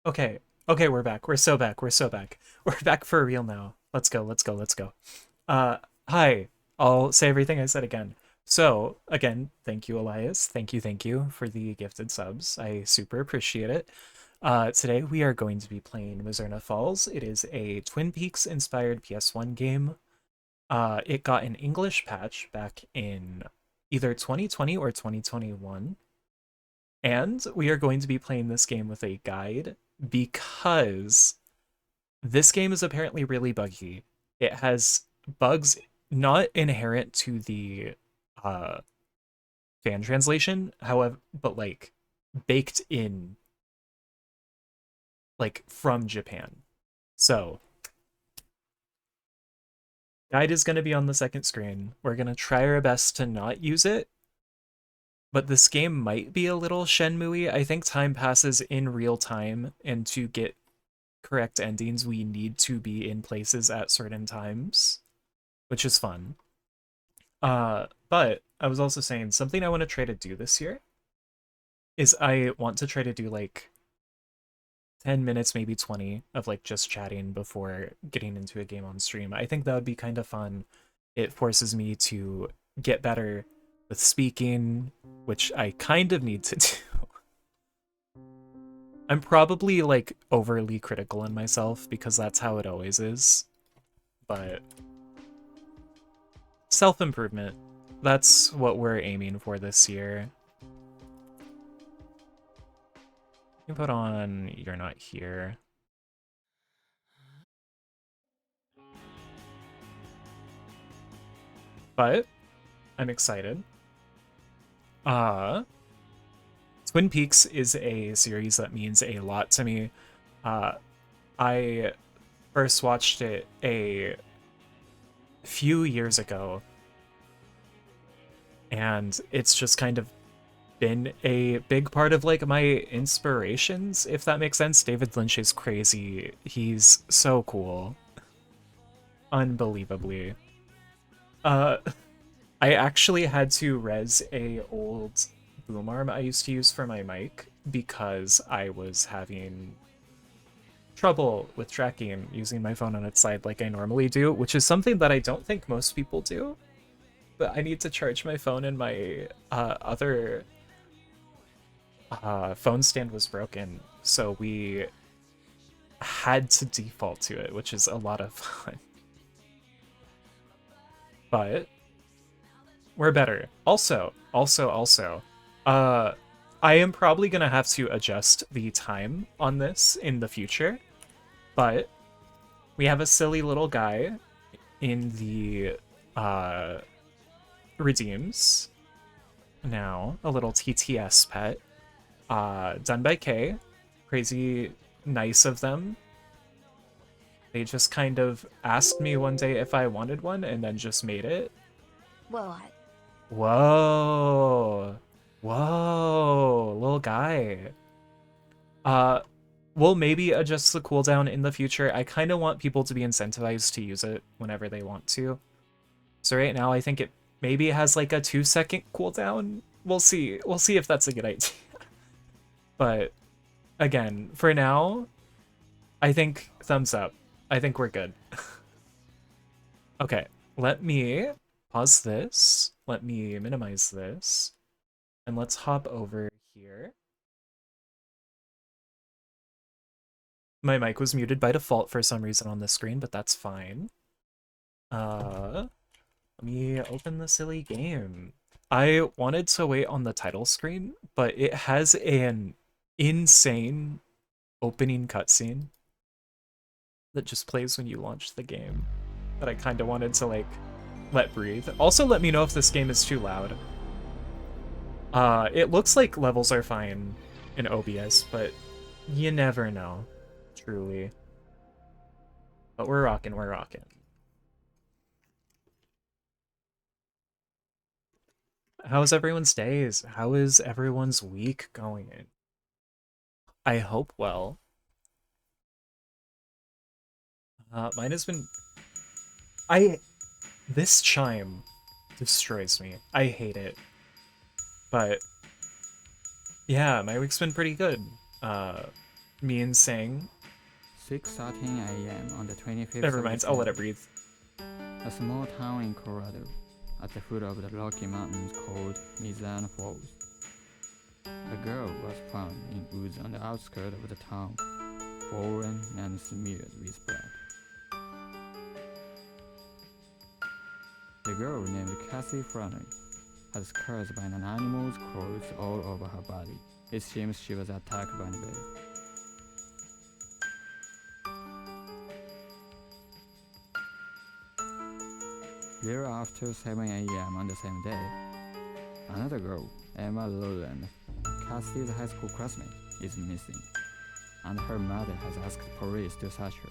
Okay. Okay, we're back. We're so back. We're so back. We're back for real now. Let's go. Let's go. Let's go. Uh, Hi. I'll say everything I said again. So, again, thank you, Elias. Thank you for the gifted subs. I super appreciate it. Today we are going to be playing Mizzurna Falls. It is a Twin Peaks inspired PS1 game. It got an English patch back in either 2020 or 2021. And we are going to be playing this game with a guide because this game is apparently really buggy. It has bugs not inherent to the uh, fan translation, however, but like baked in, like from Japan. So, guide is going to be on the second screen. We're going to try our best to not use it, but this game might be a little Shenmue-y. I think time passes in real time, and to get correct endings, we need to be in places at certain times, which is fun. But I was also saying something I want to try to do this year is I want to try to do like 10 minutes, maybe 20 of like just chatting before getting into a game on stream. I think that would be kind of fun. It forces me to get better with speaking, which I kind of need to do. I'm probably like overly critical in myself because that's how it always is. But self-improvement, that's what we're aiming for this year. You can put on You're Not Here. But I'm excited. Uh Twin Peaks is a series that means a lot to me. Uh I first watched it a few years ago, and it's just kind of been a big part of like my inspirations, if that makes sense. David Lynch is crazy. He's so cool. Unbelievably. Uh I actually had to res a old boom arm I used to use for my mic because I was having trouble with tracking using my phone on its side like I normally do, which is something that I don't think most people do. But I need to charge my phone, and my other phone stand was broken, so we had to default to it, which is a lot of fun. But we're better. Also, uh, I am probably gonna have to adjust the time on this in the future, but we have a silly little guy in the uh, redeems now, a little TTS pet, done by K. Crazy nice of them. They just kind of asked me one day if I wanted one and then just made it. Well, Whoa. Whoa, little guy. Uh, we'll maybe adjust the cooldown in the future. I kind of want people to be incentivized to use it whenever they want to. So right now, I think it maybe has like a 2-second cooldown. We'll see. We'll see if that's a good idea. But again, for now, I think thumbs up. I think we're good. Okay, let me pause this. Let me minimize this. And let's hop over here. My mic was muted by default for some reason on this screen, but that's fine. Let me open the silly game. I wanted to wait on the title screen, but it has an insane opening cutscene that just plays when you launch the game that I kind of wanted to like let breathe. Also, let me know if this game is too loud. It looks like levels are fine in OBS, but you never know, truly. But we're rocking, we're rocking. How's everyone's days? How is everyone's week going? I hope well. Mine has been... I... This chime destroys me. I hate it. But yeah, my week's been pretty good. mean saying. 6:13 a.m. on the 25th Never of mind, I'll let December, it breathe. a small town in Colorado, at the foot of the Rocky Mountains called Mizzurna Falls. A girl was found in woods on the outskirts of the town, fallen and smeared with blood. The girl, named Cassie Flannery, had scars by an animal's claws all over her body. It seems she was attacked by a bear. Thereafter 7 a.m. on the same day, another girl, Emma Lowland, Cassie's high school classmate, is missing, and her mother has asked police to search her.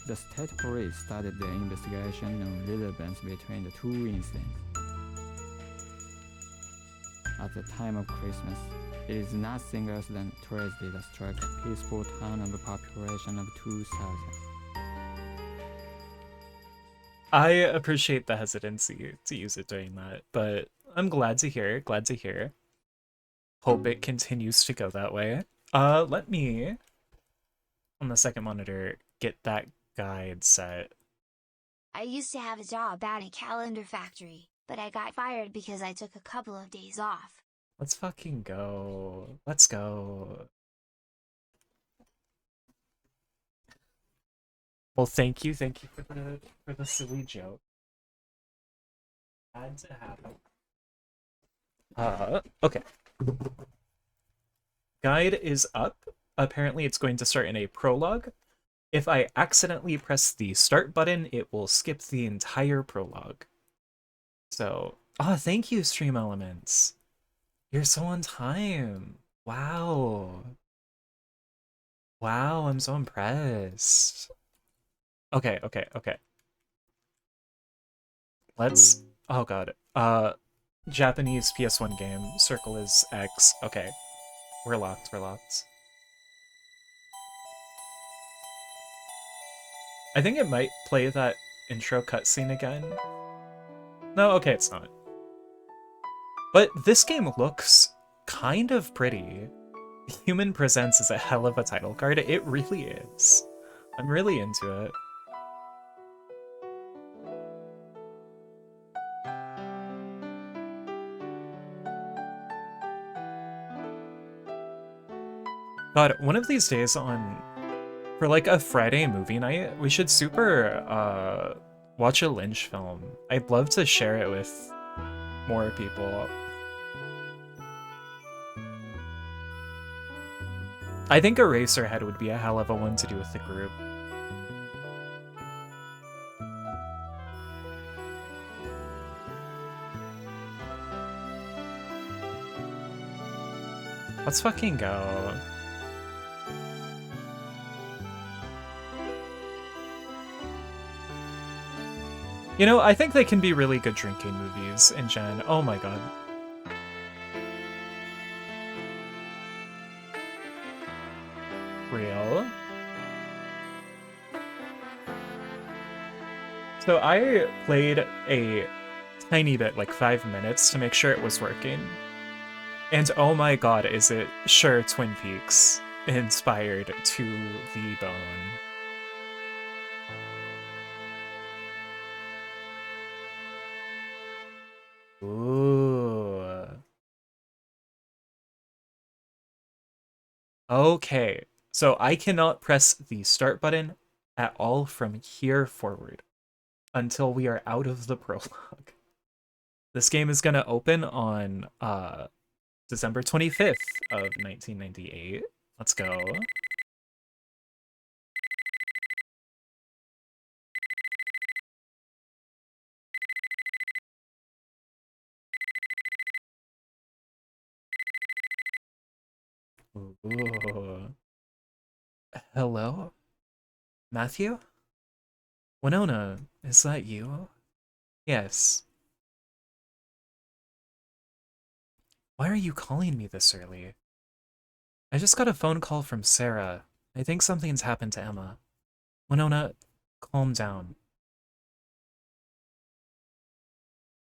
The state police started the investigation on relevance between the two incidents. At the time of Christmas, it is nothing else than a tragedy that struck a peaceful town of a population of 2,000. I appreciate the hesitancy to use it during that, but I'm glad to hear, glad to hear. Hope it continues to go that way. Let me, on the second monitor, get that guide set. I used to have a job at a calendar factory, but I got fired because I took a couple of days off. Let's fucking go. Let's go. Well, thank you for the silly joke. Had to happen. Okay. Guide is up. Apparently it's going to start in a prologue. If I accidentally press the start button, it will skip the entire prologue. So, thank you, Stream Elements. You're so on time. Wow. Wow, I'm so impressed. Okay. Let's, oh god. Japanese PS1 game. Circle is X. Okay. We're locked. I think it might play that intro cutscene again. No, okay, it's not. But this game looks kind of pretty. Human Presents is a hell of a title card. It really is. I'm really into it. God, one of these days for like a Friday movie night, we should super watch a Lynch film. I'd love to share it with more people. I think Eraserhead would be a hell of a one to do with the group. Let's fucking go. You know, I think they can be really good drinking movies in Gen. Oh my god. Real. So I played a tiny bit, like 5 minutes, to make sure it was working. And oh my god, is it sure Twin Peaks inspired to the bone. Ooh. Okay, so I cannot press the start button at all from here forward until we are out of the prologue. This game is gonna open on December 25th of 1998. Let's go. Ooh. Hello? Matthew? Winona, is that you? Yes. Why are you calling me this early? I just got a phone call from Sarah. I think something's happened to Emma. Winona, calm down.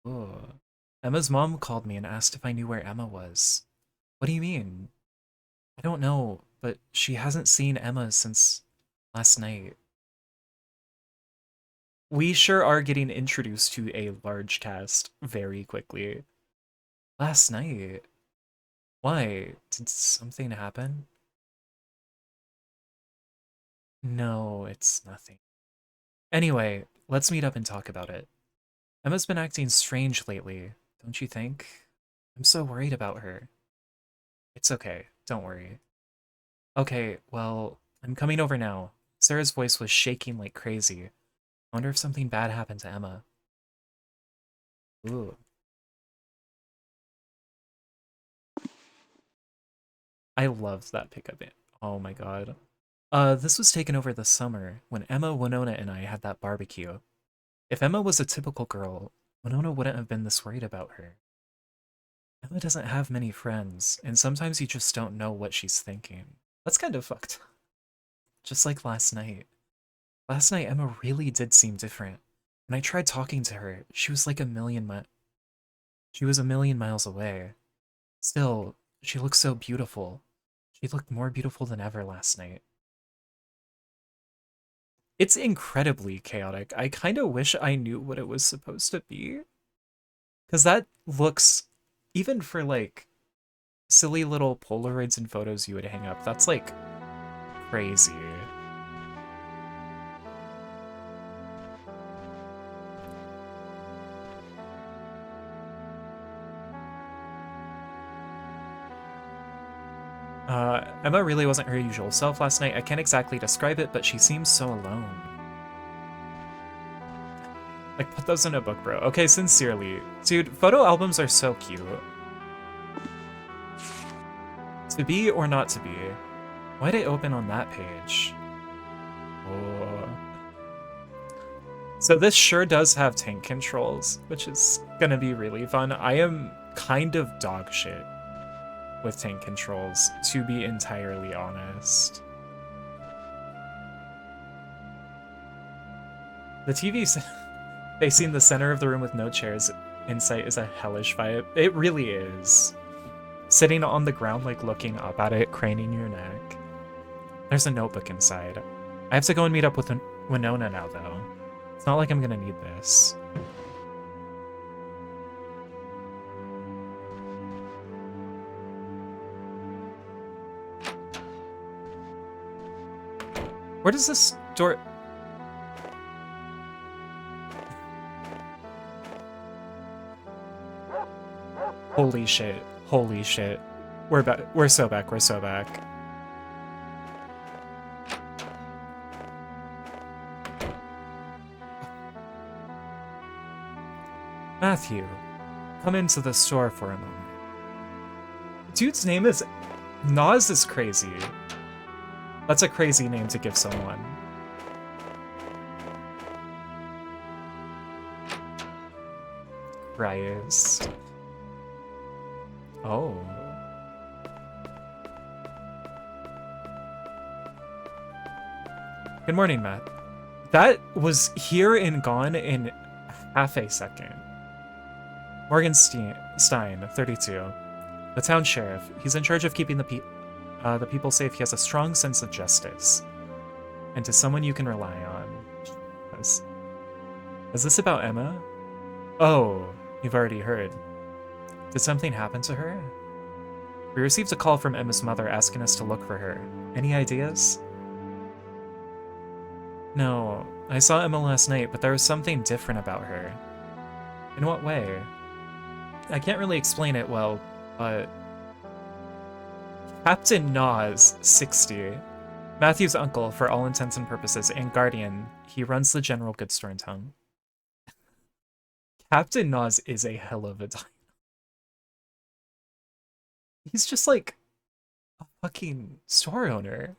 Ooh. Emma's mom called me and asked if I knew where Emma was. What do you mean? I don't know, but she hasn't seen Emma since last night. We sure are getting introduced to a large cast very quickly. Last night? Why? Did something happen? No, it's nothing. Anyway, let's meet up and talk about it. Emma's been acting strange lately, don't you think? I'm so worried about her. It's okay, don't worry. Okay, well, I'm coming over now. Sarah's voice was shaking like crazy. I wonder if something bad happened to Emma. Ooh. I loved that pickup. Oh my god. This was taken over this summer when Emma, Winona, and I had that barbecue. If Emma was a typical girl, Winona wouldn't have been this worried about her. Emma doesn't have many friends, and sometimes you just don't know what she's thinking. That's kind of fucked. Just like last night. Last night, Emma really did seem different. When I tried talking to her, she was a million miles away. Still, she looked so beautiful. She looked more beautiful than ever last night. It's incredibly chaotic. I kind of wish I knew what it was supposed to be. Because that looks, even for like silly little Polaroids and photos you would hang up, that's like crazy. Emma really wasn't her usual self last night. I can't exactly describe it, but she seems so alone. Like, put those in a book, bro. Okay, sincerely. Dude, photo albums are so cute. To be or not to be? Why'd it open on that page? Oh. So this sure does have tank controls, which is gonna be really fun. I am kind of dog shit with tank controls, to be entirely honest. The TV facing the center of the room with no chairs in sight is a hellish vibe. It really is. Sitting on the ground, like looking up at it, craning your neck. There's a notebook inside. I have to go and meet up with Winona now, though. It's not like I'm gonna need this. Where does this door... Holy shit. Holy shit. We're back. We're so back. We're so back. Matthew, come into the store for a moment. Dude's name is... Nas is crazy. That's a crazy name to give someone. Christ. Oh. Good morning, Matt. That was here and gone in half a second. Morgan Stein, 32. The town sheriff. He's in charge of keeping the people safe. He has a strong sense of justice. And to someone you can rely on. Is this about Emma? Oh, you've already heard. Did something happen to her? We received a call from Emma's mother asking us to look for her. Any ideas? No, I saw Emma last night, but there was something different about her. In what way? I can't really explain it well, but... Captain Nas, 60. Matthew's uncle, for all intents and purposes, and guardian. He runs the general goods store in town. Captain Nas is a hell of a time. He's just like a fucking store owner.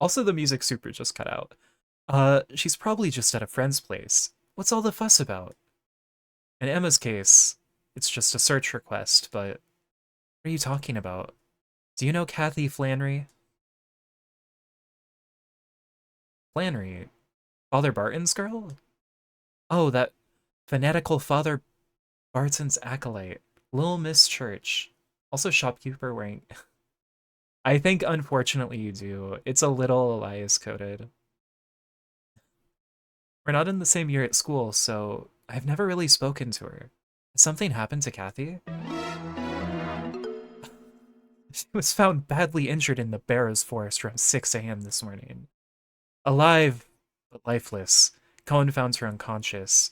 Also, the music super just cut out. She's probably just at a friend's place. What's all the fuss about? In Emma's case, it's just a search request, but what are you talking about? Do you know Kathy Flannery? Flannery? Father Barton's girl? Oh, that fanatical Father Barton's acolyte. Little Miss Church. Also shopkeeper wearing... I think unfortunately you do. It's a little Elias coded. We're not in the same year at school, so I've never really spoken to her. Has something happened to Kathy? She was found badly injured in the Barrows Forest around 6 a.m. this morning. Alive, but lifeless. Cohen found her unconscious.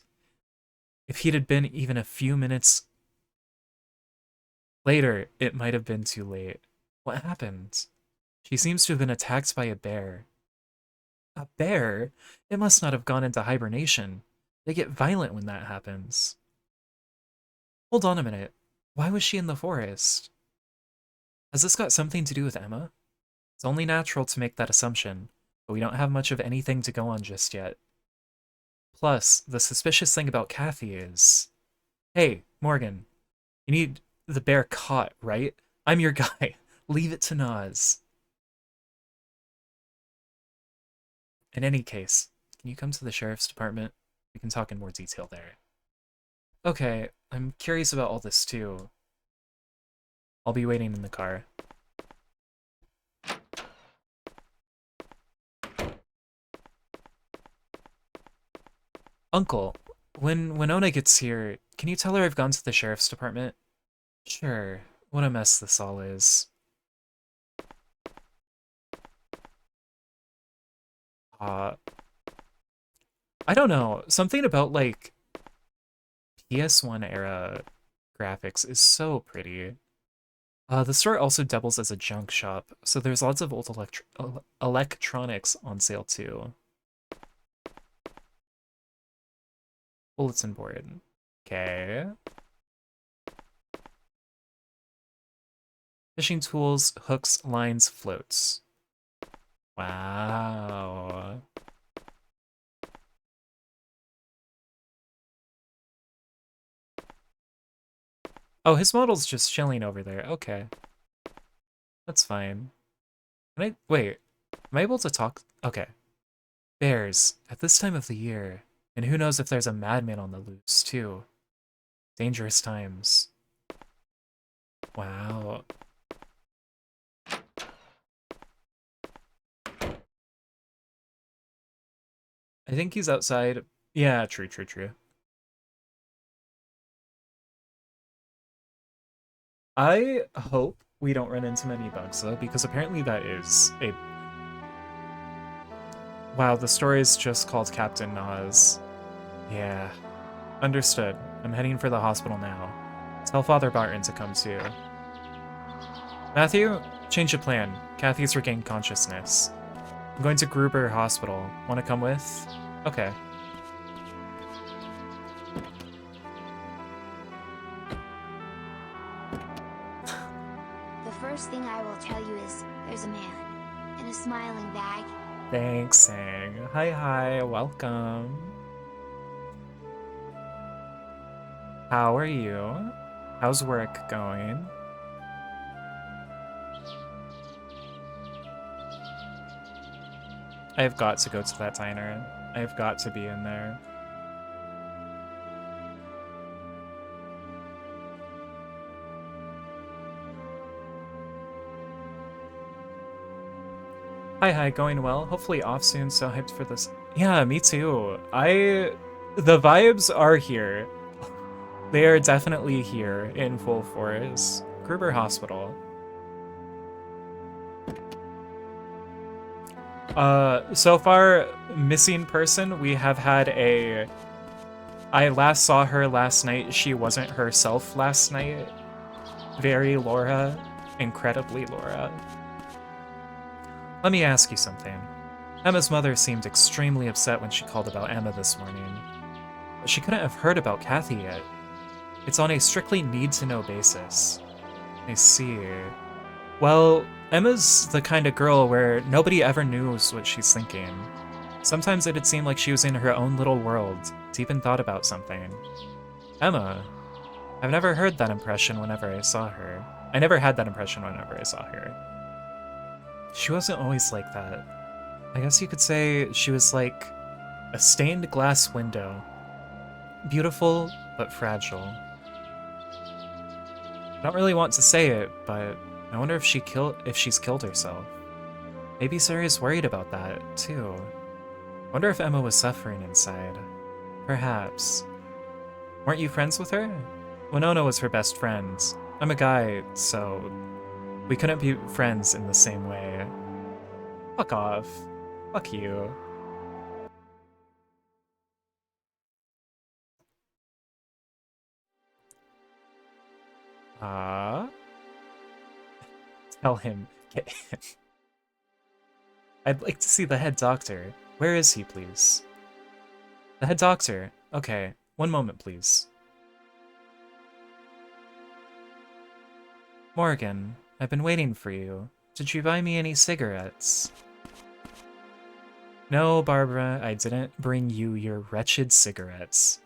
If he'd had been even a few minutes later, it might have been too late. What happened? She seems to have been attacked by a bear. A bear? It must not have gone into hibernation. They get violent when that happens. Hold on a minute. Why was she in the forest? Has this got something to do with Emma? It's only natural to make that assumption, but we don't have much of anything to go on just yet. Plus, the suspicious thing about Kathy is... Hey, Morgan, you need the bear caught, right? I'm your guy. Leave it to Nas. In any case, can you come to the sheriff's department? We can talk in more detail there. Okay, I'm curious about all this too. I'll be waiting in the car. Uncle, when Winona gets here, can you tell her I've gone to the sheriff's department? Sure. What a mess this all is. I don't know. Something about, like, PS1 era graphics is so pretty. The store also doubles as a junk shop, so there's lots of old electronics on sale too. Bulletin board. Okay. Fishing tools, hooks, lines, floats. Wow. Oh, his model's just chilling over there. Okay. That's fine. Can I... Wait. Am I able to talk? Okay. Bears, at this time of the year. And who knows if there's a madman on the loose, too. Dangerous times. Wow. I think he's outside. Yeah, true, true, true. I hope we don't run into many bugs, though, because apparently that is a... Wow, the story is just called Captain Nas. Yeah. Understood. I'm heading for the hospital now. Tell Father Barton to come too. Matthew, change of plan. Kathy's regained consciousness. I'm going to Gruber Hospital. Want to come with? Okay. The first thing I will tell you is, there's a man in a smiling bag. Thanks, Sang. Hi, welcome. How are you? How's work going? I've got to go to that diner. I've got to be in there. Hi, going well. Hopefully off soon, so hyped for this. Yeah, me too. The vibes are here. They are definitely here in full force. Gruber Hospital. So far, missing person, we have had a... I last saw her last night. She wasn't herself last night. Very Laura. Incredibly Laura. Let me ask you something. Emma's mother seemed extremely upset when she called about Emma this morning. But she couldn't have heard about Kathy yet. It's on a strictly need-to-know basis. I see. Well, Emma's the kind of girl where nobody ever knows what she's thinking. Sometimes it'd seem like she was in her own little world, deep in thought about something. Emma. I've never heard that impression whenever I saw her. I never had that impression whenever I saw her. She wasn't always like that. I guess you could say she was like a stained glass window. Beautiful, but fragile. I don't really want to say it, but I wonder if she's killed herself. Maybe Sari's worried about that, too. Wonder if Emma was suffering inside. Perhaps. Weren't you friends with her? Winona was her best friend. I'm a guy, so we couldn't be friends in the same way. Fuck off. Fuck you. Tell him. Get him. I'd like to see the head doctor. Where is he, please? The head doctor. Okay, one moment, please. Morgan, I've been waiting for you. Did you buy me any cigarettes? No, Barbara, I didn't bring you your wretched cigarettes.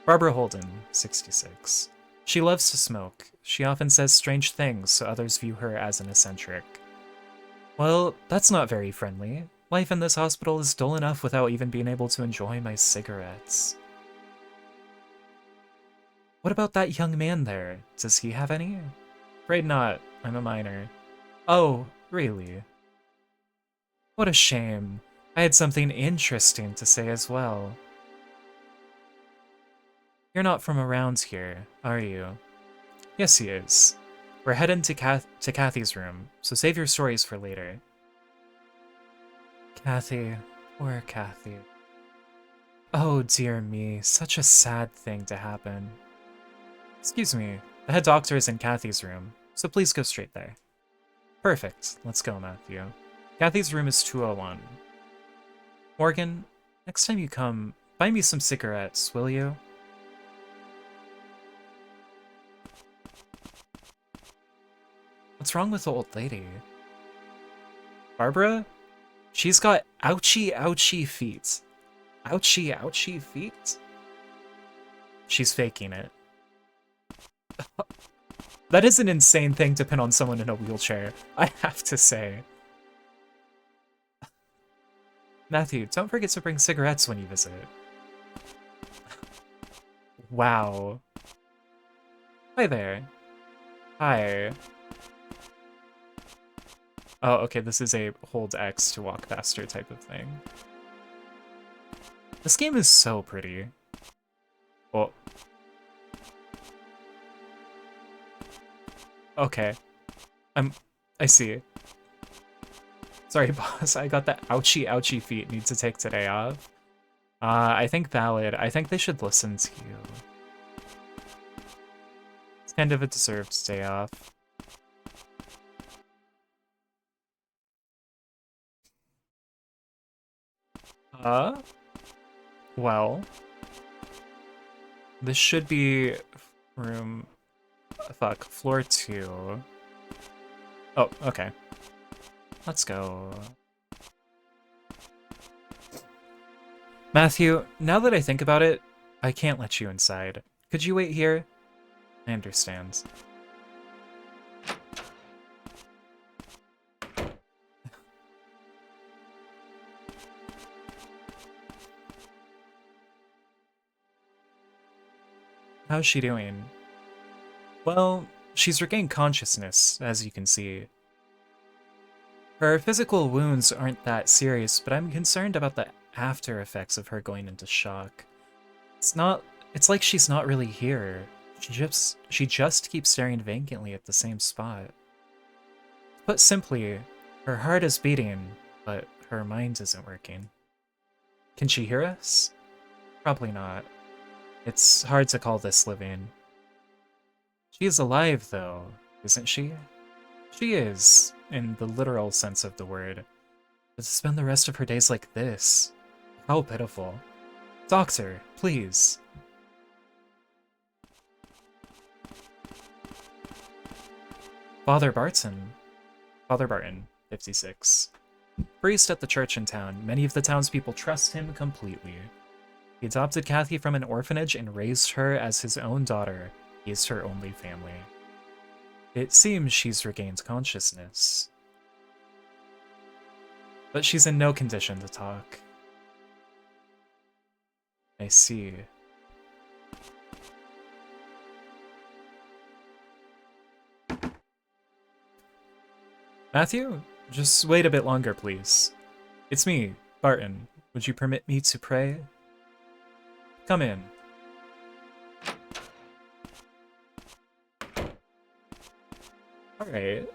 Barbara Holden, 66. She loves to smoke. She often says strange things, so others view her as an eccentric. Well, that's not very friendly. Life in this hospital is dull enough without even being able to enjoy my cigarettes. What about that young man there? Does he have any? Afraid not. I'm a minor. Oh, really? What a shame. I had something interesting to say as well. You're not from around here, are you? Yes, he is. We're heading to Kathy's room, so save your stories for later. Kathy. Poor Kathy. Oh dear me, such a sad thing to happen. Excuse me, the head doctor is in Kathy's room, so please go straight there. Perfect, let's go, Matthew. Kathy's room is 201. Morgan, next time you come, buy me some cigarettes, will you? What's wrong with the old lady? Barbara? She's got ouchy, ouchy feet. Ouchy, ouchy feet? She's faking it. That is an insane thing to pin on someone in a wheelchair, I have to say. Matthew, don't forget to bring cigarettes when you visit. Wow. Hi there. Hi. Oh, okay, this is a hold X to walk faster type of thing. This game is so pretty. Oh. Okay. I see. Sorry, boss, I got that ouchy, ouchy feet. Need to take today off. I think valid. I think they should listen to you. It's kind of a deserved day off. Well. This should be room... Fuck, floor 2. Oh, okay. Let's go. Matthew, now that I think about it, I can't let you inside. Could you wait here? I understand. How's she doing? Well, she's regained consciousness, as you can see. Her physical wounds aren't that serious, but I'm concerned about the after effects of her going into shock. It's like she's not really here. She just keeps staring vacantly at the same spot. Put simply, her heart is beating, but her mind isn't working. Can she hear us? Probably not. It's hard to call this living. She is alive, though, isn't she? She is, in the literal sense of the word. But to spend the rest of her days like this, how pitiful. Doctor, please. Father Barton, 56. Priest at the church in town, many of the townspeople trust him completely. He adopted Kathy from an orphanage and raised her as his own daughter. He is her only family. It seems she's regained consciousness. But she's in no condition to talk. I see. Matthew, just wait a bit longer, please. It's me, Barton. Would you permit me to pray? Come in. Alright.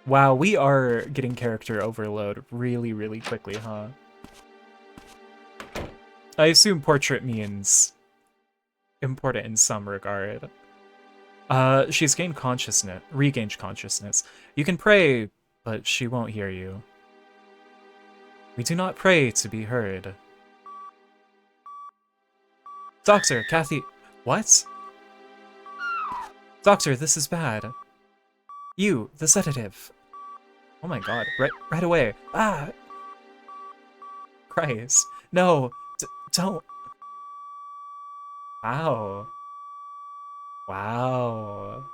Wow, we are getting character overload really, really quickly, huh? I assume portrait means important in some regard. She's gained consciousness, regained consciousness. You can pray, but she won't hear you. We do not pray to be heard. Doctor, Kathy... What? Doctor, this is bad. You, the sedative. Oh my god, right away. Ah! Christ. No, don't. Wow. Wow.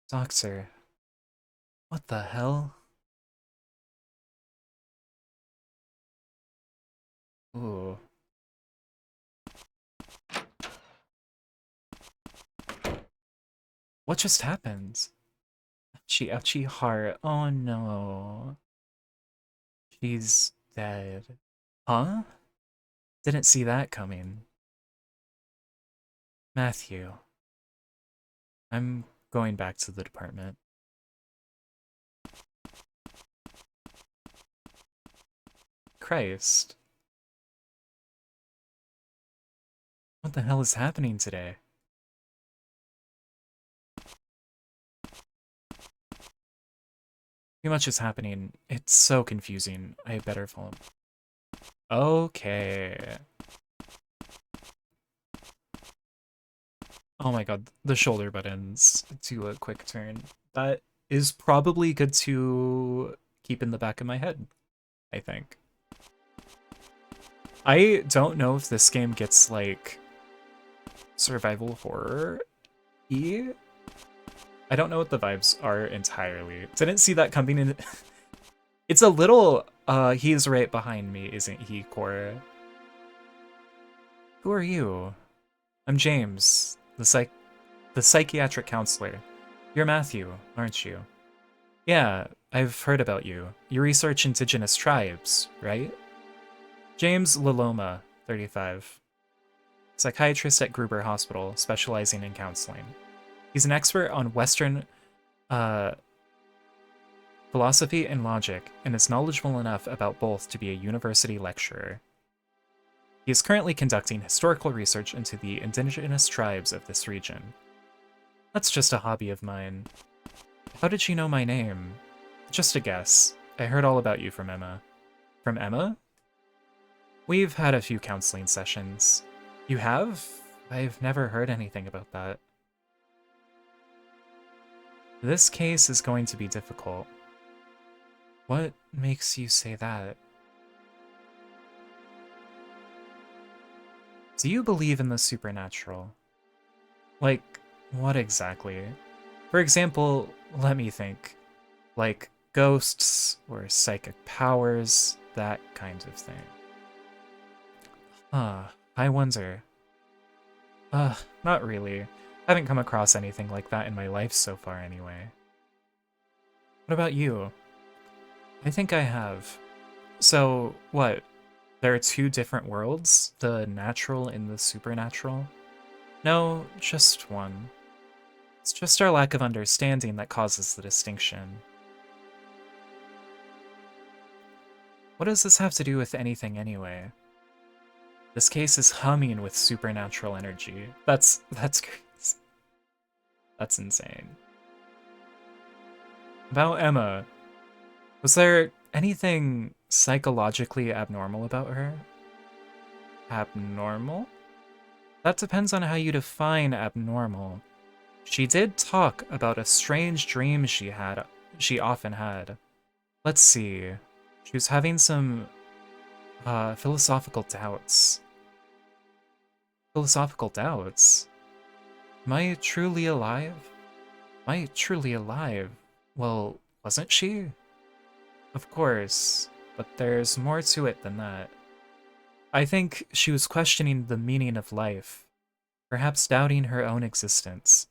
Doctor. What the hell? Ooh. What just happened? Ouchie, ouchie heart. Oh no. She's dead. Huh? Didn't see that coming. Matthew. I'm going back to the department. Christ. What the hell is happening today? Too much is happening. It's so confusing. I better follow. Okay. Oh my god, the shoulder buttons do a quick turn. That is probably good to keep in the back of my head, I think. I don't know if this game gets, like, survival horror-y. I don't know what the vibes are entirely. Didn't see that coming in. It's a little, he's right behind me, isn't he, Cora? Who are you? I'm James, the psychiatric counselor. You're Matthew, aren't you? Yeah, I've heard about you. You research indigenous tribes, right? James Laloma, 35. Psychiatrist at Gruber Hospital, specializing in counseling. He's an expert on Western philosophy and logic, and is knowledgeable enough about both to be a university lecturer. He is currently conducting historical research into the indigenous tribes of this region. That's just a hobby of mine. How did she know my name? Just a guess. I heard all about you from Emma. From Emma? We've had a few counseling sessions. You have? I've never heard anything about that. This case is going to be difficult. What makes you say that? Do you believe in the supernatural? Like, what exactly? For example, let me think. Like, ghosts or psychic powers, that kind of thing. I wonder. Not really. I haven't come across anything like that in my life so far anyway. What about you? I think I have. So, what? There are two different worlds? The natural and the supernatural? No, just one. It's just our lack of understanding that causes the distinction. What does this have to do with anything anyway? This case is humming with supernatural energy. That's crazy. That's insane. About Emma. Was there anything psychologically abnormal about her? Abnormal? That depends on how you define abnormal. She did talk about a strange dream she often had. Let's see. She was having some philosophical doubts. Philosophical doubts? Am I truly alive? Am I truly alive? Well, wasn't she? Of course, but there's more to it than that. I think she was questioning the meaning of life, perhaps doubting her own existence.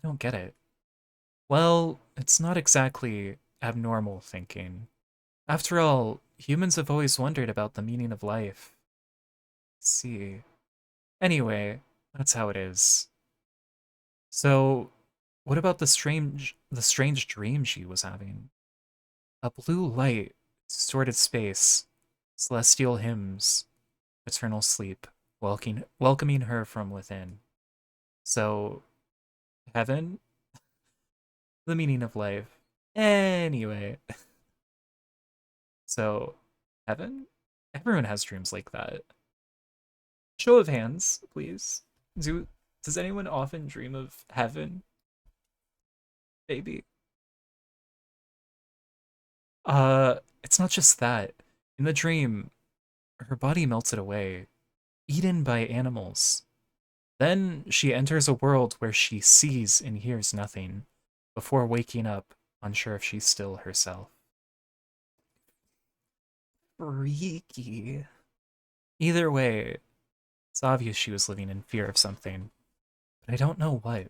I don't get it. Well, it's not exactly abnormal thinking. After all, humans have always wondered about the meaning of life. See. Anyway, that's how it is. So, what about the strange dream she was having? A blue light, distorted space, celestial hymns, eternal sleep, welcoming her from within. So, heaven? The meaning of life. Anyway, so, heaven? Everyone has dreams like that. Show of hands, please. Does anyone often dream of heaven? Maybe. It's not just that. In the dream, her body melted away, eaten by animals. Then she enters a world where she sees and hears nothing, before waking up, unsure if she's still herself. Freaky. Either way, it's obvious she was living in fear of something, but I don't know what.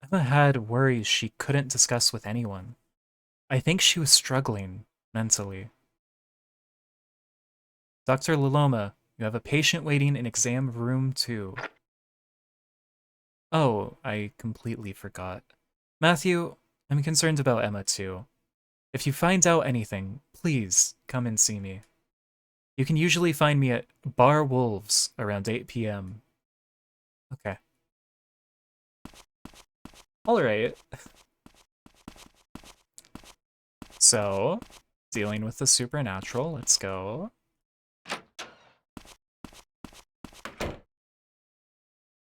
Emma had worries she couldn't discuss with anyone. I think she was struggling mentally. Dr. Laloma, you have a patient waiting in exam room 2. Oh, I completely forgot. Matthew, I'm concerned about Emma too. If you find out anything, please come and see me. You can usually find me at Bar Wolves around 8 p.m. Okay. Alright. So, dealing with the supernatural, let's go.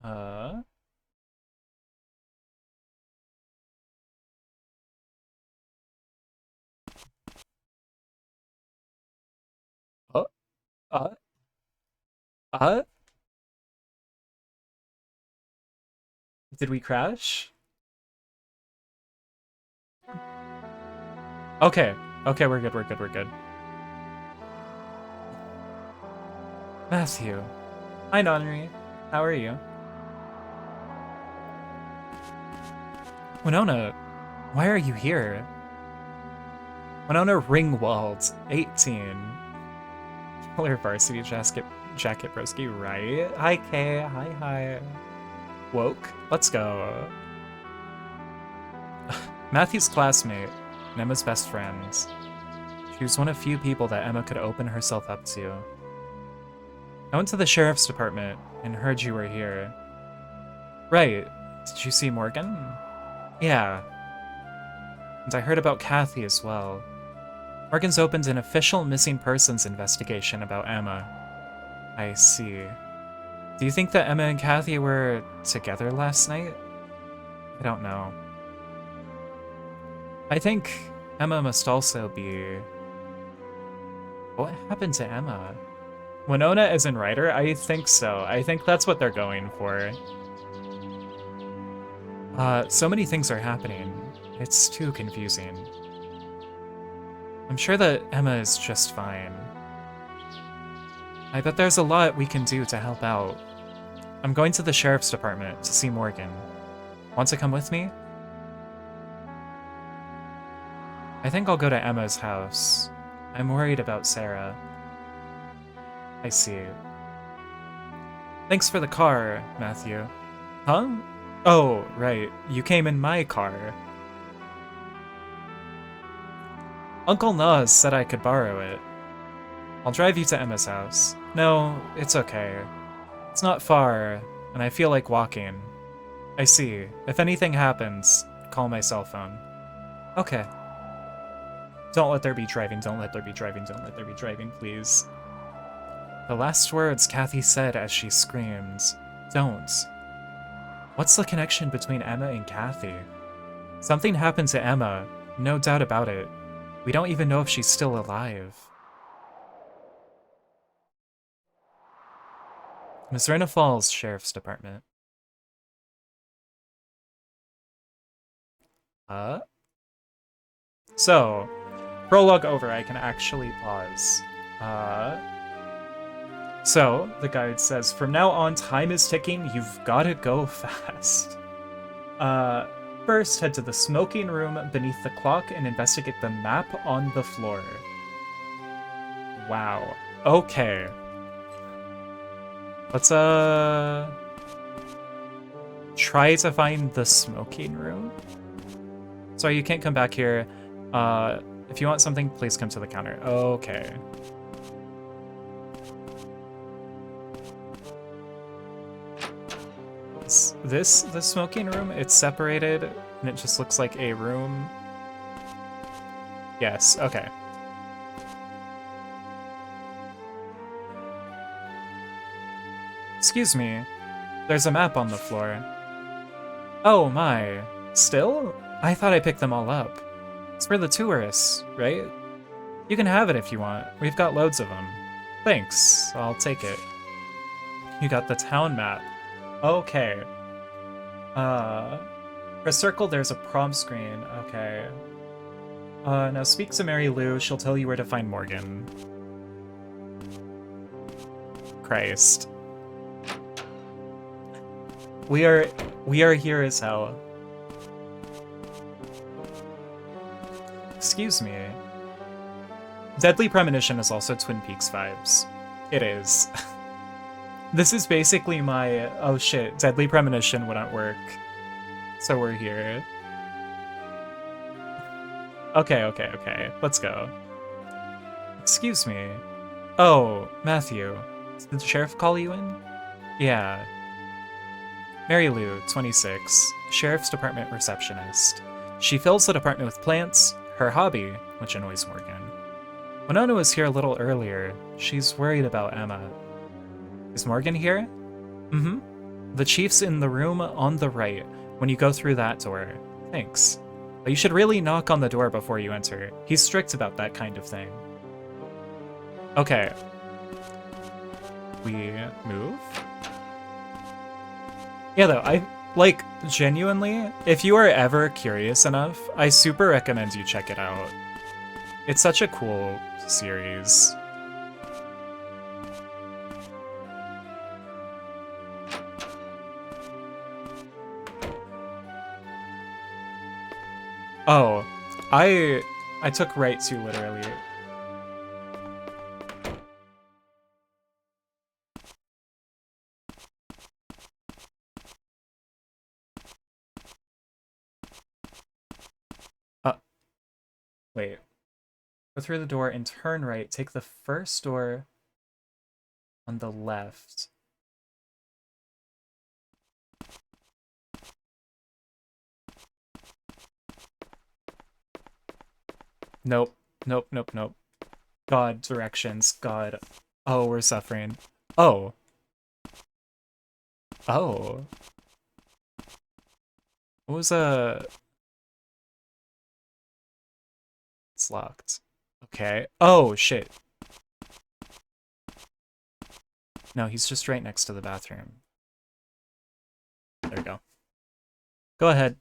Uh... Oh, uh, uh? Did we crash? Okay. Okay, we're good, we're good, we're good. Matthew. Hi, Nonri. How are you? Winona, why are you here? Winona Ringwald, 18. Color varsity jacket broski, right? Hi, Kay. Hi. Woke. Let's go. Matthew's classmate, and Emma's best friend. She was one of few people that Emma could open herself up to. I went to the sheriff's department and heard you were here. Right. Did you see Morgan? Yeah. And I heard about Kathy as well. Morgan's opened an official missing persons investigation about Emma. I see. Do you think that Emma and Kathy were together last night? I don't know. I think Emma must also be... What happened to Emma? Winona as in writer? I think so. I think that's what they're going for. So many things are happening. It's too confusing. I'm sure that Emma is just fine. I bet there's a lot we can do to help out. I'm going to the sheriff's department to see Morgan. Want to come with me? I think I'll go to Emma's house. I'm worried about Sarah. I see. Thanks for the car, Matthew. Huh? Oh, right. You came in my car. Uncle Nas said I could borrow it. I'll drive you to Emma's house. No, it's okay. It's not far, and I feel like walking. I see. If anything happens, call my cell phone. Okay. Don't let there be driving, don't let there be driving, don't let there be driving, please. The last words Kathy said as she screamed, "Don't." What's the connection between Emma and Kathy? Something happened to Emma, no doubt about it. We don't even know if she's still alive. Mizzurna Falls Sheriff's Department. So, prologue over, I can actually pause. So, the guide says, from now on, time is ticking, you've gotta go fast. First, head to the smoking room beneath the clock and investigate the map on the floor. Wow. Okay. Let's, try to find the smoking room. Sorry, you can't come back here. If you want something, please come to the counter. Okay. This the smoking room? It's separated, and it just looks like a room. Yes, okay. Excuse me. There's a map on the floor. Oh my. Still? I thought I picked them all up. It's for the tourists, right? You can have it if you want. We've got loads of them. Thanks. I'll take it. You got the town map. Okay. For circle, there's a prompt screen. Okay. Now speak to Mary Lou. She'll tell you where to find Morgan. Christ. We are here as hell. Excuse me. Deadly Premonition is also Twin Peaks vibes. It is. This is basically my, oh shit, Deadly Premonition wouldn't work. So we're here. Okay. Let's go. Excuse me. Oh, Matthew. Did the sheriff call you in? Yeah. Mary Lou, 26, Sheriff's Department receptionist. She fills the department with plants, her hobby, which annoys Morgan. Winona was here a little earlier. She's worried about Emma. Is Morgan here? Mm-hmm. The chief's in the room on the right, when you go through that door. Thanks. But you should really knock on the door before you enter. He's strict about that kind of thing. Okay. We move? Yeah, though, like, genuinely, if you are ever curious enough, I super recommend you check it out. It's such a cool series. Oh, I took right too literally. Wait. Go through the door and turn right. Take the first door on the left. Nope. Nope. God, directions. God. Oh, we're suffering. Oh. Oh. What was It's locked. Okay. Oh, shit. No, he's just right next to the bathroom. There we go. Go ahead.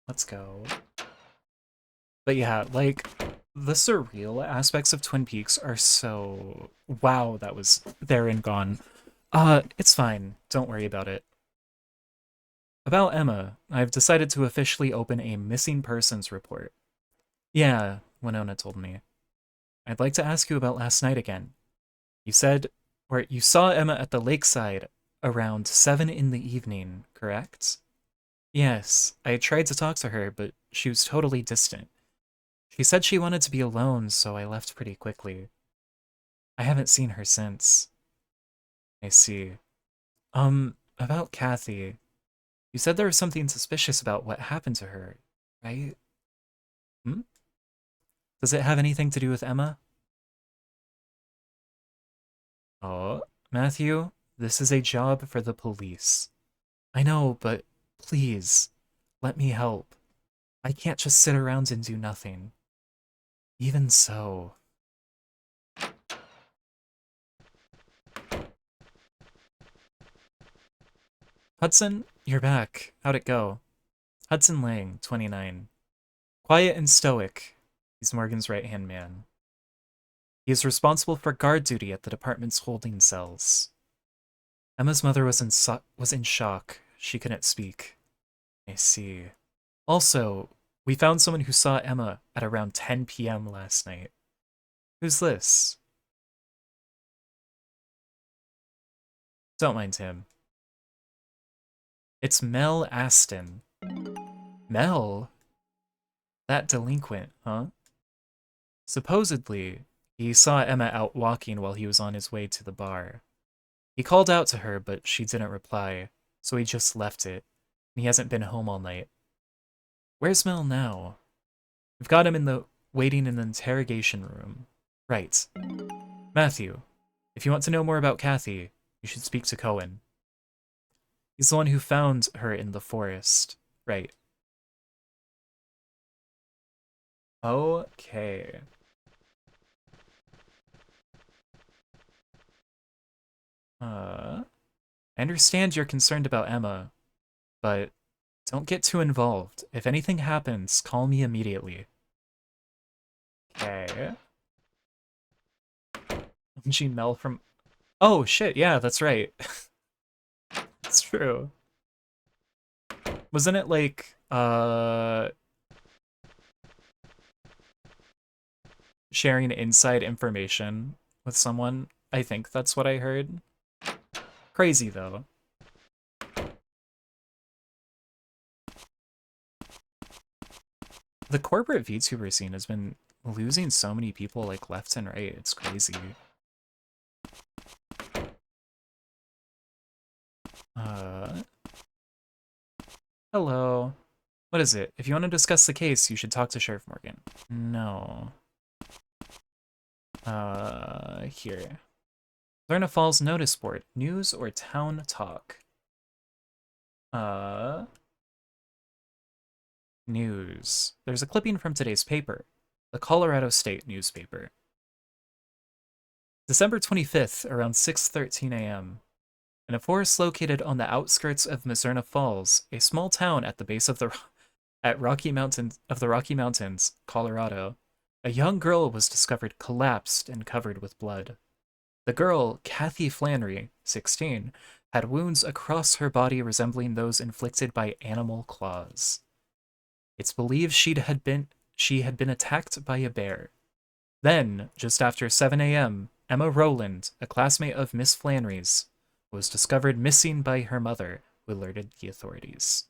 Let's go. But yeah, like, the surreal aspects of Twin Peaks are so... Wow, that was there and gone. It's fine. Don't worry about it. About Emma, I've decided to officially open a missing persons report. Yeah, Winona told me. I'd like to ask you about last night again. You said, or you saw Emma at the lakeside around 7 in the evening, correct? Yes, I tried to talk to her, but she was totally distant. She said she wanted to be alone, so I left pretty quickly. I haven't seen her since. I see. About Kathy. You said there was something suspicious about what happened to her, right? Hmm? Does it have anything to do with Emma? Oh, Matthew, this is a job for the police. I know, but please, let me help. I can't just sit around and do nothing. Even so... Hudson, you're back. How'd it go? Hudson Lang, 29. Quiet and stoic. He's Morgan's right-hand man. He is responsible for guard duty at the department's holding cells. Emma's mother was in shock. She couldn't speak. I see. Also, we found someone who saw Emma at around 10 p.m. last night. Who's this? Don't mind him. It's Mel Aston. Mel? That delinquent, huh? Supposedly, he saw Emma out walking while he was on his way to the bar. He called out to her, but she didn't reply, so he just left it. And he hasn't been home all night. Where's Mel now? We've got him waiting in the interrogation room. Right. Matthew, if you want to know more about Kathy, you should speak to Cohen. He's the one who found her in the forest. Right. Okay. I understand you're concerned about Emma, but don't get too involved. If anything happens, call me immediately. Okay. Gene Mel from... Oh, shit, yeah, that's right. It's true. Wasn't it like, sharing inside information with someone? I think that's what I heard. Crazy, though. The corporate VTuber scene has been losing so many people, like, left and right. It's crazy. Hello. What is it? If you want to discuss the case, you should talk to Sheriff Morgan. No. Here. Mizzurna Falls notice board. News or town talk? News. There's a clipping from today's paper. The Colorado State newspaper. December 25th, around 6:13 a.m. In a forest located on the outskirts of Mizzurna Falls, a small town at the base of the Rocky Mountains, Colorado, a young girl was discovered collapsed and covered with blood. The girl, Kathy Flannery, 16, had wounds across her body resembling those inflicted by animal claws. It's believed she had been attacked by a bear. Then, just after 7 a.m., Emma Rowland, a classmate of Miss Flannery's, was discovered missing by her mother, who alerted the authorities.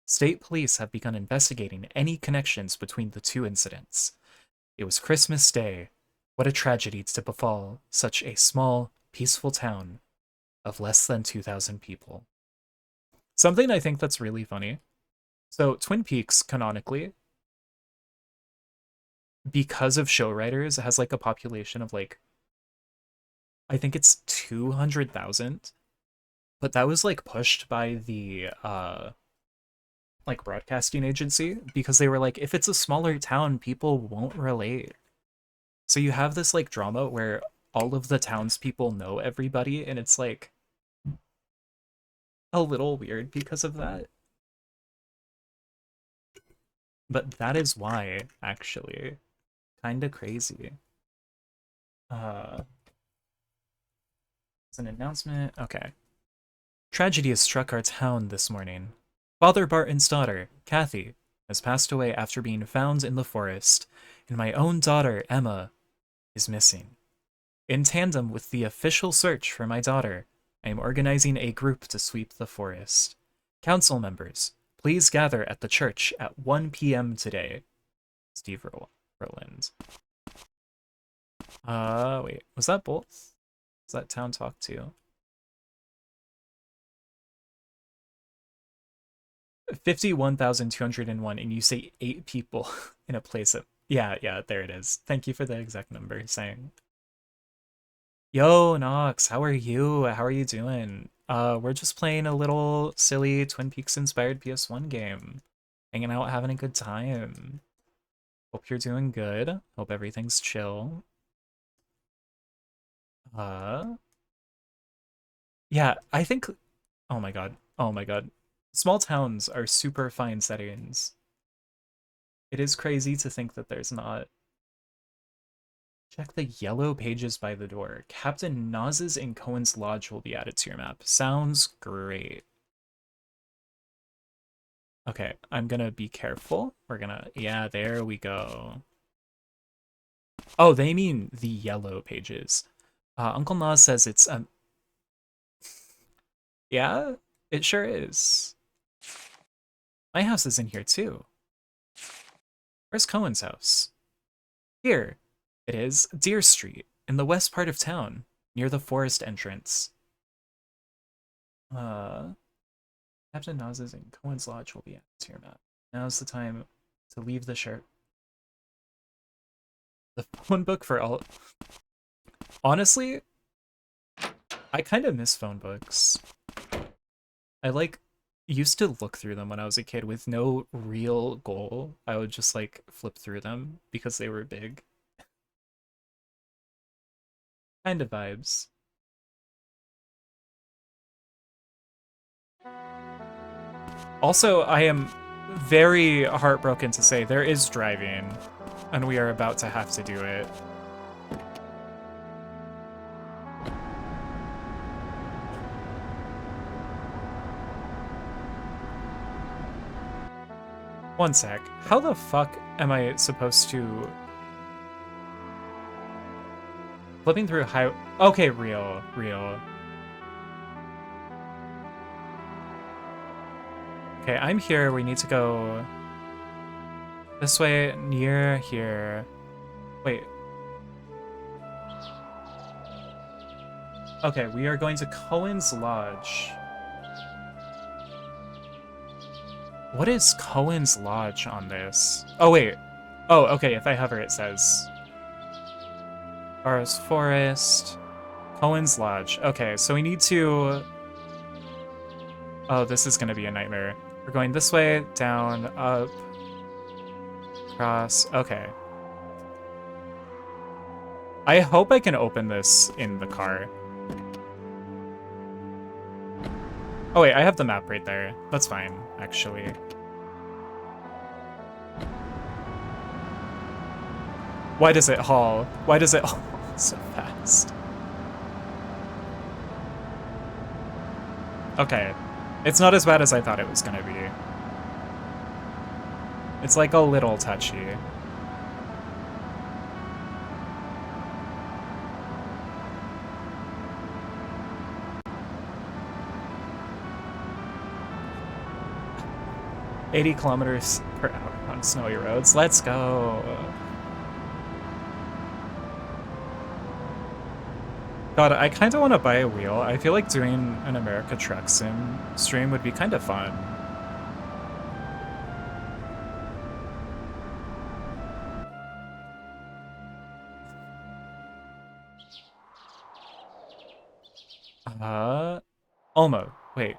State police have begun investigating any connections between the two incidents. It was Christmas Day. What a tragedy to befall such a small, peaceful town of less than 2,000 people. Something I think that's really funny. So, Twin Peaks, canonically, because of show writers, has like a population of like, I think it's 200,000. But that was like pushed by the like broadcasting agency because they were like, if it's a smaller town, people won't relate. So you have this like drama where all of the townspeople know everybody, and it's like a little weird because of that. But that is why, actually. Kinda crazy. It's an announcement. Okay. Tragedy has struck our town this morning. Father Barton's daughter, Kathy, has passed away after being found in the forest, and my own daughter, Emma, is missing. In tandem with the official search for my daughter, I am organizing a group to sweep the forest. Council members, please gather at the church at 1 p.m. today. Steve Rowland. Wait, was that both? Was that town talk too? 51,201, and you say 8 people in a place of... Yeah, there it is. Thank you for the exact number saying. Yo, Nox, how are you? How are you doing? We're just playing a little silly Twin Peaks inspired PS1 game. Hanging out, having a good time. Hope you're doing good. Hope everything's chill. Yeah, I think... Oh my god. Oh my god. Small towns are super fine settings. It is crazy to think that there's not. Check the yellow pages by the door. Captain Naz's and Cohen's Lodge will be added to your map. Sounds great. Okay, I'm gonna be careful. Yeah, there we go. Oh, they mean the yellow pages. Uncle Nas says it's, yeah, it sure is. My house is in here too. Where's Cohen's house? Here. It is, Deer Street, in the west part of town, near the forest entrance. Captain Naz's and Cohen's Lodge will be added to your map. Now's the time to leave the shirt. The phone book for all... Honestly, I kind of miss phone books. I used to look through them when I was a kid with no real goal. I would just flip through them because they were big. Kind of vibes. Also, I am very heartbroken to say there is driving, and we are about to have to do it. One sec. How the fuck am I supposed to... Flipping through high... Okay, real. Okay, I'm here. We need to go this way, near here. Wait. Okay, we are going to Cohen's Lodge. What is Cohen's Lodge on this? Oh, wait. Oh, okay, if I hover, it says... Forest... Cohen's Lodge. Okay, so we need to... Oh, this is gonna be a nightmare. We're going this way, down, up, across. Okay. I hope I can open this in the car. Oh wait, I have the map right there. That's fine, actually. Why does it haul? Why does it haul so fast? Okay. It's not as bad as I thought it was gonna be. It's a little touchy. $80 kilometers per hour on snowy roads. Let's go. God, I kind of want to buy a wheel. I feel like doing an America Truck Sim stream would be kind of fun. Almost. Wait.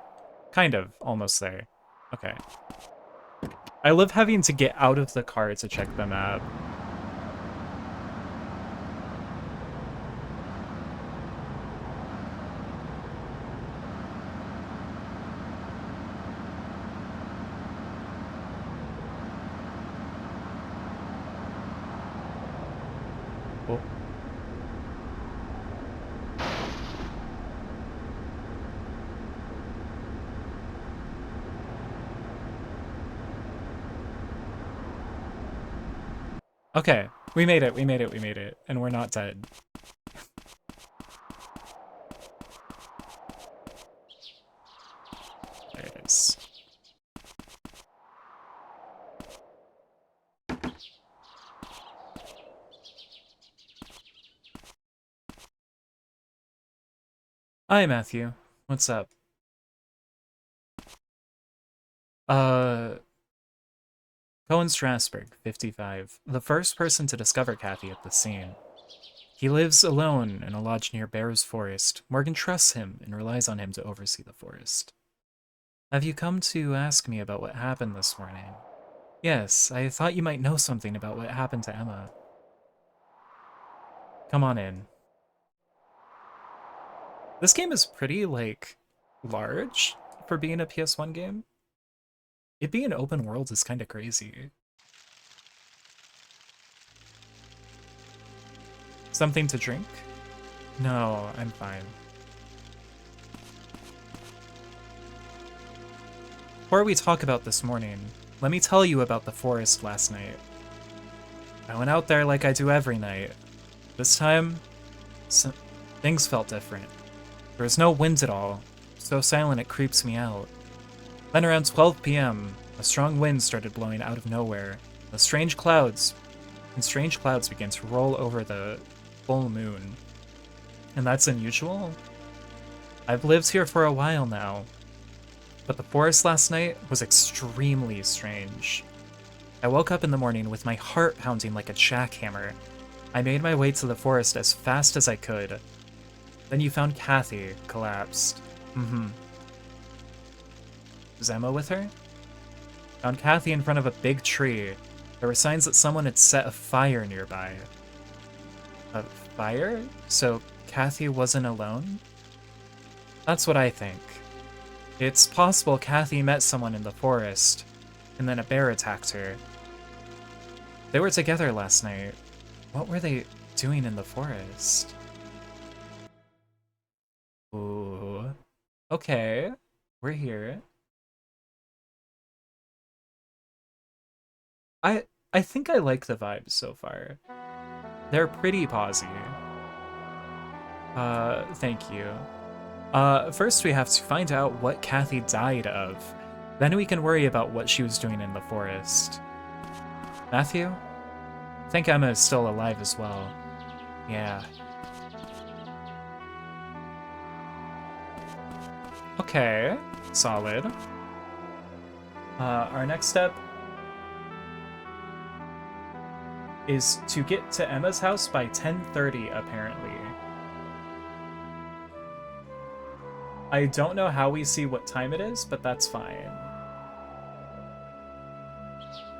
Kind of. Almost there. Okay. I love having to get out of the car to check the map. Oh. Okay, we made it, and we're not dead. There it is. Hi, Matthew. What's up? Cohen Strasberg, 55, the first person to discover Kathy at the scene. He lives alone in a lodge near Bear's Forest. Morgan trusts him and relies on him to oversee the forest. Have you come to ask me about what happened this morning? Yes, I thought you might know something about what happened to Emma. Come on in. This game is pretty, large for being a PS1 game. It being open world is kind of crazy. Something to drink? No, I'm fine. before we talk about this morning, let me tell you about the forest last night. I went out there like I do every night. This time, things felt different. There was no wind at all, so silent it creeps me out. Then around 12 p.m., a strong wind started blowing out of nowhere. Strange clouds began to roll over the full moon. And that's unusual? I've lived here for a while now, but the forest last night was extremely strange. I woke up in the morning with my heart pounding like a jackhammer. I made my way to the forest as fast as I could. Then you found Kathy, collapsed. Was Emma with her? Found Kathy in front of a big tree. There were signs that someone had set a fire nearby. A fire? So Kathy wasn't alone? That's what I think. It's possible Kathy met someone in the forest, and then a bear attacked her. They were together last night. What were they doing in the forest? Ooh. Okay. We're here. I think I like the vibes so far. They're pretty posy. Thank you. First we have to find out what Kathy died of. Then we can worry about what she was doing in the forest. Matthew? I think Emma is still alive as well. Yeah. Okay, solid. Our next step is to get to Emma's house by 10:30, apparently. I don't know how we see what time it is, but that's fine.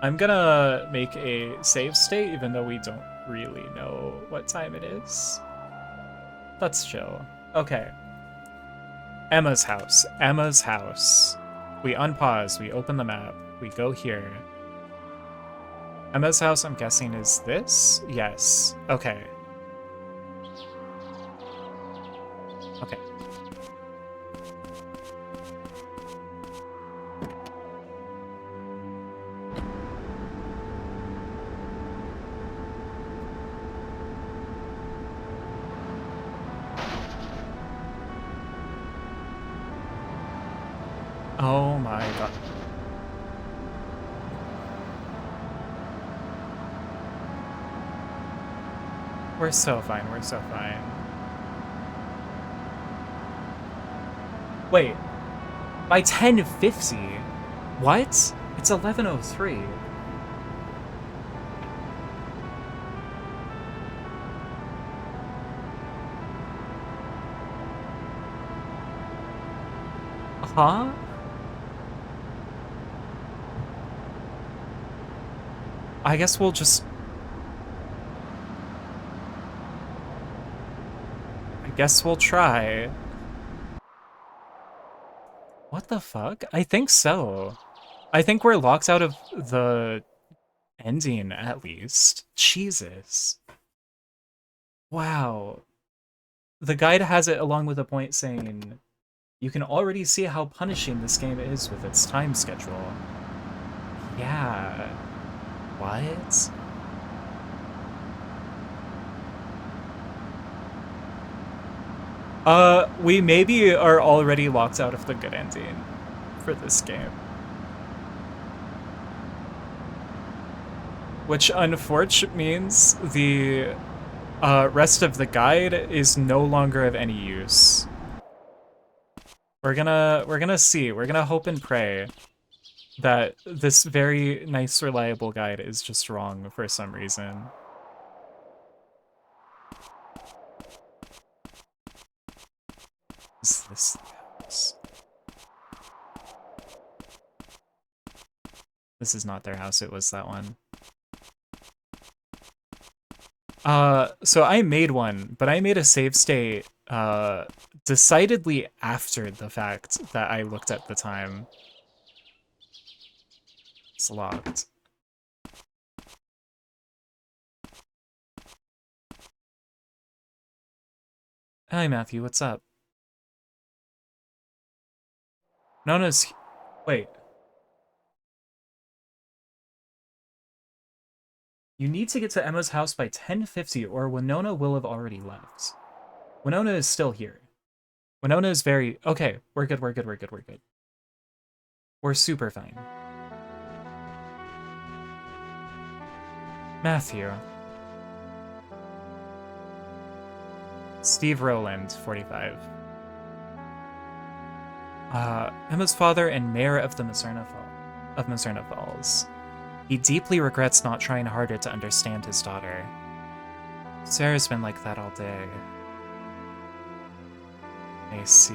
I'm gonna make a save state, even though we don't really know what time it is. Let's chill. Okay. Emma's house. Emma's house. We unpause, we open the map, we go here. Emma's house, I'm guessing, is this? Yes. Okay. Okay. Oh my god. We're so fine, we're so fine. Wait. By 10:50? What? It's 11:03. Huh? I guess we'll just... I guess we'll try. What the fuck? I think so. I think we're locked out of the ending, at least. Jesus. Wow. The guide has it along with a point saying, you can already see how punishing this game is with its time schedule. Yeah. What? We maybe are already locked out of the good ending for this game. Which unfortunately means the rest of the guide is no longer of any use. We're gonna see. We're gonna hope and pray that this very nice, reliable guide is just wrong for some reason. Is this the house? This is not their house, it was that one. So I made one, but I made a save state, decidedly after the fact that I looked at the time. It's locked. Hi, Matthew, what's up? Nona's... Wait, You need to get to Emma's house by 10:50 or Winona will have already left. Winona is still here. Winona is very... Okay, we're good, we're good, we're good, we're good. We're super fine. Matthew. Steve Rowland, 45. Emma's father and mayor of the Mizzurna Falls. He deeply regrets not trying harder to understand his daughter. Sarah's been like that all day. I see.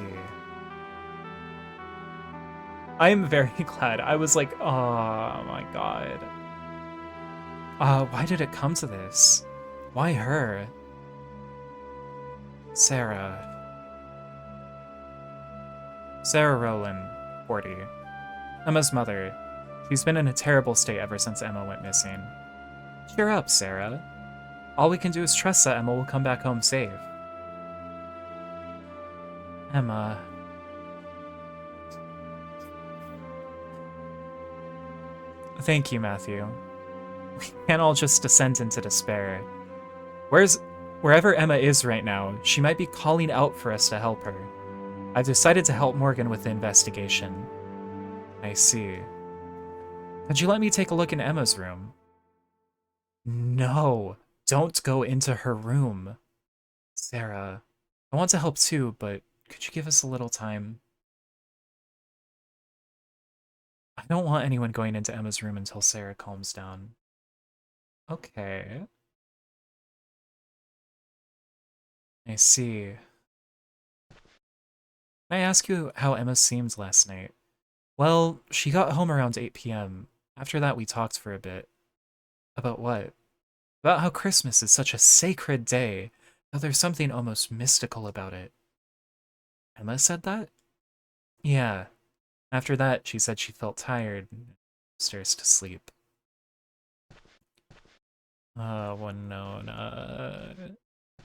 I am very glad. I was like, oh my god. Why did it come to this? Why her? Sarah. Sarah Rowland, 40. Emma's mother. She's been in a terrible state ever since Emma went missing. Cheer up, Sarah. All we can do is trust that Emma will come back home safe. Emma. Thank you, Matthew. We can't all just descend into despair. Wherever Emma is right now, she might be calling out for us to help her. I've decided to help Morgan with the investigation. I see. Could you let me take a look in Emma's room? No, don't go into her room. Sarah, I want to help too, but could you give us a little time? I don't want anyone going into Emma's room until Sarah calms down. Okay. I see. Can I ask you how Emma seemed last night? Well, she got home around 8 p.m. After that, we talked for a bit. About what? About how Christmas is such a sacred day, how there's something almost mystical about it. Emma said that? Yeah. After that, she said she felt tired and upstairs to sleep. Winona.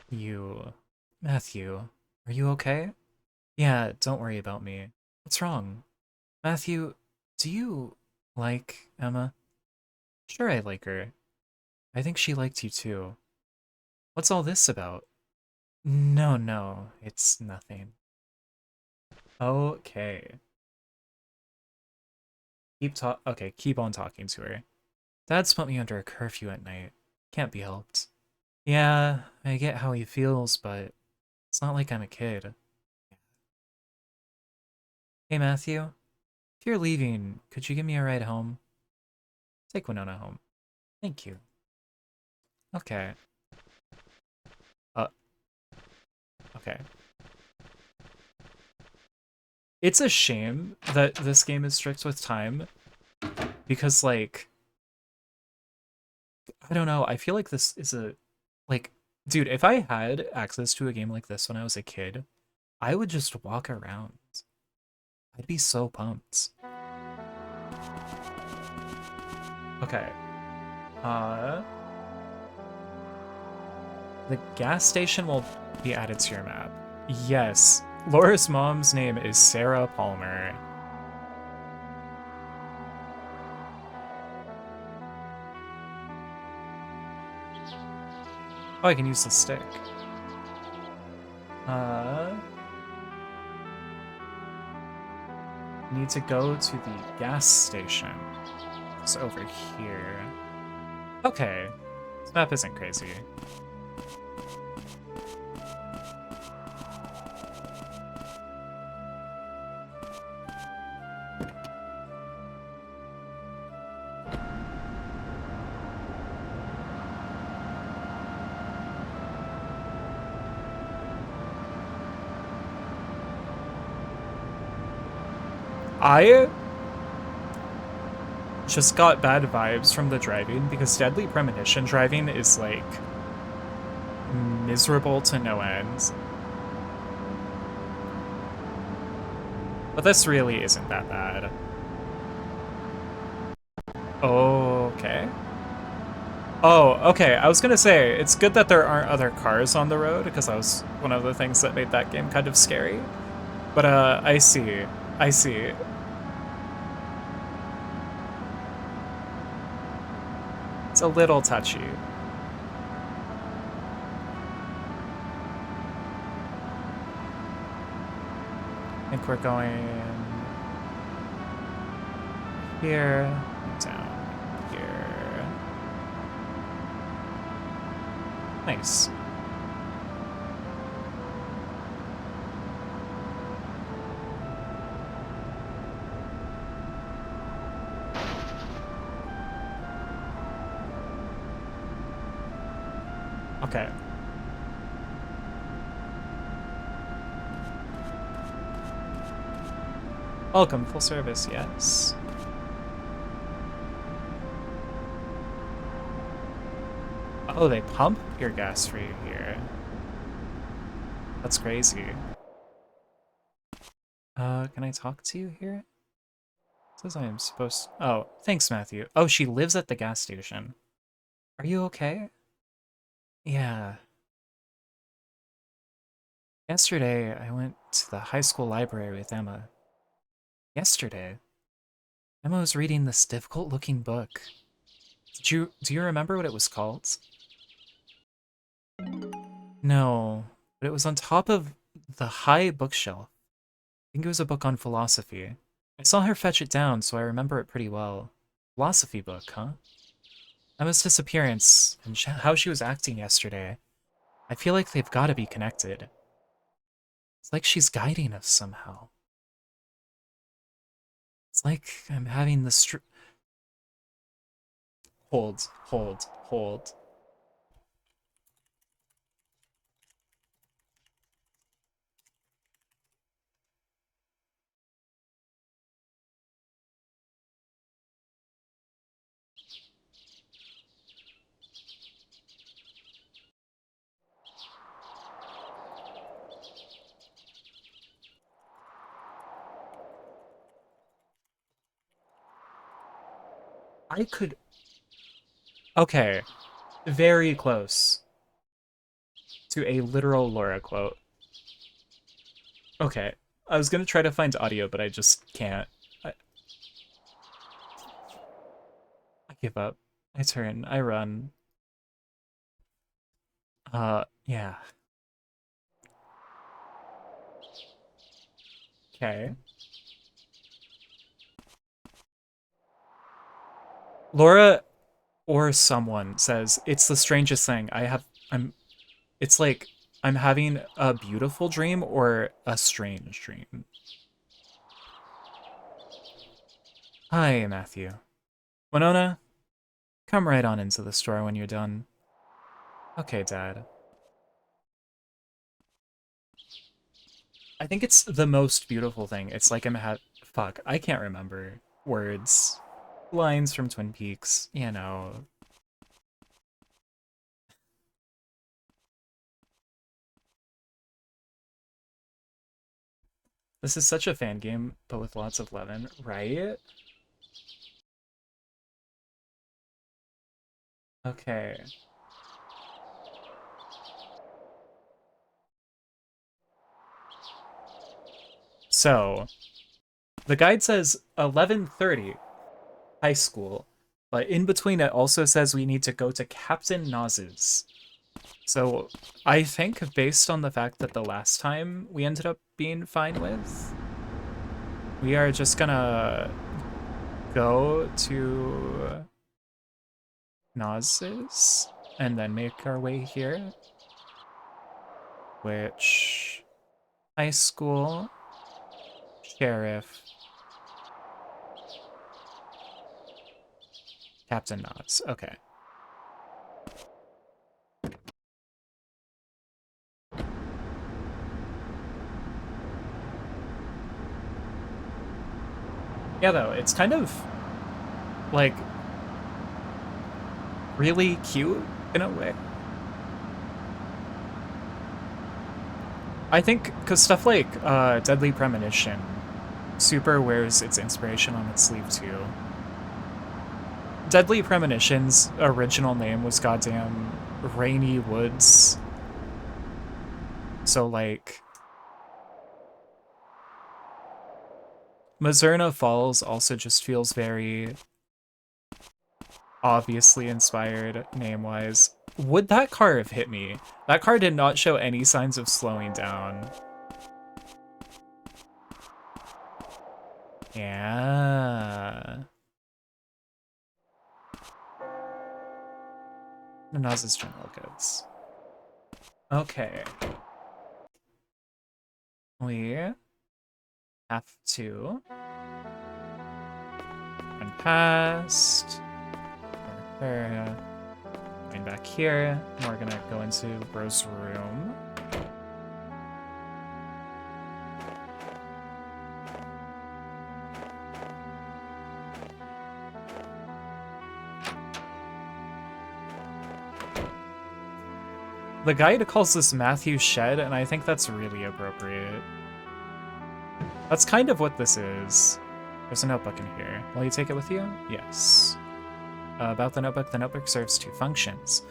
You. Matthew, are you okay? Yeah, don't worry about me. What's wrong? Matthew, do you like Emma? Sure, I like her. I think she liked you too. What's all this about? No, it's nothing. Okay. Keep on talking to her. Dad's put me under a curfew at night. Can't be helped. Yeah, I get how he feels, but it's not like I'm a kid. Hey, Matthew. If you're leaving, could you give me a ride home? Take Winona home. Thank you. Okay. Okay. It's a shame that this game is strict with time, because, like, I don't know, I feel like this is like, dude, if I had access to a game like this when I was a kid, I would just walk around. I'd be so pumped. Okay. The gas station will be added to your map. Yes. Laura's mom's name is Sarah Palmer. Oh, I can use the stick. Need to go to the gas station. It's over here. Okay. This map isn't crazy. I just got bad vibes from the driving because Deadly Premonition driving is, like, miserable to no end. But this really isn't that bad. Okay. Oh, okay. I was gonna say, it's good that there aren't other cars on the road, because that was one of the things that made that game kind of scary. But, I see. I see. It's a little touchy. I think we're going here, down here. Nice. Okay. Welcome, full service, yes. Oh, they pump your gas for you here. That's crazy. Can I talk to you here? It says I am supposed. Oh, thanks, Matthew. Oh, she lives at the gas station. Are you okay? Yeah. Yesterday, I went to the high school library with Emma. Yesterday? Emma was reading this difficult-looking book. Do you remember what it was called? No, but it was on top of the high bookshelf. I think it was a book on philosophy. I saw her fetch it down, so I remember it pretty well. Philosophy book, huh? Emma's disappearance and how she was acting yesterday. I feel like they've got to be connected. It's like she's guiding us somehow. It's like I'm having the hold. I could... Okay, very close to a literal Laura quote. Okay, I was gonna try to find audio, but I just can't. I give up. I turn. I run. Yeah. Okay. Laura or someone says, it's the strangest thing. It's like, I'm having a beautiful dream or a strange dream. Hi, Matthew. Winona, come right on into the store when you're done. Okay, Dad. I think it's the most beautiful thing. It's like fuck, I can't remember words. Lines from Twin Peaks, you know. This is such a fan game, but with lots of lemon, right? Okay. So, the guide says 11:30, high school, but in between it also says we need to go to Captain Noz's. So, I think based on the fact that the last time we ended up being fine with, we are just gonna go to Noz's and then make our way here. Which, high school, sheriff, Captain Noz. Okay. Yeah, though, it's kind of, like, really cute in a way. I think, because stuff like Deadly Premonition super wears its inspiration on its sleeve, too. Deadly Premonition's original name was goddamn Rainy Woods. So, like, Mizzurna Falls also just feels very obviously inspired name-wise. Would that car have hit me? That car did not show any signs of slowing down. Yeah. Nanaz's general goods. Okay. We have to run past area, going back here. We're gonna go into Bro's room. The guide calls this Matthew's shed, and I think that's really appropriate. That's kind of what this is. There's a notebook in here. Will you take it with you? Yes. About the notebook serves two functions.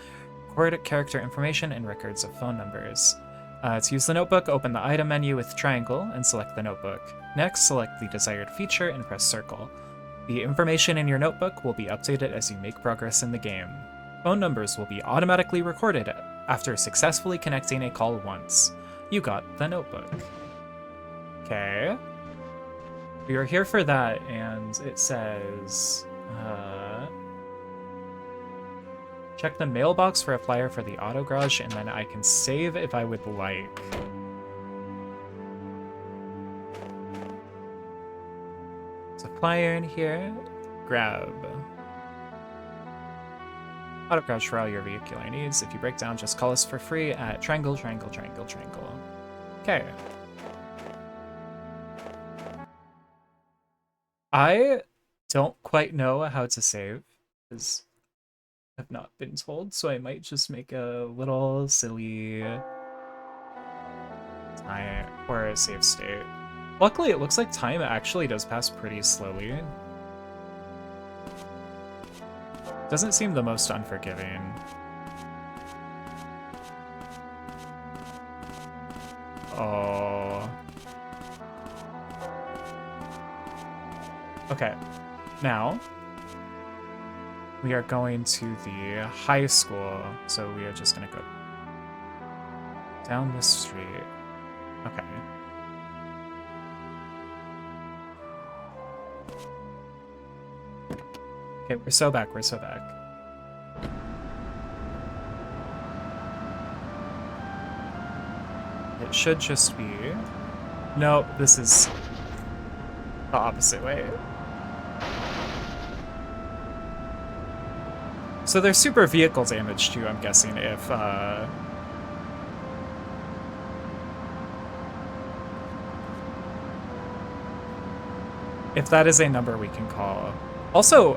Record character information and records of phone numbers. To use the notebook, open the item menu with triangle and select the notebook. Next, select the desired feature and press circle. The information in your notebook will be updated as you make progress in the game. Phone numbers will be automatically recorded after successfully connecting a call once. You got the notebook. Okay. We are here for that, and it says, check the mailbox for a flyer for the auto garage, and then I can save if I would like. There's a flyer in here. Grab. Auto garage for all your vehicular needs. If you break down, just call us for free at triangle, triangle, triangle, triangle. Okay. I don't quite know how to save, because I've not been told, so I might just make a little silly time or a save state. Luckily, it looks like time actually does pass pretty slowly. Doesn't seem the most unforgiving. Oh. Okay, now we are going to the high school, so we are just gonna go down the street. Okay. Okay, we're so back, we're so back. It should just be... Nope, this is the opposite way. So there's super vehicle damage too, I'm guessing, if that is a number we can call. Also,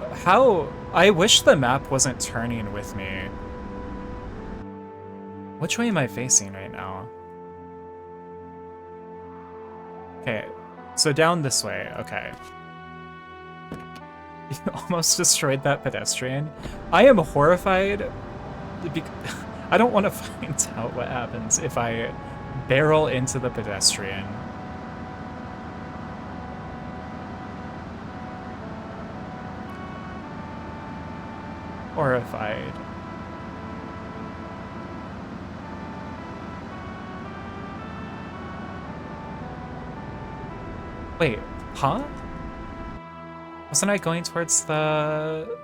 I wish the map wasn't turning with me. Which way am I facing right now? Okay, so down this way, okay. You almost destroyed that pedestrian. I am horrified. I don't want to find out what happens if I barrel into the pedestrian. Horrified. Wait, huh? Wasn't I going towards the...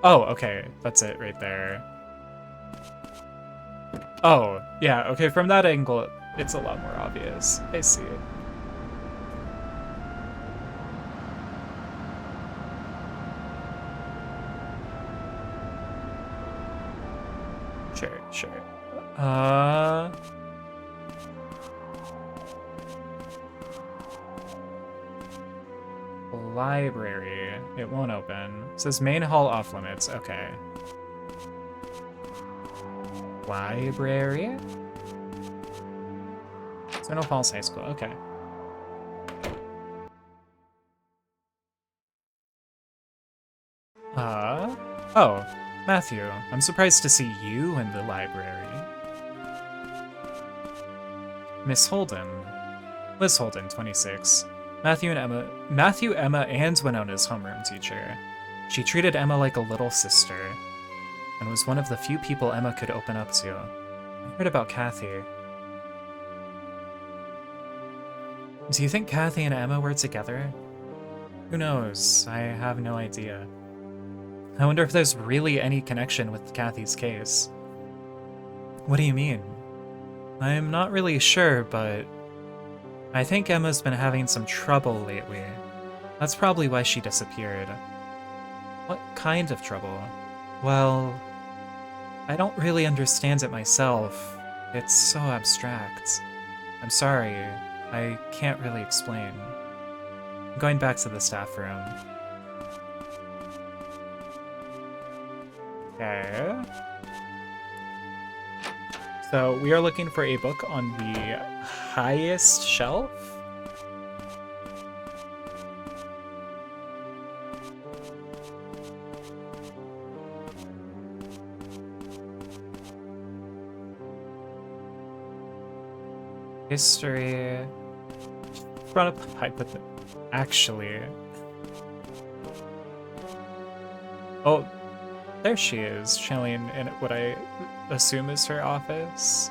Oh, okay. That's it right there. Oh, yeah, okay, from that angle, it's a lot more obvious. I see it. Sure. Library. It won't open. It says main hall off limits. Okay. Library? Mizzurna Falls High School. Okay. Oh, Matthew. I'm surprised to see you in the library. Miss Holden. Liz Holden, 26. Matthew, Emma, and Winona's homeroom teacher. She treated Emma like a little sister, and was one of the few people Emma could open up to. I heard about Kathy. Do you think Kathy and Emma were together? Who knows? I have no idea. I wonder if there's really any connection with Kathy's case. What do you mean? I'm not really sure, but I think Emma's been having some trouble lately. That's probably why she disappeared. What kind of trouble? Well, I don't really understand it myself. It's so abstract. I'm sorry, I can't really explain. I'm going back to the staff room. Okay. So we are looking for a book on the highest shelf. History. Run up the pipe with it. Actually. Oh, there she is, chilling in what I assume is her office.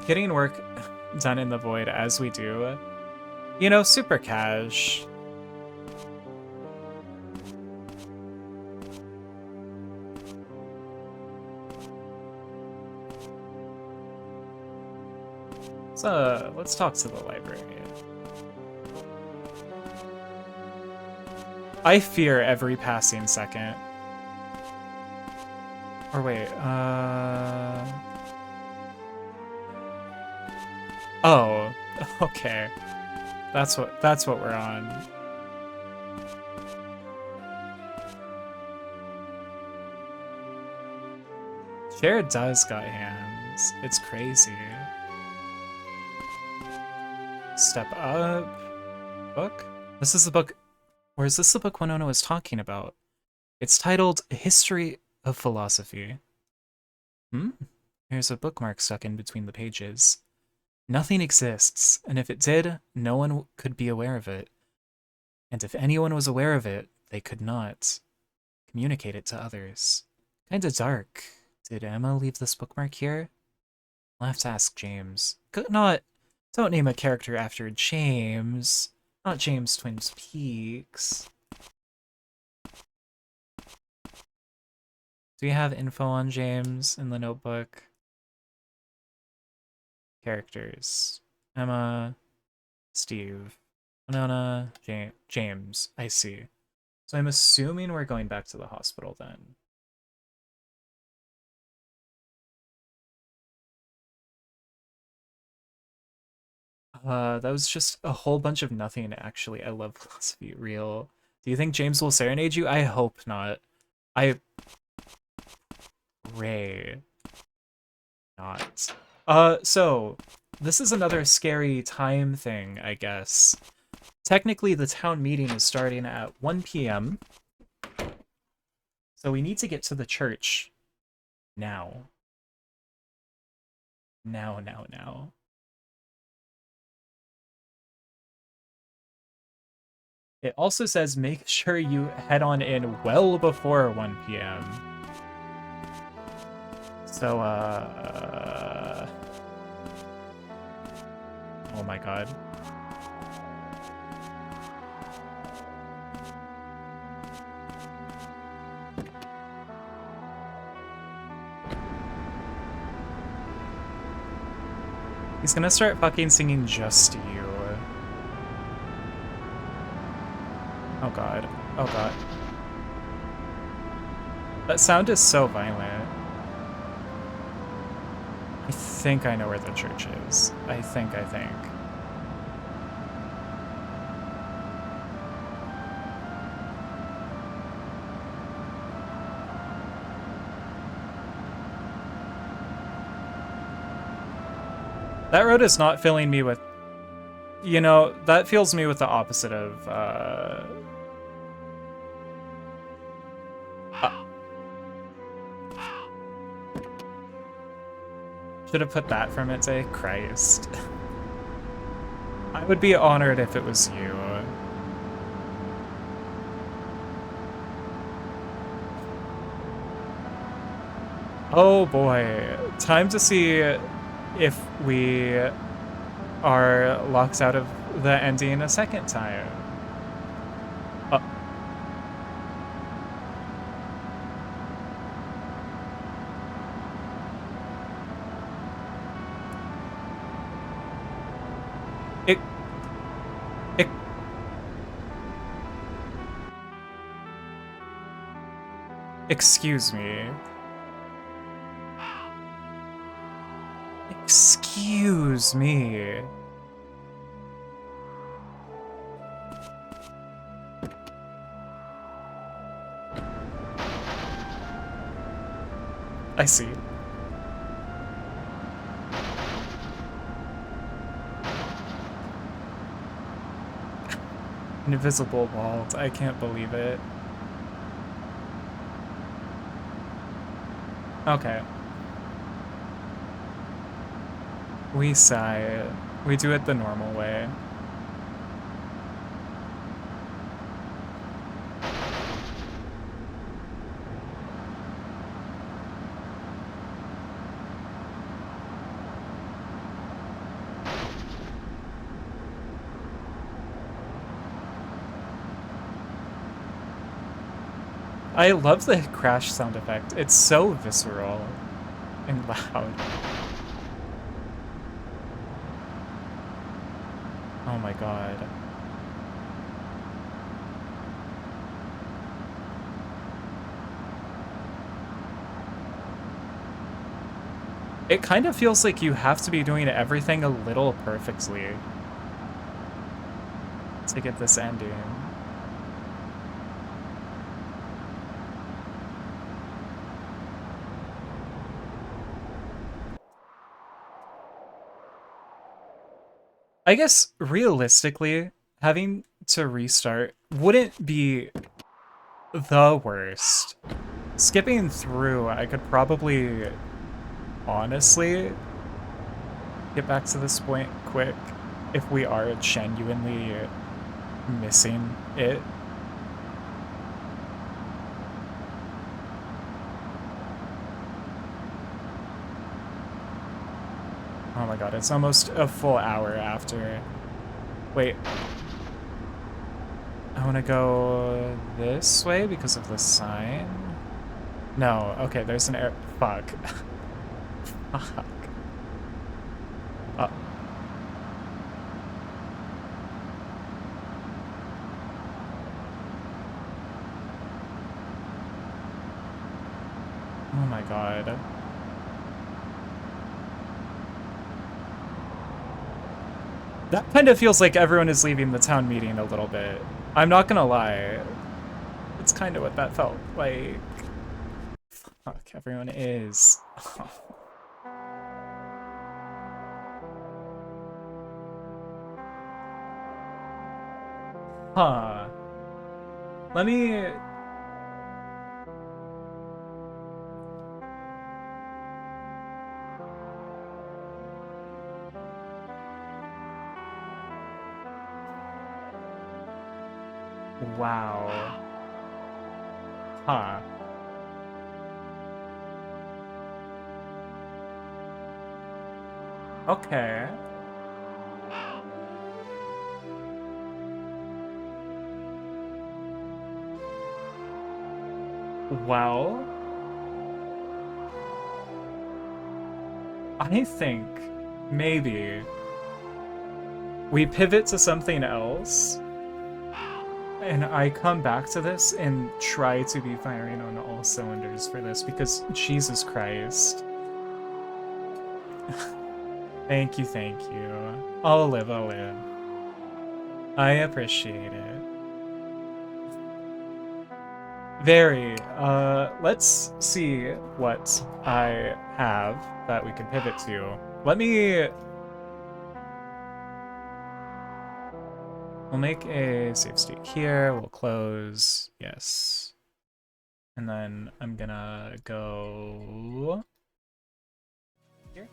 Getting work done in the void as we do. You know, super cash. So, let's talk to the library. I fear every passing second. Or wait, oh, okay. That's what we're on. Jared does got hands. It's crazy. Step up. Book? This is the book. Or is this the book Winona was talking about? It's titled History of Philosophy. Here's a bookmark stuck in between the pages. Nothing exists, and if it did, no one could be aware of it. And if anyone was aware of it, they could not communicate it to others. Kinda dark. Did Emma leave this bookmark here? I'll have to ask James. Don't name a character after James. Not James Twin Peaks. Do we have info on James in the notebook? Characters. Emma, Steve, Winona, James. I see. So I'm assuming we're going back to the hospital then. That was just a whole bunch of nothing, actually. I love philosophy. Real. Do you think James will serenade you? I hope not. I pray not. So, this is another scary time thing, I guess. Technically, the town meeting is starting at 1 p.m. So we need to get to the church now. Now. It also says make sure you head on in well before 1 p.m. So, oh my god. He's gonna start fucking singing Just You. Oh god. Oh god. That sound is so violent. I think I know where the church is. I think. That road is not filling me with... You know, that fills me with the opposite of, should have put that from its A. Christ. I would be honored if it was you. Oh boy. Time to see if we are locked out of the ending a second time. Excuse me. Excuse me. I see. Invisible vault. I can't believe it. Okay. We sigh. We do it the normal way. I love the crash sound effect. It's so visceral and loud. Oh my god. It kind of feels like you have to be doing everything a little perfectly to get this ending. I guess, realistically, having to restart wouldn't be the worst. Skipping through, I could probably, honestly, get back to this point quick if we are genuinely missing it. Oh my god, it's almost a full hour after. Wait. I want to go this way because of the sign? No, okay, there's an air... Fuck. Fuck. Oh. Oh my god. That kind of feels like everyone is leaving the town meeting a little bit. I'm not gonna lie. It's kind of what that felt like. Fuck, everyone is. Huh. Let me... Wow. Huh. Okay. Well, I think maybe we pivot to something else and I come back to this and try to be firing on all cylinders for this because Jesus Christ. Thank you, thank you. I'll live, I'll live. I appreciate it. Very. Let's see what I have that we can pivot to. Let me We'll make a save state here. We'll close. Yes. And then I'm gonna go here.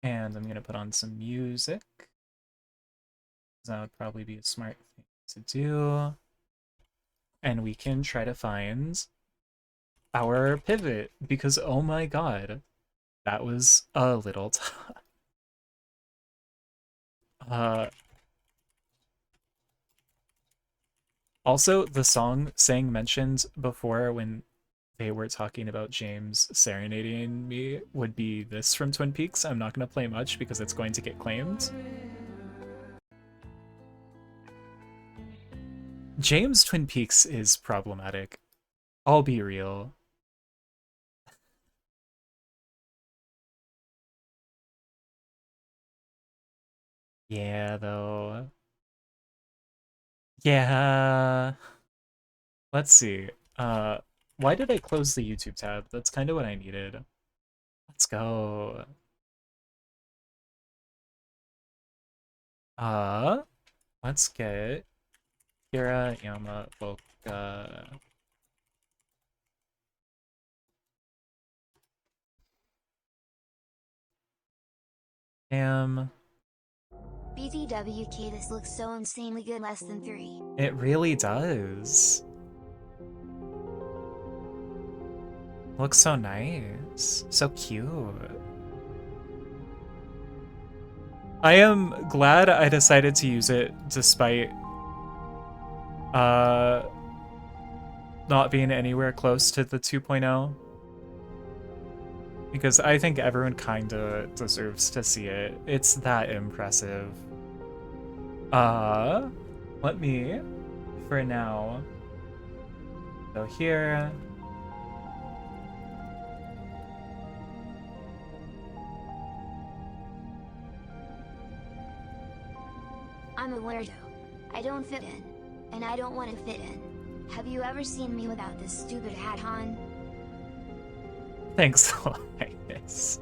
And I'm gonna put on some music. That would probably be a smart thing to do. And we can try to find our pivot, because oh my god, that was a little tough. Also, the song Sang mentioned before when they were talking about James serenading me would be this from Twin Peaks. I'm not going to play much because it's going to get claimed. James Twin Peaks is problematic. I'll be real. Yeah, though. Yeah. Let's see. Why did I close the YouTube tab? That's kind of what I needed. Let's go. Uh, let's get Kira Yamaoka. Damn. BTWK, this looks so insanely good, less than 3. It really does. Looks so nice. So cute. I am glad I decided to use it despite not being anywhere close to the 2.0. Because I think everyone kinda deserves to see it. It's that impressive. Let me, for now, go here. I'm a weirdo. I don't fit in. And I don't want to fit in. Have you ever seen me without this stupid hat on? Thanks a lot, Agnes.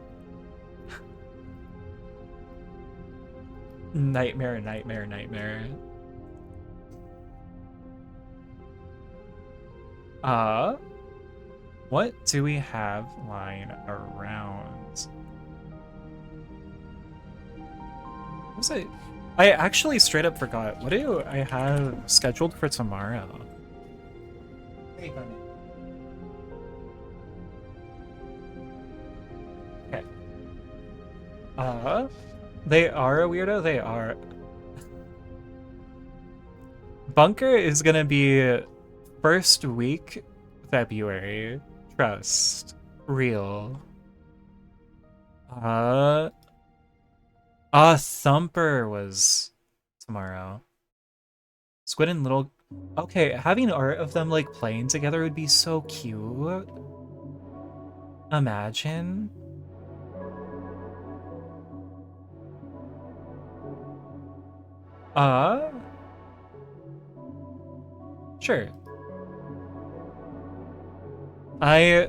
Nightmare, nightmare, nightmare. What do we have lying around? What was it? I actually straight up forgot. What do I have scheduled for tomorrow? Okay. They are a weirdo. They are. Bunker is gonna be first week February. Trust. Real. Thumper was tomorrow. Squid and Little. Okay, having art of them like playing together would be so cute. Imagine. Sure. I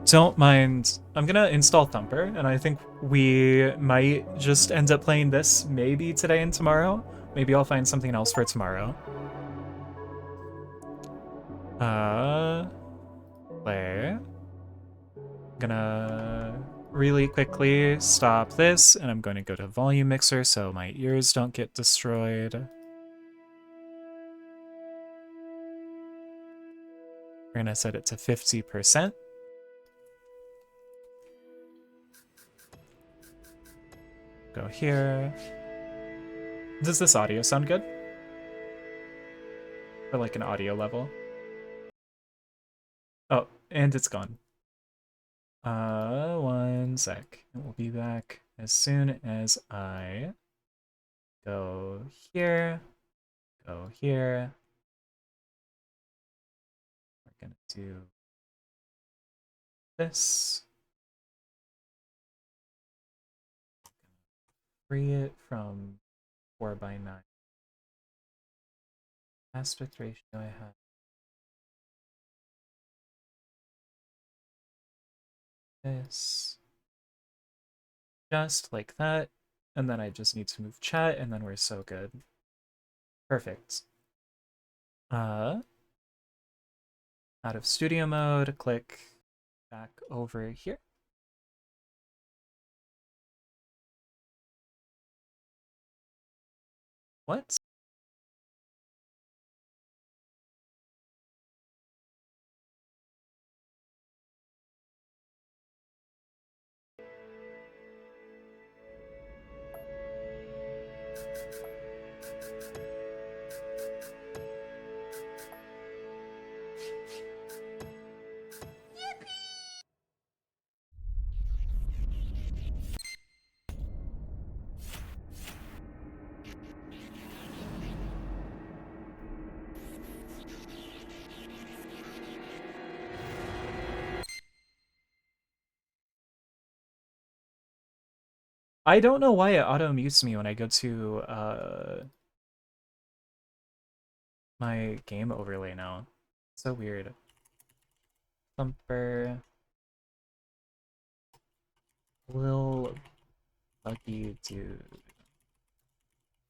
don't mind. I'm gonna install Thumper, and I think we might just end up playing this maybe today and tomorrow. Maybe I'll find something else for tomorrow. Play. Gonna really quickly stop this, and I'm going to go to volume mixer so my ears don't get destroyed. We're gonna set it to 50%. Go here. Does this audio sound good? For like an audio level? Oh, and it's gone. One sec. We'll be back as soon as I go here, go here. We're gonna do this. Free it from 4:9. Aspect ratio I have. This. Just like that. and then I just need to move chat, and then we're so good. Perfect. Out of studio mode, click back over here. What? I don't know why it auto-mutes me when I go to my game overlay now. So weird. Thumper. Lil Buggy Dude.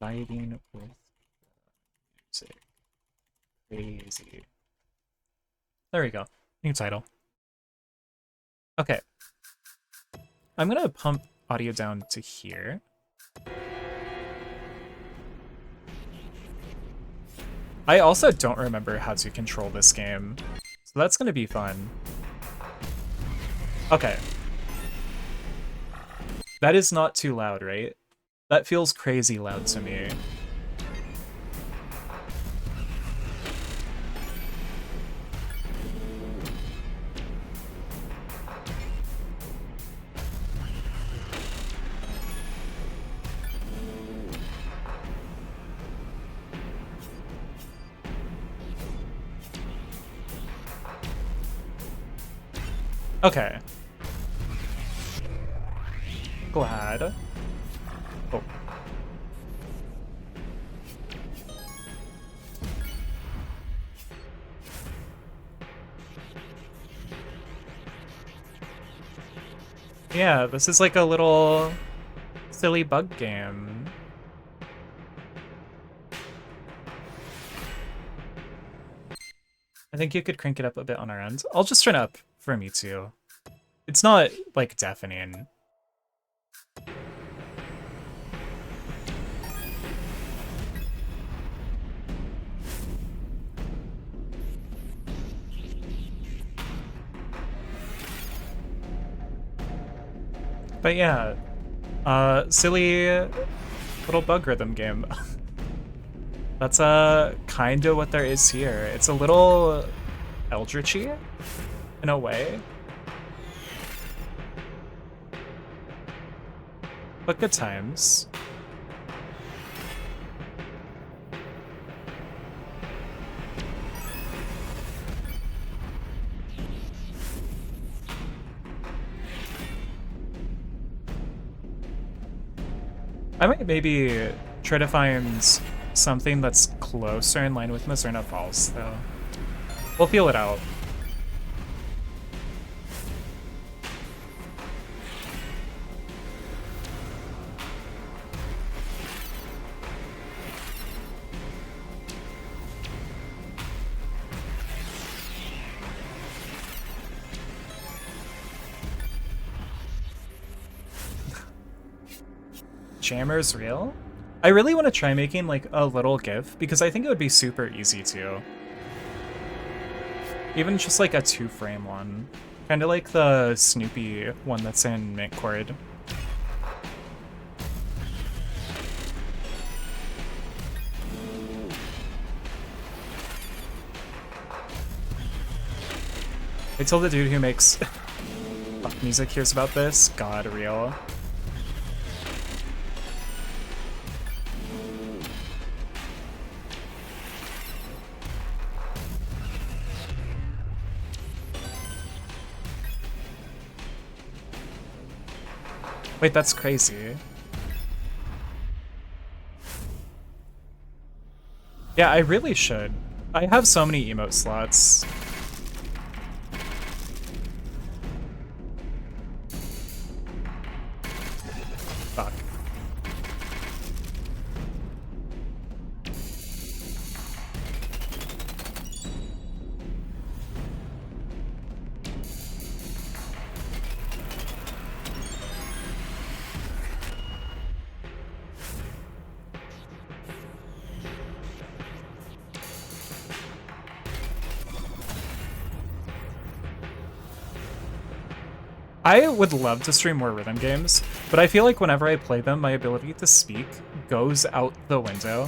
Vibing with music. Crazy. There we go. New title. Okay. I'm gonna pump audio down to here. I also don't remember how to control this game, so that's gonna be fun. Okay. That is not too loud, right? That feels crazy loud to me. Okay. Glad. Oh. Yeah, this is like a little silly bug game. I think you could crank it up a bit on our end. I'll just turn it up for me too. It's not like deafening. But yeah, silly little bug rhythm game. That's kinda what there is here. It's a little eldritchy in a way. But good times. I might maybe try to find something that's closer in line with Mizzurna Falls, though. We'll feel it out. Jammer's real? I really want to try making like a little GIF because I think it would be super easy to. Even just like a 2-frame one. Kind of like the Snoopy one that's in Mintcord. Wait till the dude who makes pop music hears about this. God, real. Wait, that's crazy. Yeah, I really should. I have so many emote slots. Fuck. I would love to stream more rhythm games, but I feel like whenever I play them, my ability to speak goes out the window.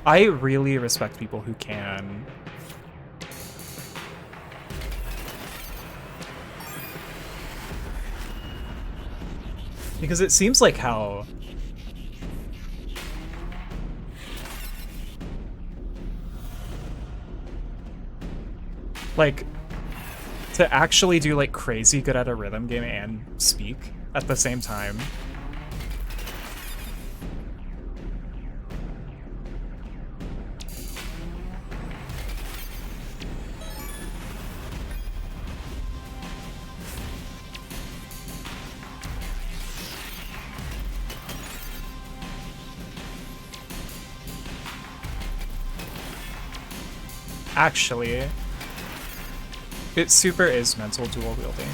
I really respect people who can. Because it seems like how... Like, to actually do like crazy good at a rhythm game and speak at the same time. Actually, it super is mental dual wielding.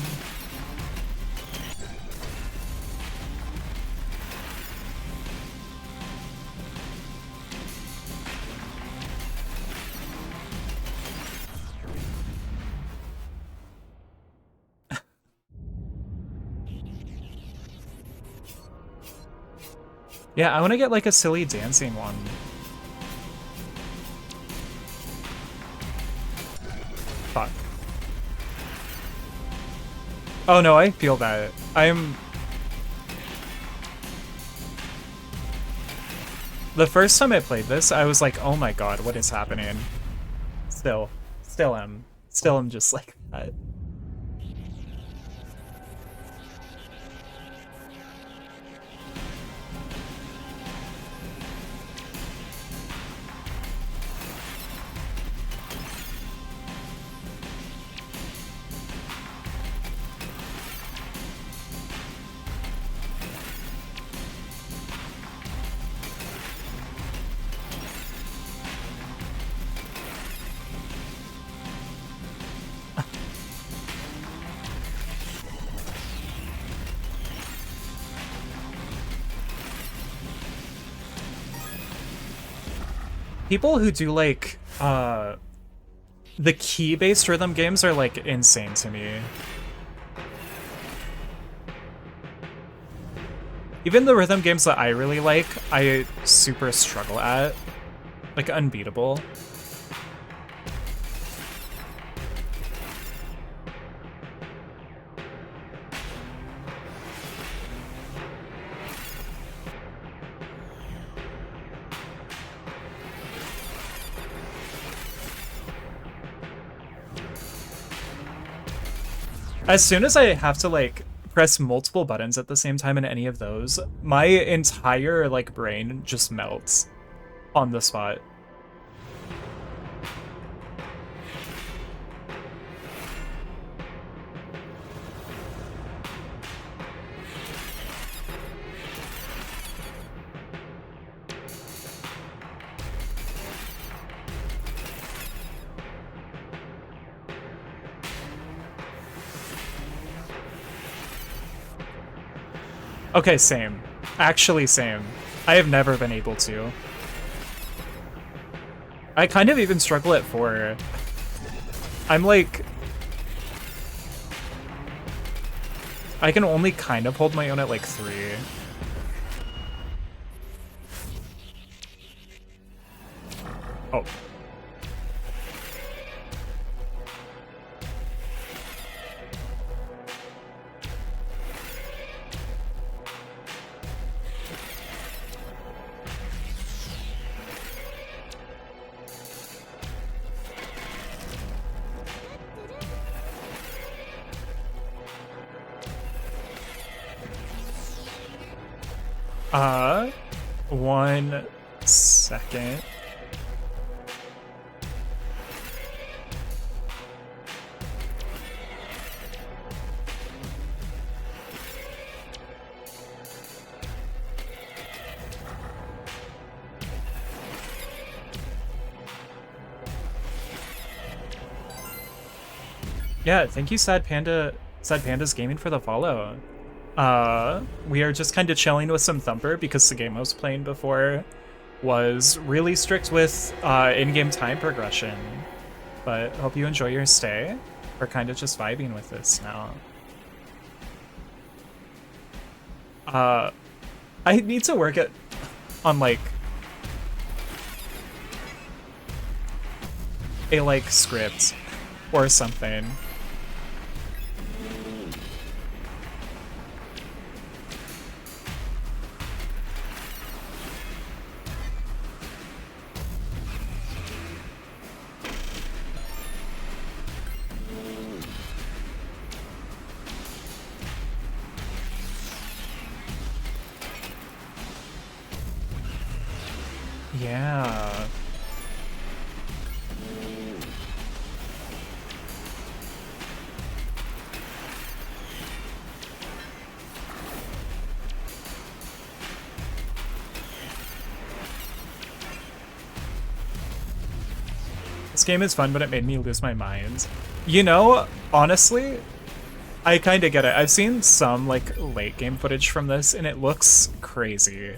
Yeah, I want to get like a silly dancing one. Fuck. Oh no, I feel that. The first time I played this, I was like, oh my god, what is happening? Still am just like that. People who do like the key-based rhythm games are like insane to me. Even the rhythm games that I really like, I super struggle at. Like Unbeatable. As soon as I have to like press multiple buttons at the same time in any of those, my entire like brain just melts on the spot. Okay, same. Actually, same. I have never been able to. I kind of even struggle at 4. I'm like... I can only kind of hold my own at like 3. Oh. One second. Yeah, thank you, Sad Panda's Gaming for the follow. We are just kind of chilling with some Thumper because the game I was playing before was really strict with in-game time progression. but hope you enjoy your stay. We're kind of just vibing with this now. I need to work on like a like script or something. Yeah. This game is fun, but it made me lose my mind. You know, honestly, I kind of get it. I've seen some like late game footage from this and it looks crazy.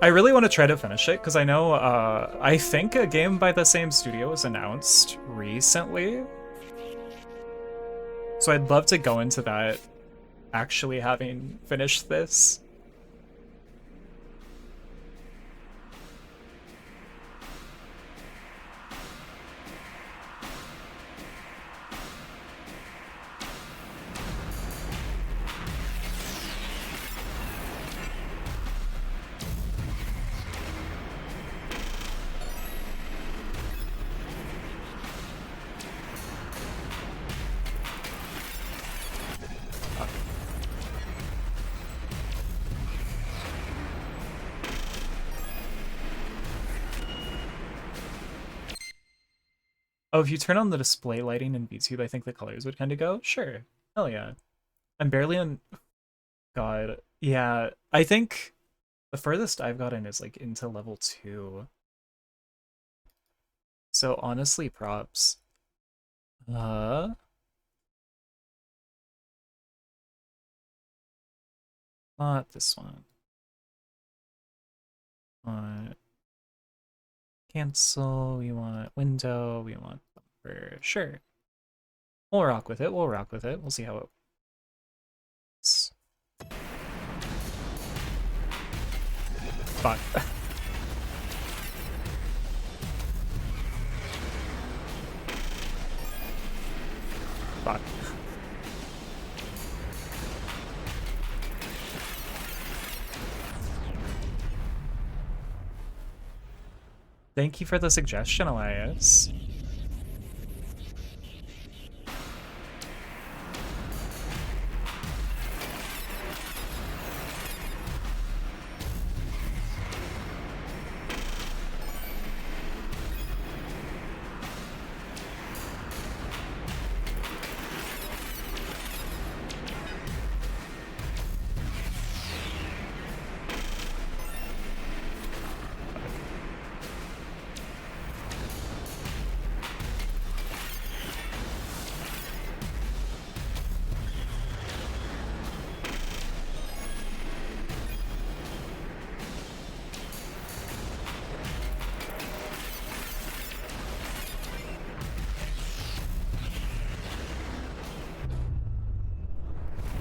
I really want to try to finish it because I know I think a game by the same studio was announced recently. So I'd love to go into that actually having finished this. Oh, if you turn on the display lighting in VTube, I think the colors would kind of go? Sure. Hell yeah. I'm barely on... God. Yeah, I think the furthest I've gotten is like into level 2. So honestly, props. Not this one. Cancel, we want window, we want Thumper. Sure. We'll rock with it, we'll rock with it. We'll see how it works. Fuck. Fuck. Thank you for the suggestion, Elias.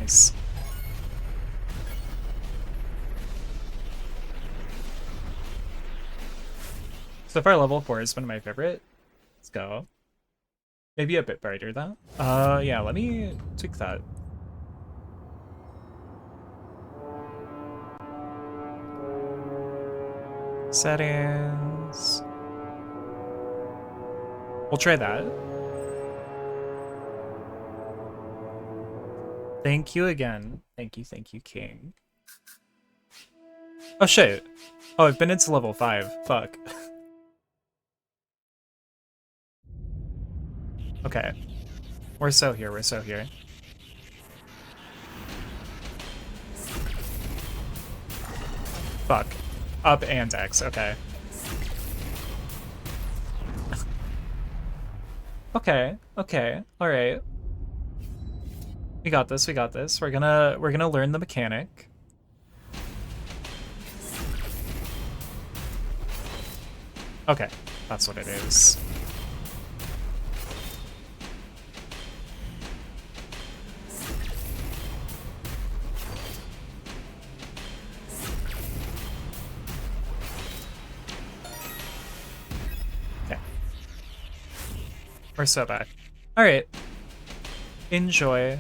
Nice. So far, level 4 has been my favorite. Let's go. Maybe a bit brighter though. Yeah, let me tweak that. Settings. We'll try that. Thank you again. Thank you, King. Oh shit. Oh, I've been into level 5. Fuck. Okay. We're so here, we're so here. Fuck. Up and X, okay. Okay, alright. We got this, we got this. We're gonna learn the mechanic. Okay. That's what it is. Okay. We're so back. Alright. Enjoy.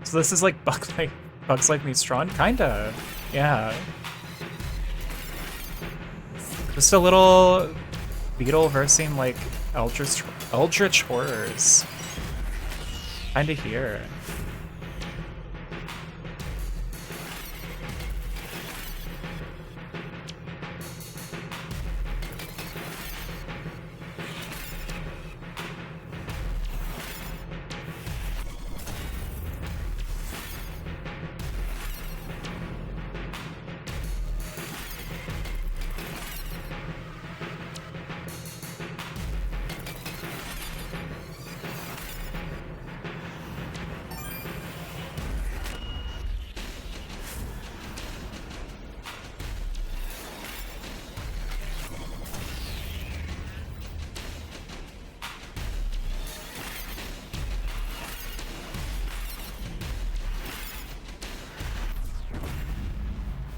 So this is like Bugs Like Me Strawn? Kinda. Yeah. Just a little beetle versing like Eldritch Horrors. Kinda here.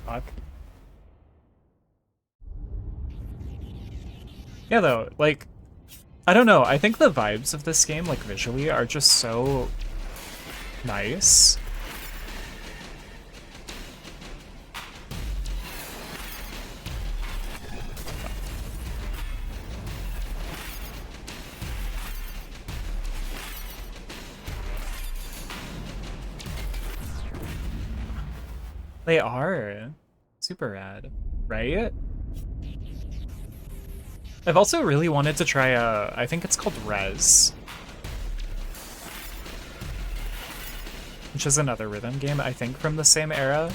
Fuck. Yeah, though, like, I don't know. I think the vibes of this game, like, visually, are just so nice. They are super rad, right? I've also really wanted to try I think it's called Res, which is another rhythm game, I think from the same era.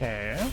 Okay.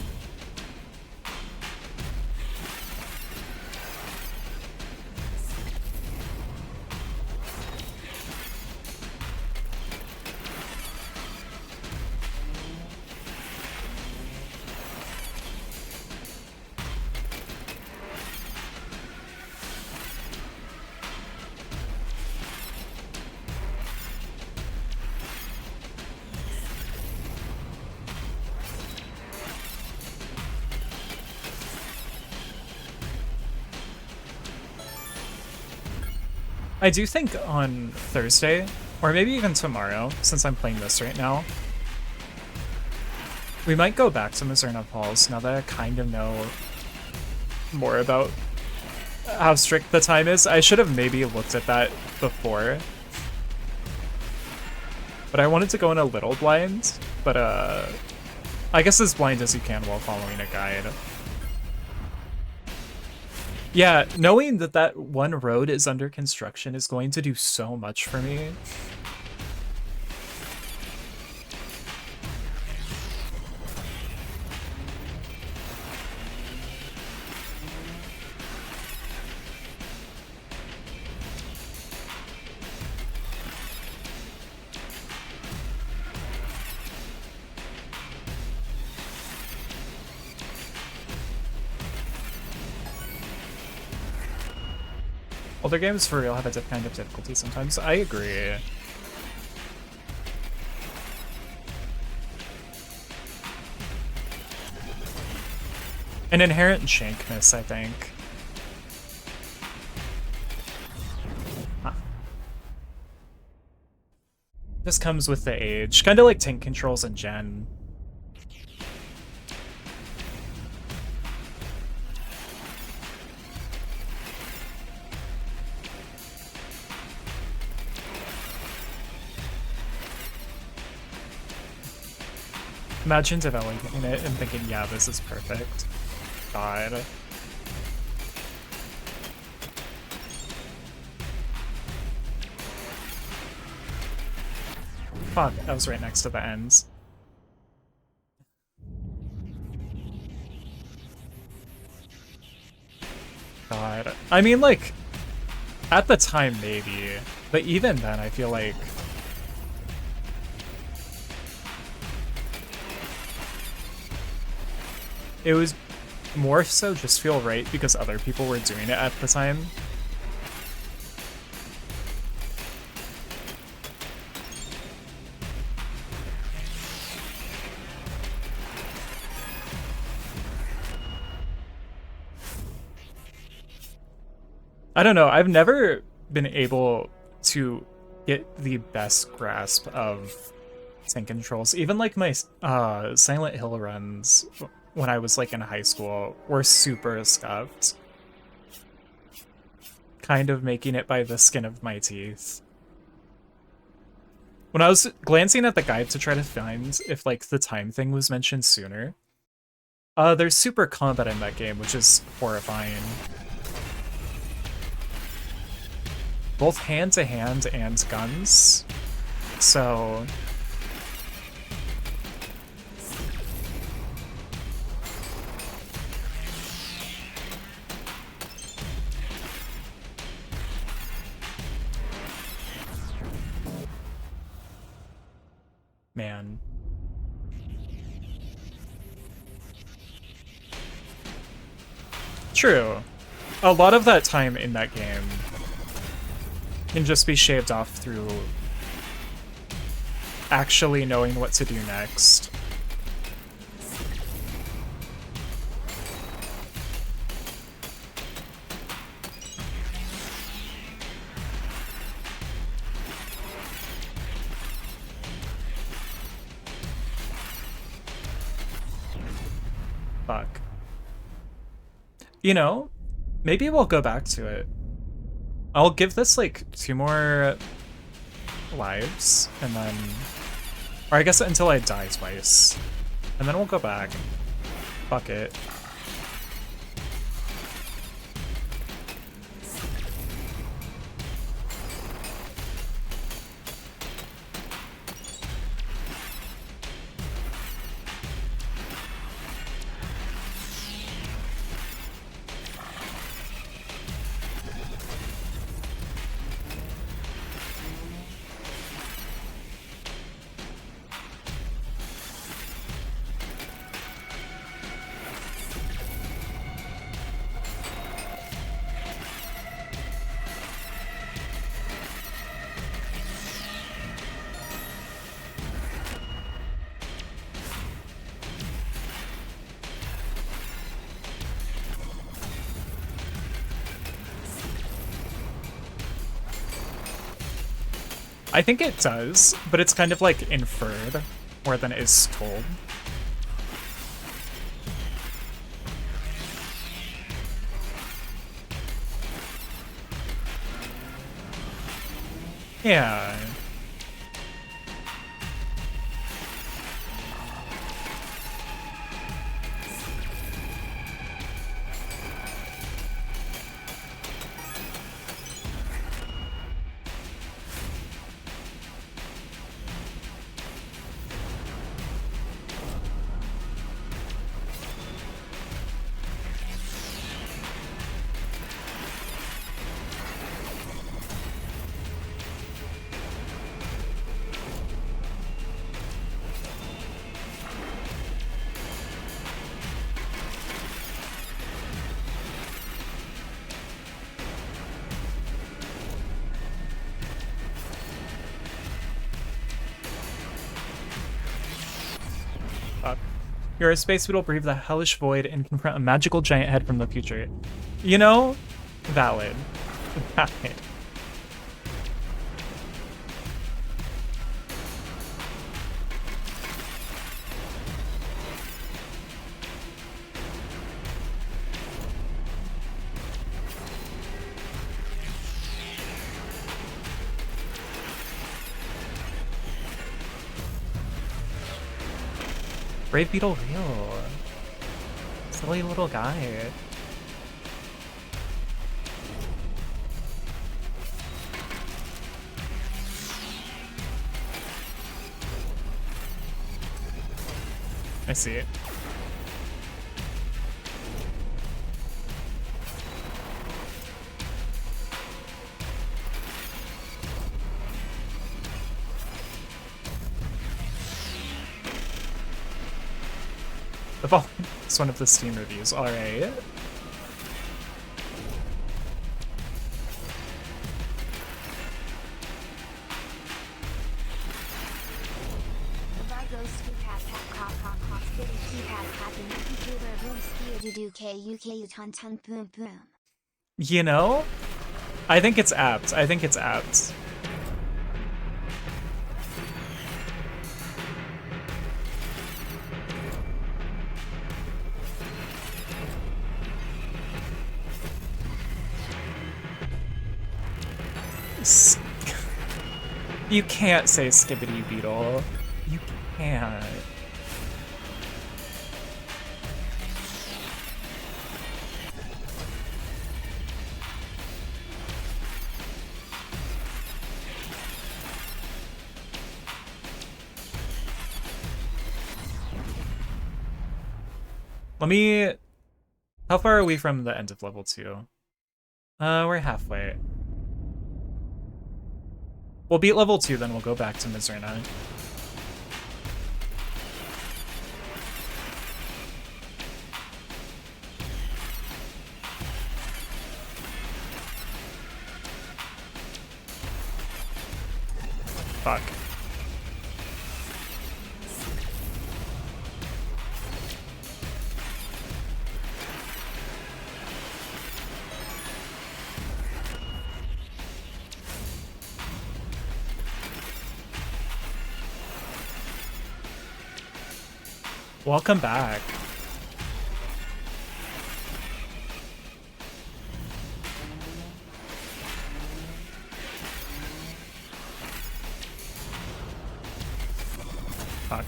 I do think on Thursday, or maybe even tomorrow, since I'm playing this right now, we might go back to Mizzurna Falls now that I kind of know more about how strict the time is. I should have maybe looked at that before. But I wanted to go in a little blind, but I guess as blind as you can while following a guide. Yeah, knowing that that one road is under construction is going to do so much for me. Older games for real have a different kind of difficulty sometimes. I agree. An inherent shankness, I think. Huh. This comes with the age. Kind of like tank controls in Gen. Imagine developing it and thinking, yeah, this is perfect. God. Fuck, I was right next to the ends. God. I mean, like, at the time, maybe. But even then, I feel like... it was more so just feel right because other people were doing it at the time. I don't know, I've never been able to get the best grasp of tank controls. Even like my Silent Hill runs when I was like in high school were super scuffed. Kind of making it by the skin of my teeth. When I was glancing at the guide to try to find if like the time thing was mentioned sooner, there's super combat in that game, which is horrifying. Both hand-to-hand and guns. So... man. True. A lot of that time in that game can just be shaved off through actually knowing what to do next. Fuck. You know, maybe we'll go back to it. I'll give this like 2 more lives, and then... or I guess until I die twice. And then we'll go back. Fuck it. I think it does, but it's kind of like inferred more than it is told. Yeah. You're a space beetle, brave the hellish void, and confront a magical giant head from the future. You know, valid. Valid. Brave Beetle real. Silly little guy. I see it. The following is one of the Steam reviews. All right. If I go ski pat pat cock spitty key pat pat and computer boom ski do KUK ton ton boom boom. You know, I think it's apt. I think it's apt. You can't say Skibbity Beetle. You can't. Let me... How far are we from the end of level 2? We're halfway. We'll beat level 2, then we'll go back to Mizzurna. Fuck. Welcome back. Fuck.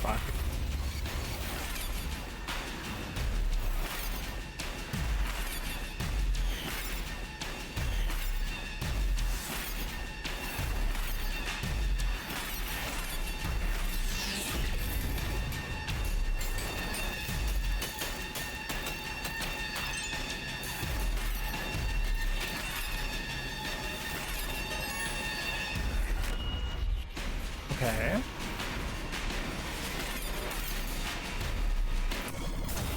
Fuck. Okay.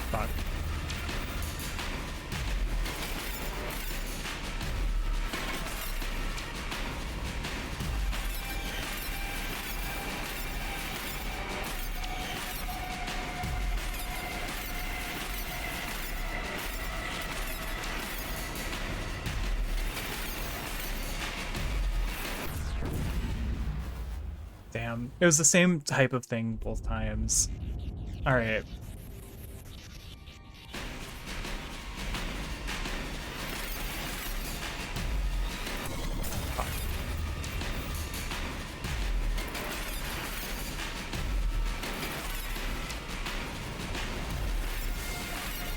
Fuck. Damn. It was the same type of thing both times. Alright.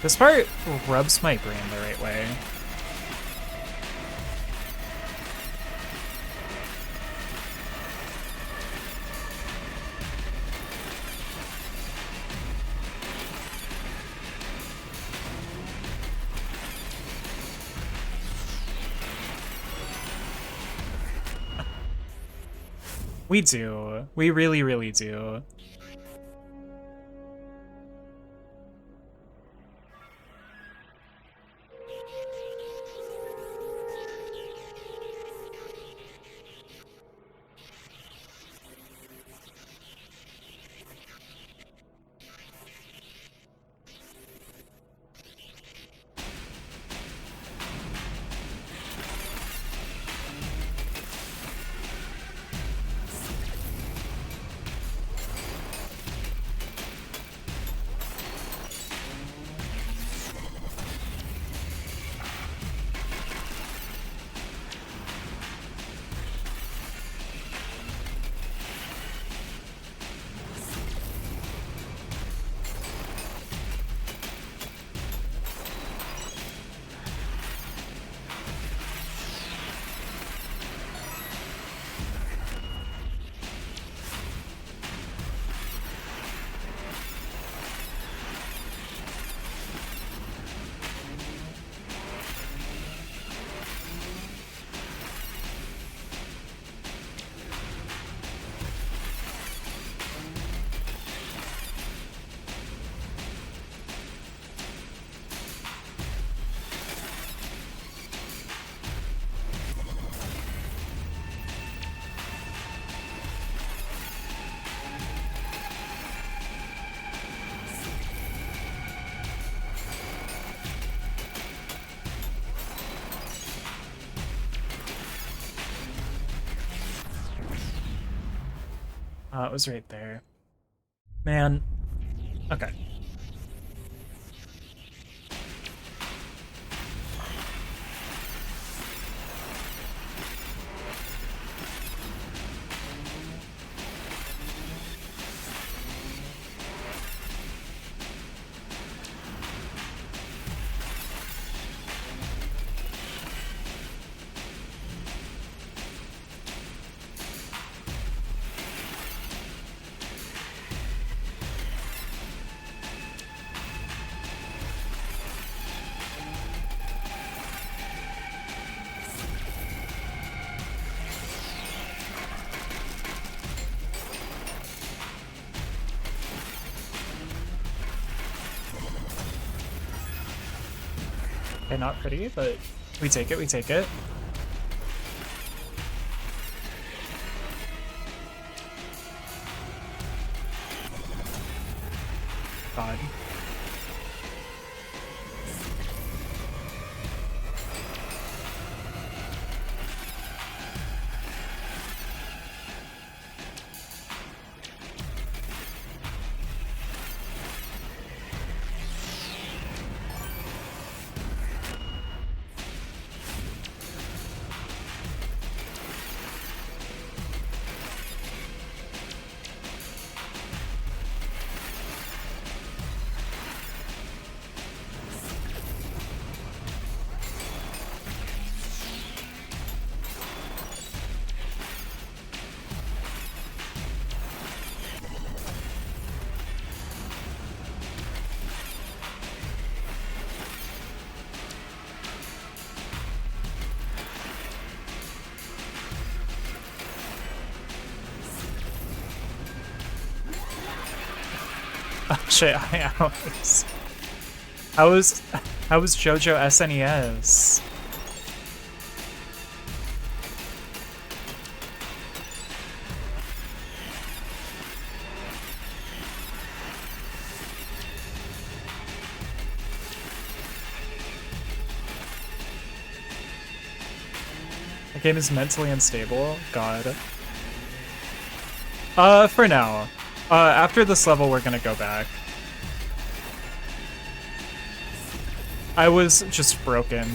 This part rubs my brain the right way. We do. We really, really do. It was right there. Man. Okay. Okay, not pretty, but we take it, we take it. God. Oh shit, I was JoJo SNES? The game is mentally unstable? God. For now. After this level, we're gonna go back. I was just broken.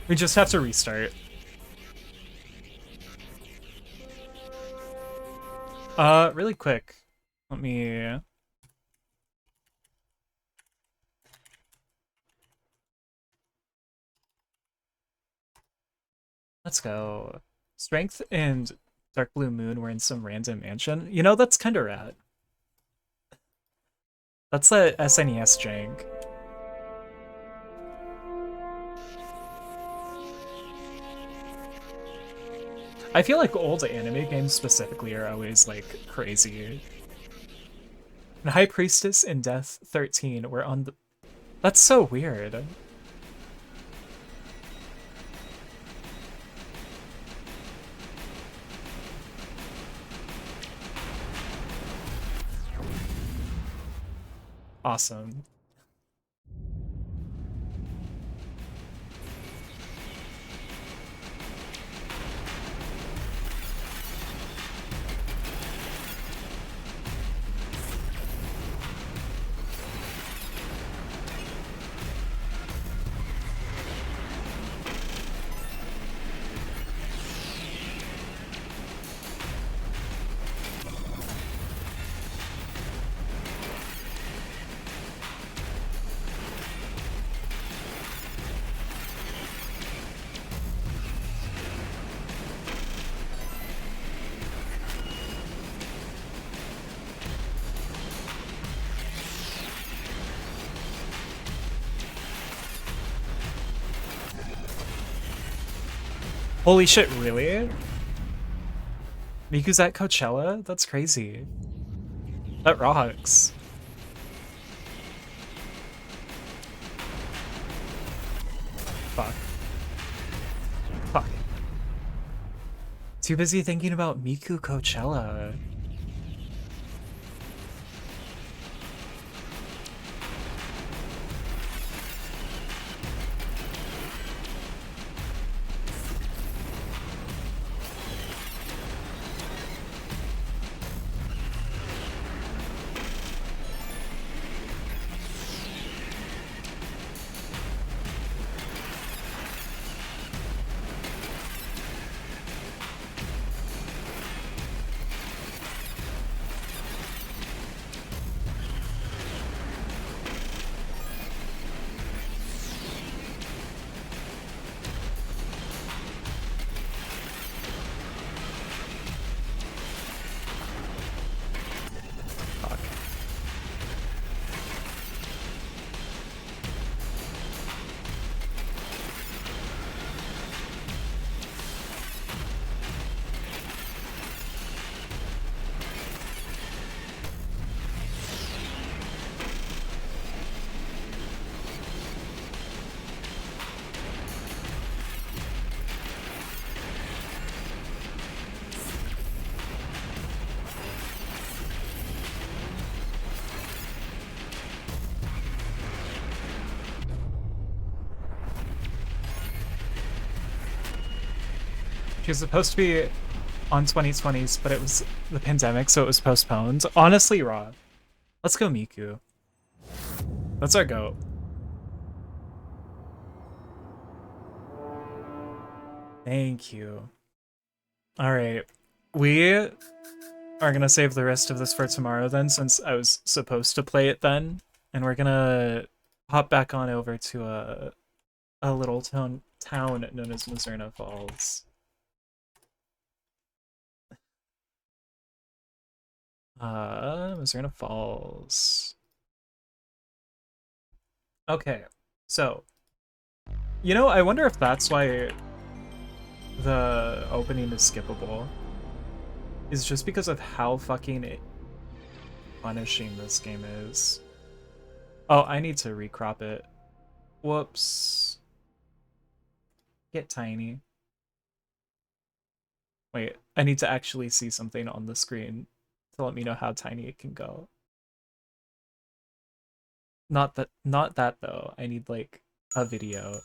We just have to restart. Really quick. Let me... Let's go. Strength and Dark Blue Moon were in some random mansion. You know, that's kind of rad. That's the SNES jank. I feel like old anime games specifically are always like crazy. And High Priestess and Death 13 were on the... That's so weird. Awesome. Holy shit, really? Miku's at Coachella? That's crazy. That rocks. Fuck. Fuck. Too busy thinking about Miku Coachella. Fuck. She was supposed to be on 2020s, but it was the pandemic, so it was postponed. Honestly, Raw. Let's go Miku. That's our go. Thank you. Alright. We are gonna save the rest of this for tomorrow then, since I was supposed to play it then. And we're gonna hop back on over to a little town known as Mizzurna Falls. Mizzurna Falls. Okay, so, you know, I wonder if that's why the opening is skippable. Is just because of how fucking punishing this game is. Oh, I need to recrop it. Whoops. Get tiny. Wait, I need to actually see something on the screen to let me know how tiny it can go. Not that though. I need like a video.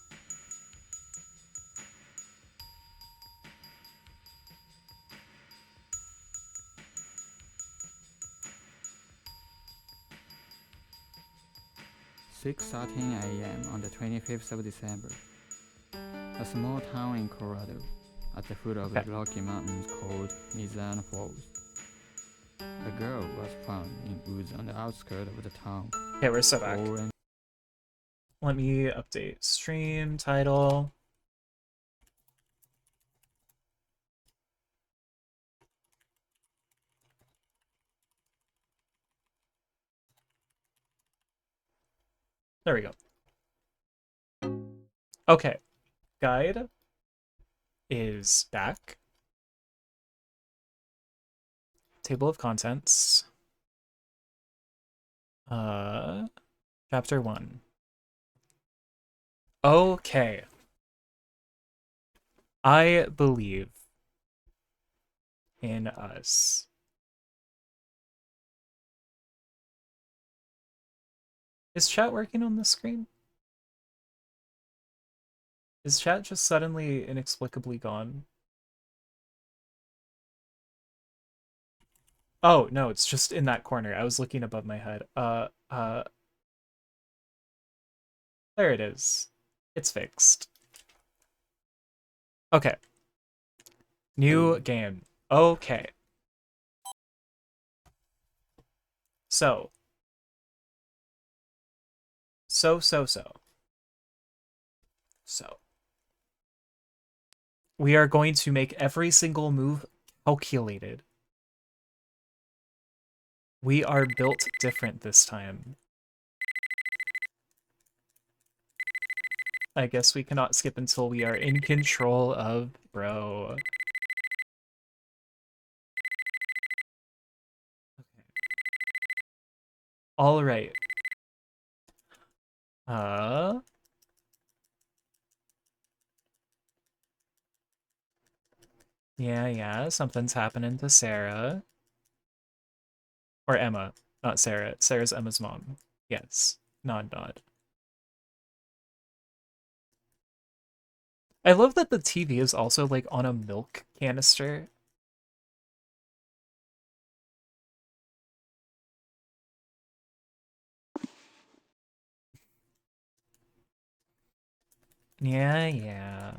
"6:13 a.m. on the 25th of December. A small town in Colorado, at the foot of the Rocky Mountains called Mizzurna Falls. A girl was found in woods on the outskirts of the town. Okay, we're so back. Let me update stream title. There we go. Okay, guide is back. table of contents. Chapter 1. Okay. I believe in us. Is chat working on the screen? Is chat just suddenly inexplicably gone? Oh, no, it's just in that corner. I was looking above my head. There it is. It's fixed. Okay. New game. Okay. So. So. We are going to make every single move calculated. We are built different this time. I guess we cannot skip until we are in control of bro. Okay. All right. Yeah, something's happening to Sarah. Or Emma, not Sarah. Sarah's Emma's mom. Yes. Nod. I love that the TV is also like on a milk canister. Yeah.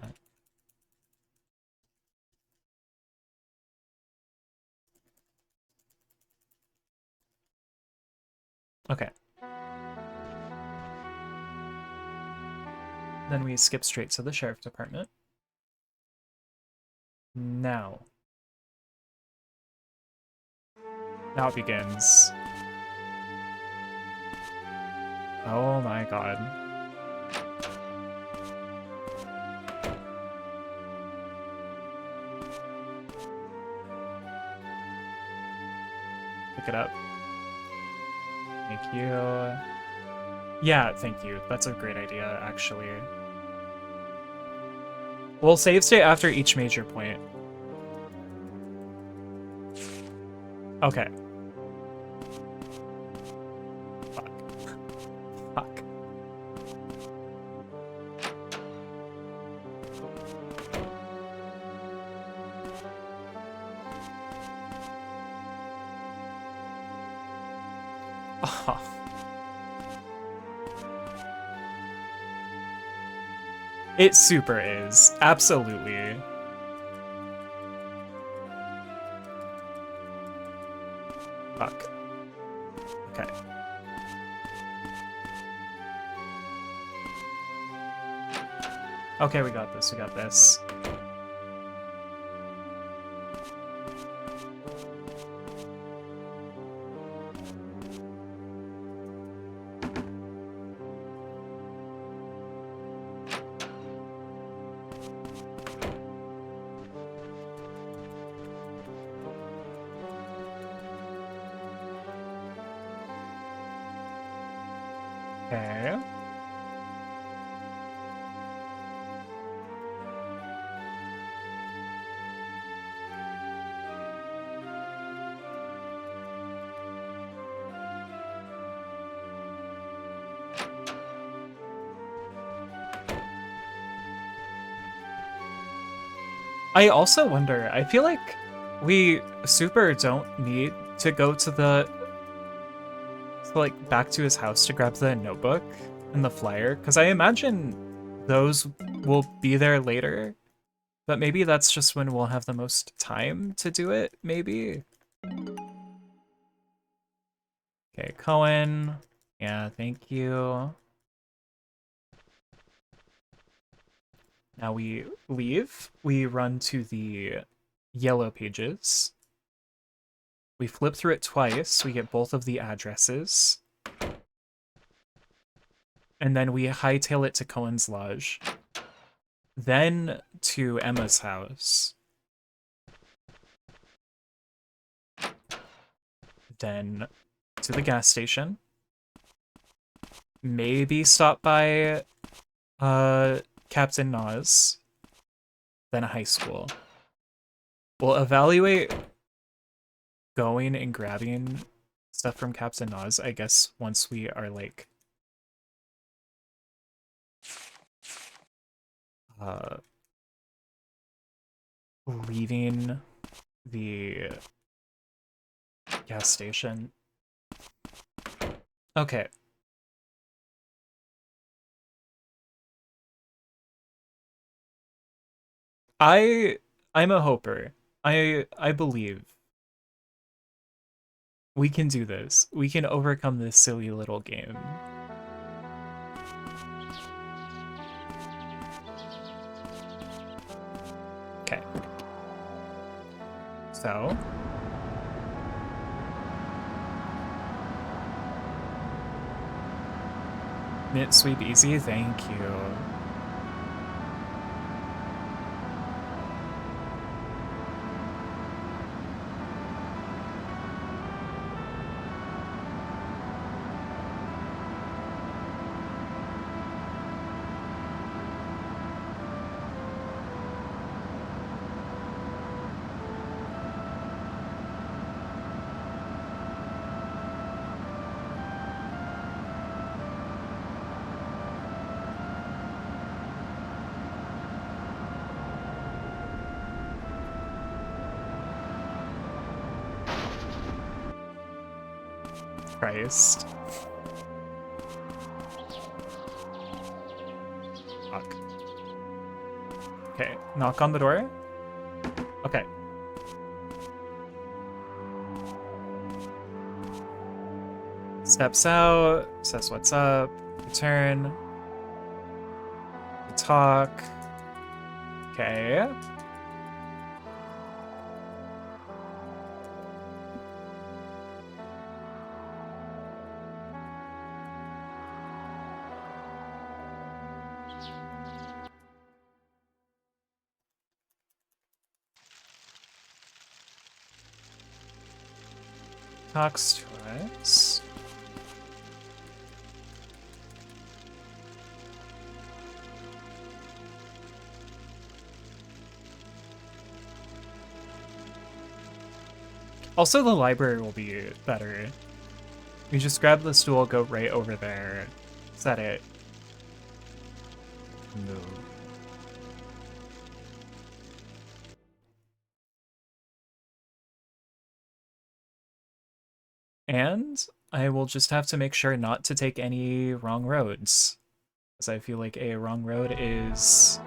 Okay. Then we skip straight to the sheriff department. Now it begins. Oh my god. Pick it up. Thank you. Yeah, thank you. That's a great idea, actually. We'll save state after each major point. Okay. Fuck. Oh. It super is. Absolutely. Fuck. Okay. Okay, we got this. Okay. I also wonder, I feel like we super don't need to go to like back to his house to grab the notebook and the flyer, because I imagine those will be there later, but maybe that's just when we'll have the most time to do it, maybe? Okay, Cohen. Yeah, thank you. Now we leave. We run to the yellow pages. We flip through it twice. We get both of the addresses. And then we hightail it to Cohen's lodge. Then to Emma's house. then to the gas station. Maybe stop by Captain Nas, then high school. We'll evaluate going and grabbing stuff from Captain Nas, I guess, once we are like leaving the gas station. Okay. I'm a hoper. I believe we can do this. We can overcome this silly little game. Okay. So Mint sweep easy, thank you. Christ. Fuck. Okay, knock on the door. Okay. Steps out, says what's up, return. Talk. Okay. Talks to us. Also, the library will be better. You just grab the stool, go right over there, set it, move. And I will just have to make sure not to take any wrong roads, because I feel like a wrong road is...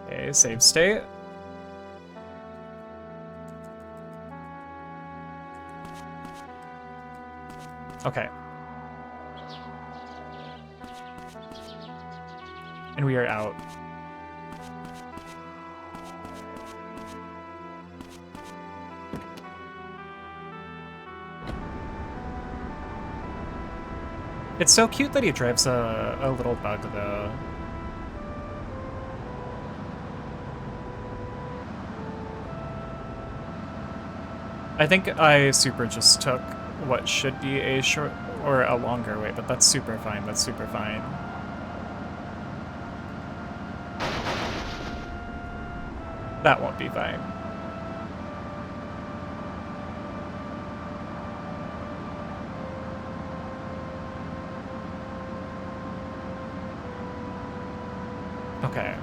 Okay, save state. Okay. And we are out. It's so cute that he drives a little bug, though. I think I super just took what should be a short or a longer way, but that's super fine. That's super fine. That won't be fine. Okay.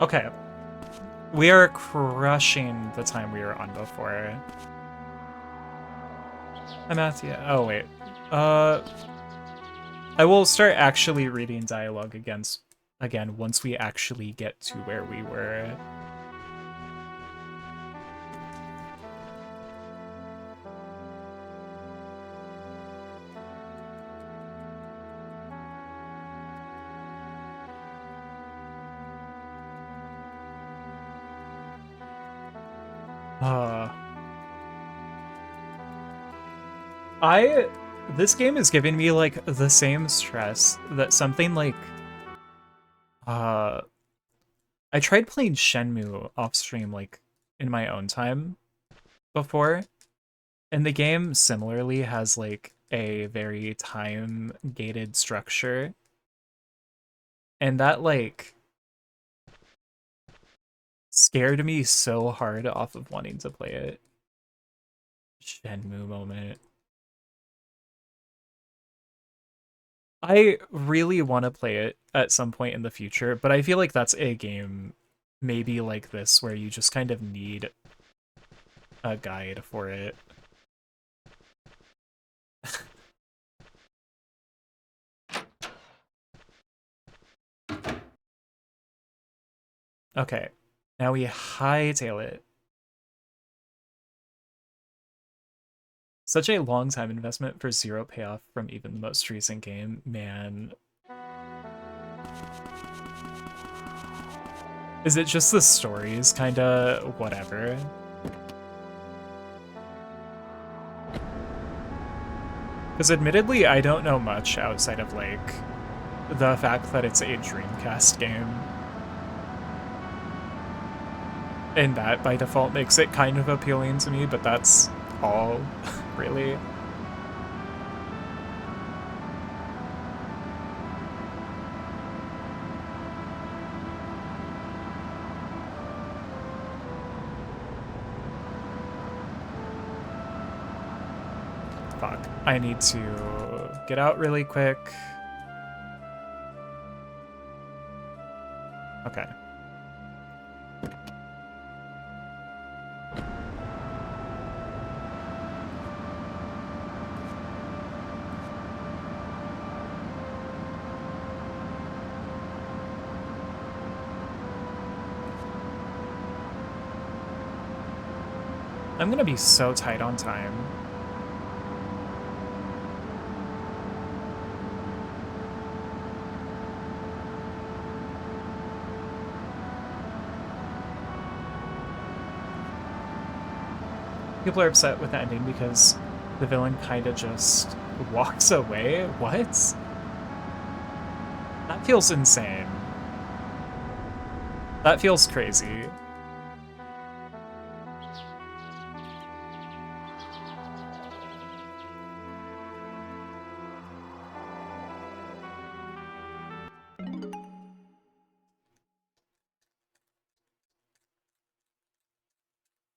Okay. We are crushing the time we were on before. Hi, Matthew. Oh, wait. I will start actually reading dialogue again once we actually get to where we were. Uh, this game is giving me like the same stress that something like uh I tried playing Shenmue off stream like in my own time before, and the game similarly has like a very time gated structure, and that like scared me so hard off of wanting to play it. Shenmue moment. I really want to play it at some point in the future, but I feel like that's a game maybe like this where you just kind of need a guide for it. Okay, now we hightail it. Such a long time investment for zero payoff from even the most recent game, man. Is it just the stories, kinda whatever? Because admittedly, I don't know much outside of like the fact that it's a Dreamcast game. And that by default makes it kind of appealing to me, but that's all, really. Fuck. I need to get out really quick. Okay. I'm gonna be so tight on time. People are upset with the ending because the villain kind of just walks away. What? That feels insane. That feels crazy.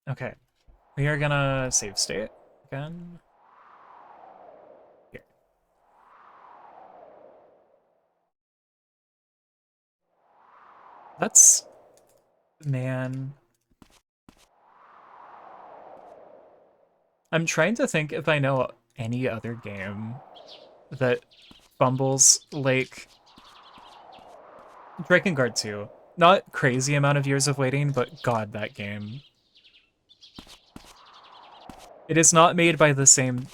Okay. We are gonna save state again. Here. That's... man. I'm trying to think if I know any other game that fumbles like Drakengard 2. Not crazy amount of years of waiting, but god, that game. It is not made by the same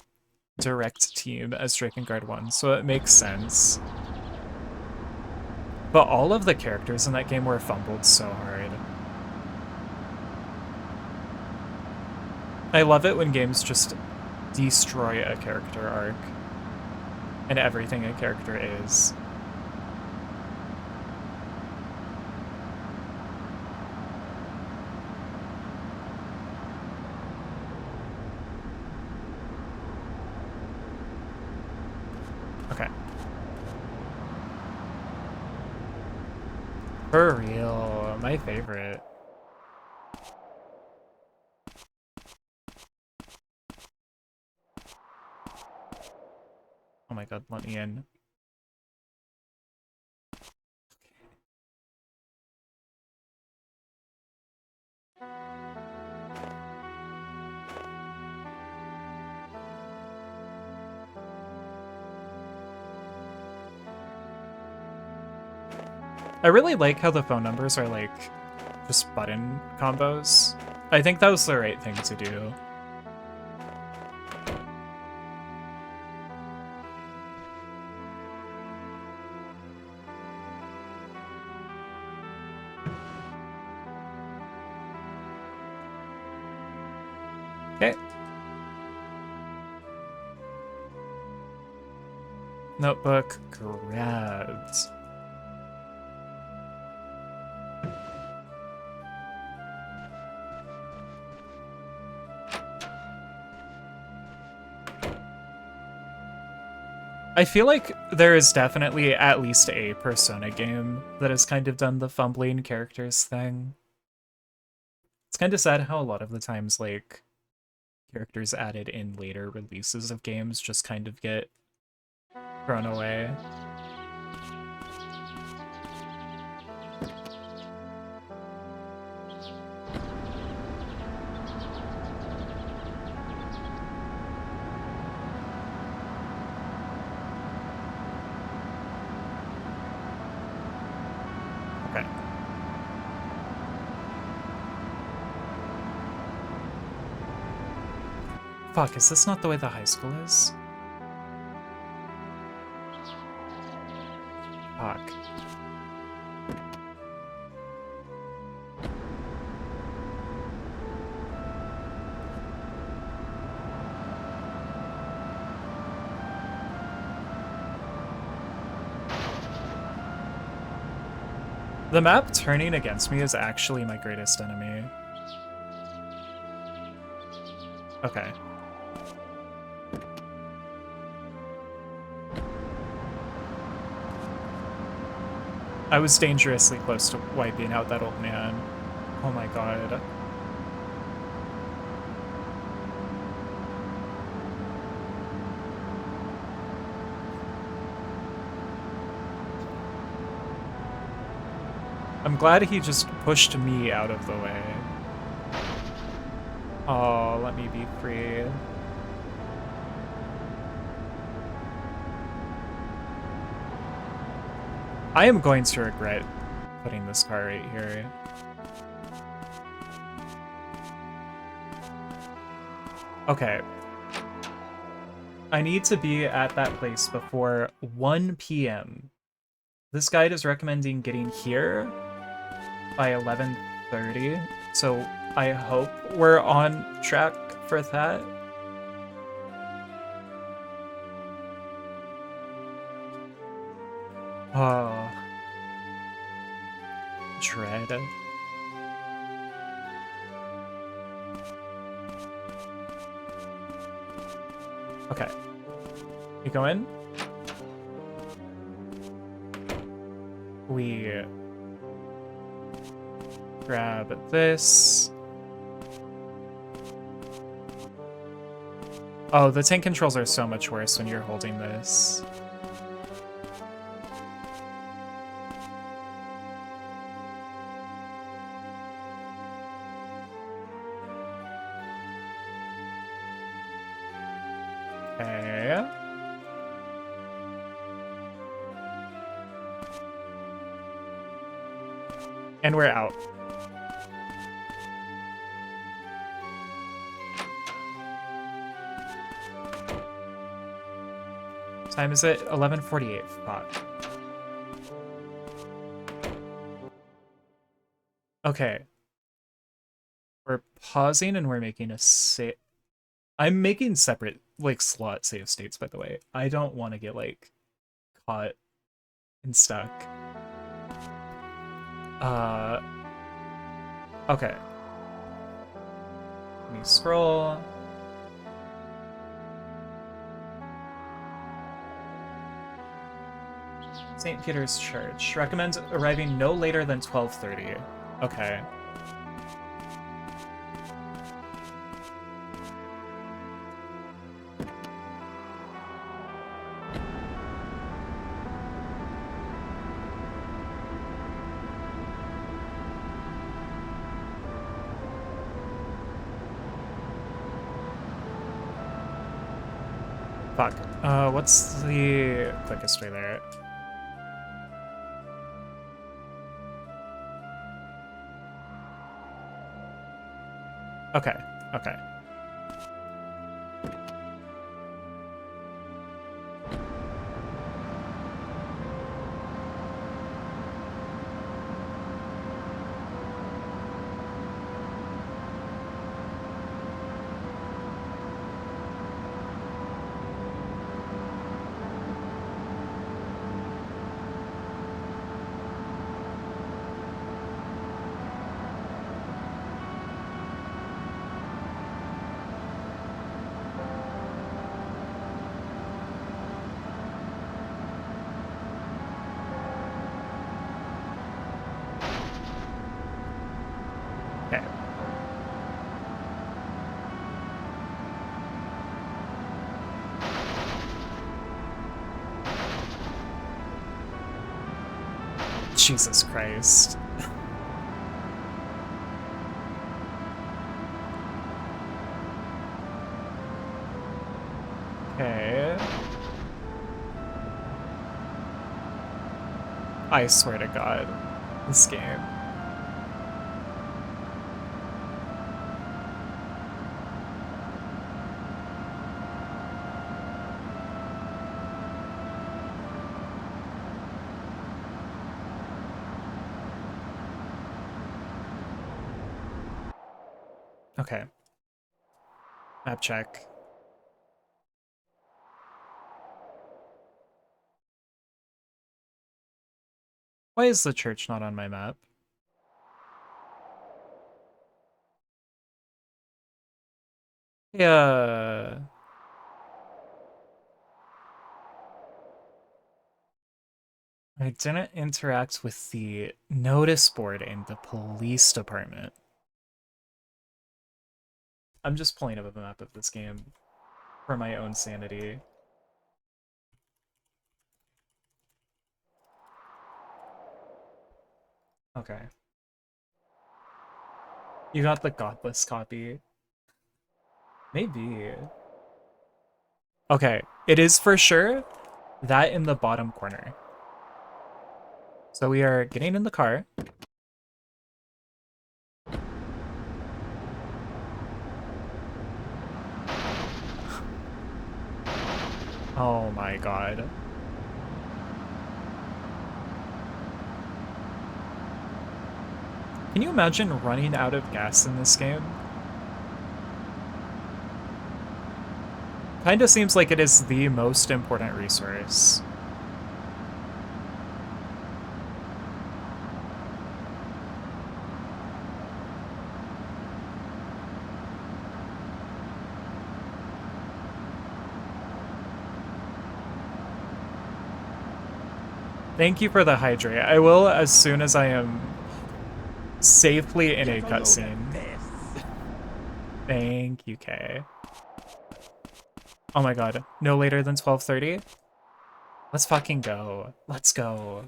direct team as Drakengard 1, so it makes sense. But all of the characters in that game were fumbled so hard. I love it when games just destroy a character arc and everything a character is. Okay. For real, my favorite. Oh my god, let me in. I really like how the phone numbers are like just button combos. I think that was the right thing to do. Okay. Notebook grabbed. I feel like there is definitely at least a Persona game that has kind of done the fumbling characters thing. It's kind of sad how a lot of the times, like, characters added in later releases of games just kind of get thrown away. Okay. Fuck, is this not the way the high school is? Fuck. The map turning against me is actually my greatest enemy. Okay. I was dangerously close to wiping out that old man. Oh my god. I'm glad he just pushed me out of the way. Oh, let me be free. I am going to regret putting this car right here. Okay. I need to be at that place before 1 p.m. This guide is recommending getting here by 11:30, so I hope we're on track for that. Oh. Dread. Okay. You go in. We grab this. Oh, the tank controls are so much worse when you're holding this. Okay. And we're out. Time is it? 11:48. Fuck. Okay. We're pausing and we're making a save. I'm making separate, like, slot save states, by the way. I don't want to get, like, caught and stuck. Okay. Let me scroll. St. Peter's Church. Recommends arriving no later than 12:30. Okay. Fuck. What's the quickest way there? Okay, okay. Jesus Christ. Okay. I swear to God, this game. Okay. Map check. Why is the church not on my map? Yeah. I didn't interact with the notice board in the police department. I'm just pulling up a map of this game for my own sanity. Okay. You got the godless copy. Maybe. Okay, it is for sure that in the bottom corner. So we are getting in the car. Oh my god. Can you imagine running out of gas in this game? Kinda seems like it is the most important resource. Thank you for the hydrate. I will as soon as I am safely in a cutscene. Thank you, Kay. Oh my god, no later than 12:30? Let's fucking go. Let's go.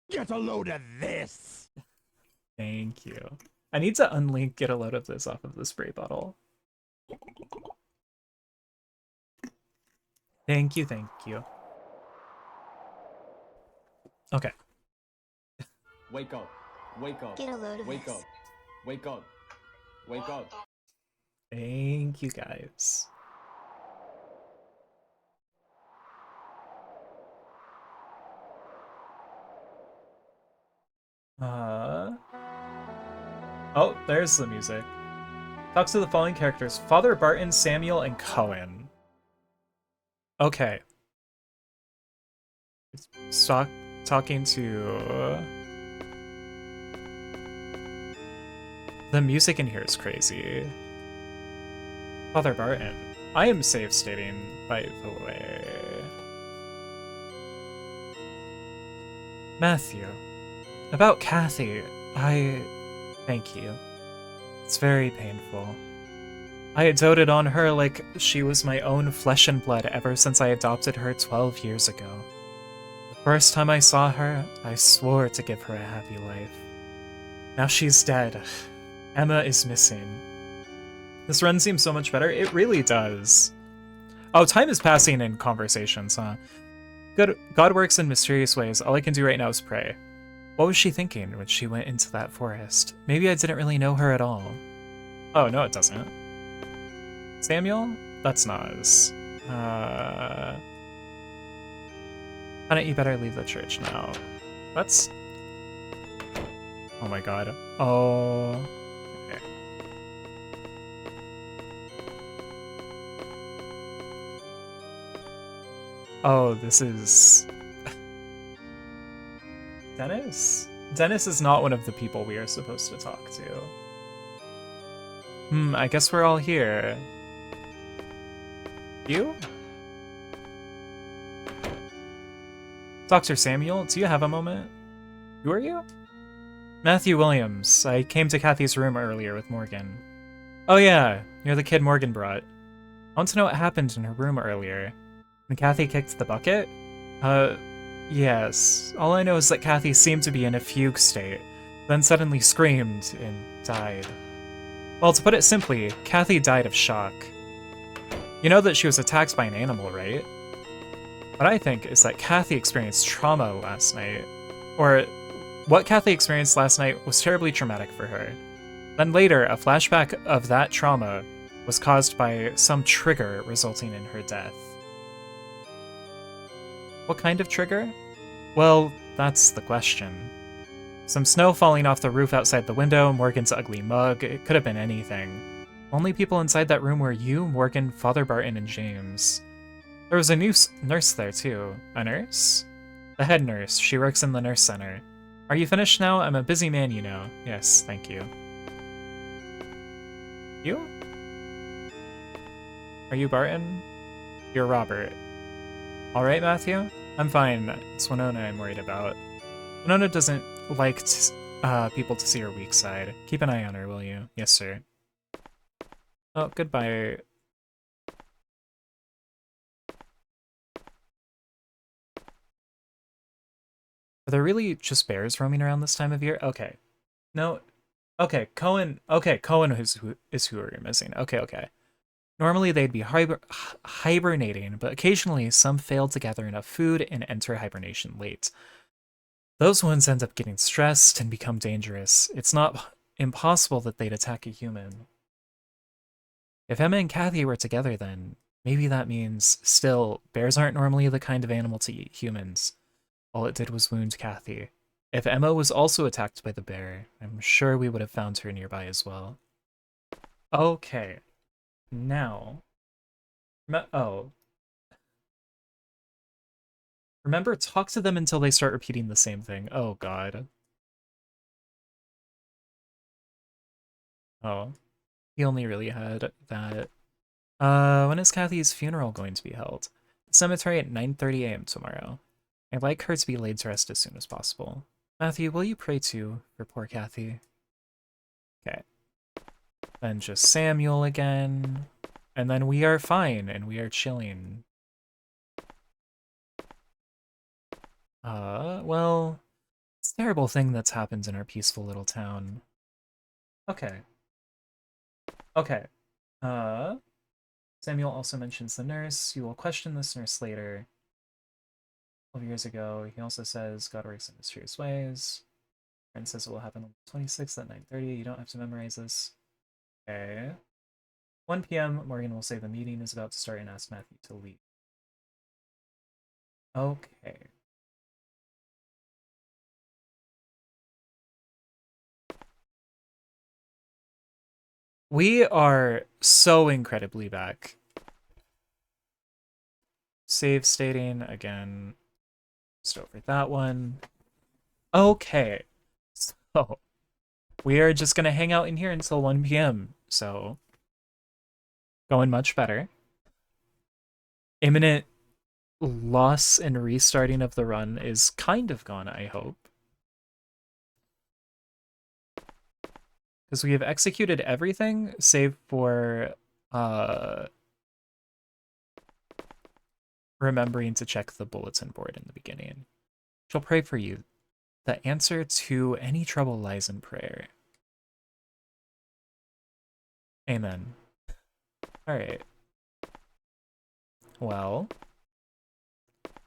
Get a load of this! Thank you. I need to unlink get a load of this off of the spray bottle. Thank you, thank you. Okay. Wake up. Wake up. Get a load of Wake this. up. Wake up. Wake up. Thank you, guys. Oh, there's the music. Talks to the following characters: Father Barton, Samuel, and Cohen. Okay. Talking to... The music in here is crazy. Father Barton. I am save stating, by the way. Matthew. About Kathy, thank you. It's very painful. I had doted on her like she was my own flesh and blood ever since I adopted her 12 years ago. The first time I saw her, I swore to give her a happy life. Now she's dead. Emma is missing. This run seems so much better. It really does. Oh, time is passing in conversations, huh? God works in mysterious ways. All I can do right now is pray. What was she thinking when she went into that forest? Maybe I didn't really know her at all. Oh, no, it doesn't. Samuel? That's Nas. Honey, you better leave the church now. That's... Oh my god. Oh... Okay. Oh, this is... Dennis? Dennis is not one of the people we are supposed to talk to. I guess we're all here. You? Dr. Samuel, do you have a moment? Who are you? Matthew Williams. I came to Kathy's room earlier with Morgan. Oh yeah, you're the kid Morgan brought. I want to know what happened in her room earlier. When Kathy kicked the bucket? Yes, all I know is that Kathy seemed to be in a fugue state, then suddenly screamed and died. Well, to put it simply, Kathy died of shock. You know that she was attacked by an animal, right? What I think is that Kathy experienced trauma last night. Or, what Kathy experienced last night was terribly traumatic for her. Then later, a flashback of that trauma was caused by some trigger resulting in her death. What kind of trigger? Well, that's the question. Some snow falling off the roof outside the window, Morgan's ugly mug, it could have been anything. Only people inside that room were you, Morgan, Father Barton, and James. There was a new nurse there, too. A nurse? The head nurse. She works in the nurse center. Are you finished now? I'm a busy man, you know. Yes, thank you. You? Are you Barton? You're Robert. Alright, Matthew? I'm fine. It's Winona I'm worried about. Winona doesn't like people to see her weak side. Keep an eye on her, will you? Yes, sir. Oh, goodbye. Are there really just bears roaming around this time of year? Okay. No. Okay, Cohen. Okay, Cohen is who we're missing. Okay. Normally they'd be hibernating, but occasionally some fail to gather enough food and enter hibernation late. Those ones end up getting stressed and become dangerous. It's not impossible that they'd attack a human. If Emma and Kathy were together then, maybe that means, still, bears aren't normally the kind of animal to eat humans. All it did was wound Kathy. If Emma was also attacked by the bear, I'm sure we would have found her nearby as well. Okay. Now. Remember, talk to them until they start repeating the same thing. Oh, God. Oh. He only really had that. When is Kathy's funeral going to be held? Cemetery at 9:30 a.m. tomorrow. I'd like her to be laid to rest as soon as possible. Matthew, will you pray too for poor Kathy? Okay. Then just Samuel again. And then we are fine and we are chilling. Well, it's a terrible thing that's happened in our peaceful little town. Okay. Okay. Samuel also mentions the nurse. You will question this nurse later. 12 years ago, he also says God works in mysterious ways. Friend says it will happen on the 26th at 9:30. You don't have to memorize this. Okay. 1 p.m., Morgan will say the meeting is about to start and ask Matthew to leave. Okay. We are so incredibly back. Save stating again. Just over that one. Okay. So, we are just gonna hang out in here until 1 p.m. So, going much better. Imminent loss and restarting of the run is kind of gone, I hope. Because we have executed everything save for remembering to check the bulletin board in the beginning. She'll pray for you. The answer to any trouble lies in prayer. Amen. Alright. Well,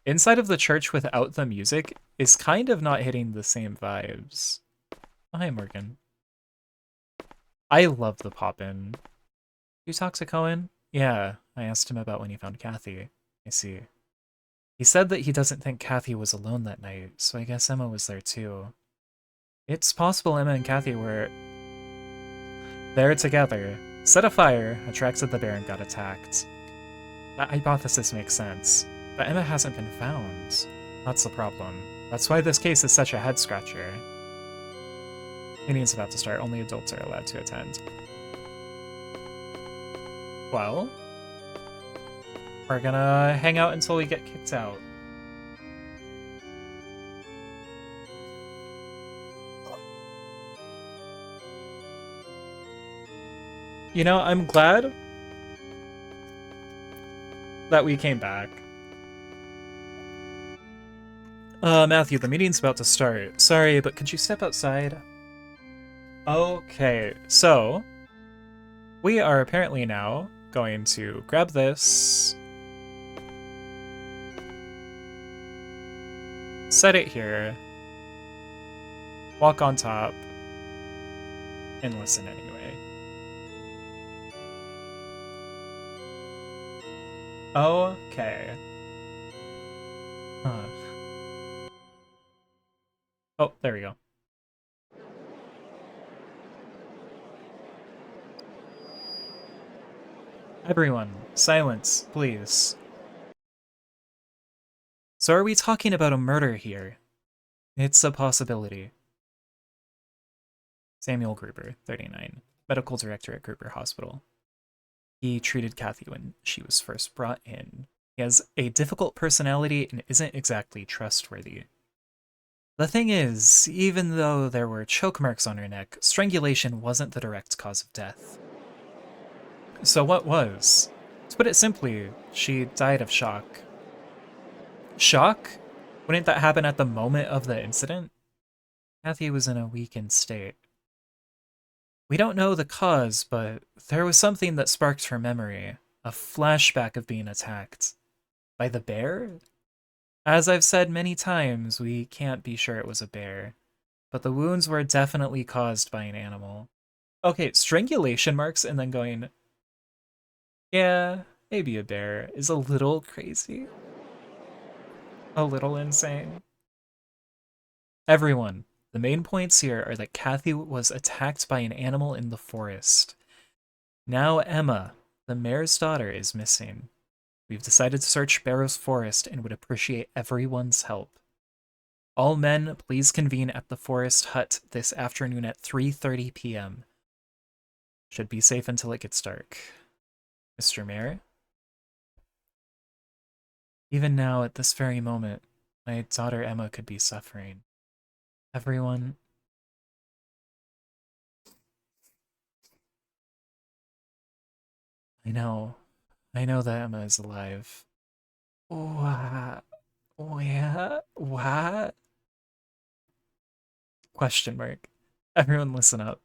inside of the church without the music is kind of not hitting the same vibes. Hi, Morgan. I love the pop-in. You talk to Cohen? Yeah, I asked him about when he found Kathy. I see. He said that he doesn't think Kathy was alone that night, so I guess Emma was there too. It's possible Emma and Kathy were there together, set a fire, attracted the bear, and got attacked. That hypothesis makes sense, but Emma hasn't been found. That's the problem. That's why this case is such a head-scratcher. Meeting's about to start. Only adults are allowed to attend. Well, we're gonna hang out until we get kicked out. You know, I'm glad that we came back. Matthew, the meeting's about to start. Sorry, but could you step outside? Okay, so we are apparently now going to grab this, set it here, walk on top, and listen anyway. Okay. Huh. Oh, there we go. Everyone, silence, please. So are we talking about a murder here? It's a possibility. Samuel Gruber, 39, medical director at Gruber Hospital. He treated Kathy when she was first brought in. He has a difficult personality and isn't exactly trustworthy. The thing is, even though there were choke marks on her neck, strangulation wasn't the direct cause of death. So what was? To put it simply, she died of shock. Shock? Wouldn't that happen at the moment of the incident? Kathy was in a weakened state. We don't know the cause, but there was something that sparked her memory. A flashback of being attacked. By the bear? As I've said many times, we can't be sure it was a bear. But the wounds were definitely caused by an animal. Okay, strangulation marks and then going, yeah, maybe a bear is a little crazy. A little insane. Everyone, the main points here are that Kathy was attacked by an animal in the forest. Now Emma, the mayor's daughter, is missing. We've decided to search Barrow's forest and would appreciate everyone's help. All men, please convene at the forest hut this afternoon at 3:30 p.m. Should be safe until it gets dark. Mr. Mayor? Even now, at this very moment, my daughter Emma could be suffering. Everyone... I know that Emma is alive. What? What? Question mark. Everyone listen up.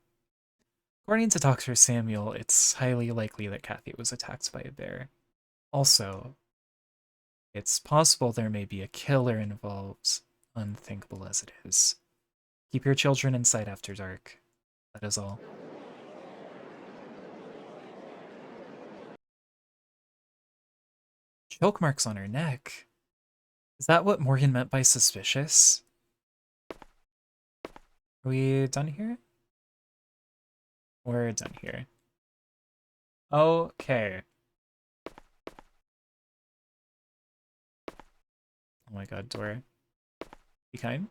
According to Dr. Samuel, it's highly likely that Kathy was attacked by a bear. Also, it's possible there may be a killer involved, unthinkable as it is. Keep your children in sight after dark. That is all. Choke marks on her neck. Is that what Morgan meant by suspicious? Are we done here? We're done here. Okay. Oh my god, door. Be kind.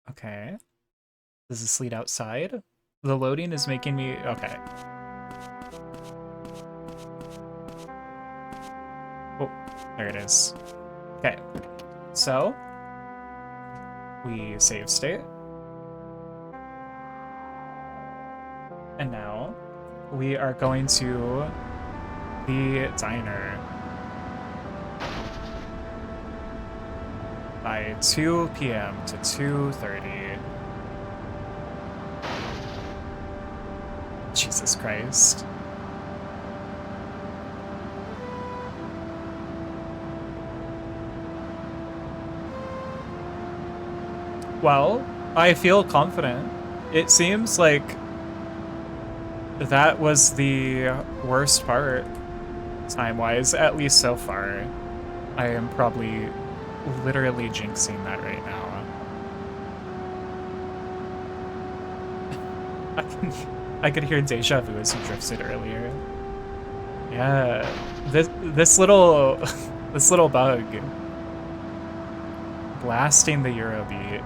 Okay. Does this lead outside? The loading is making me... Okay. Oh, there it is. Okay. So, we save state. And now, we are going to the diner. By 2 p.m. to 2:30. Jesus Christ. Well, I feel confident. It seems like that was the worst part, time-wise, at least so far. I am probably literally jinxing that right now. I could hear deja vu as he drifted earlier. Yeah, this little this little bug blasting the Eurobeat.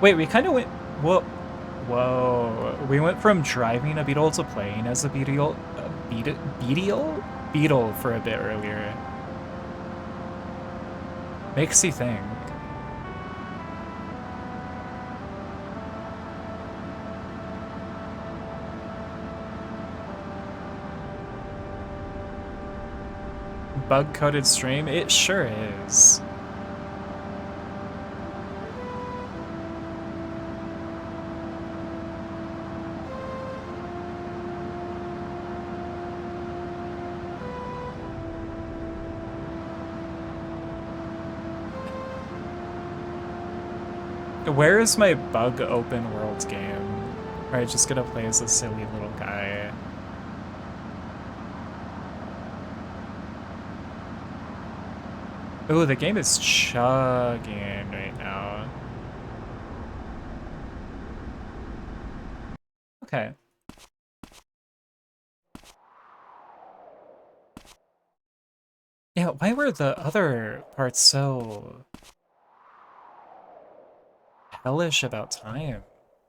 Wait, we kind of went. Whoa! We went from driving a beetle to playing as a beetle. Beetle for a bit earlier. Makes you think. bug-coated stream? It sure is. Where is my bug open world game? Where I just get to play as a silly little guy. Ooh, the game is chugging right now. Okay. Yeah, why were the other parts so hellish about time?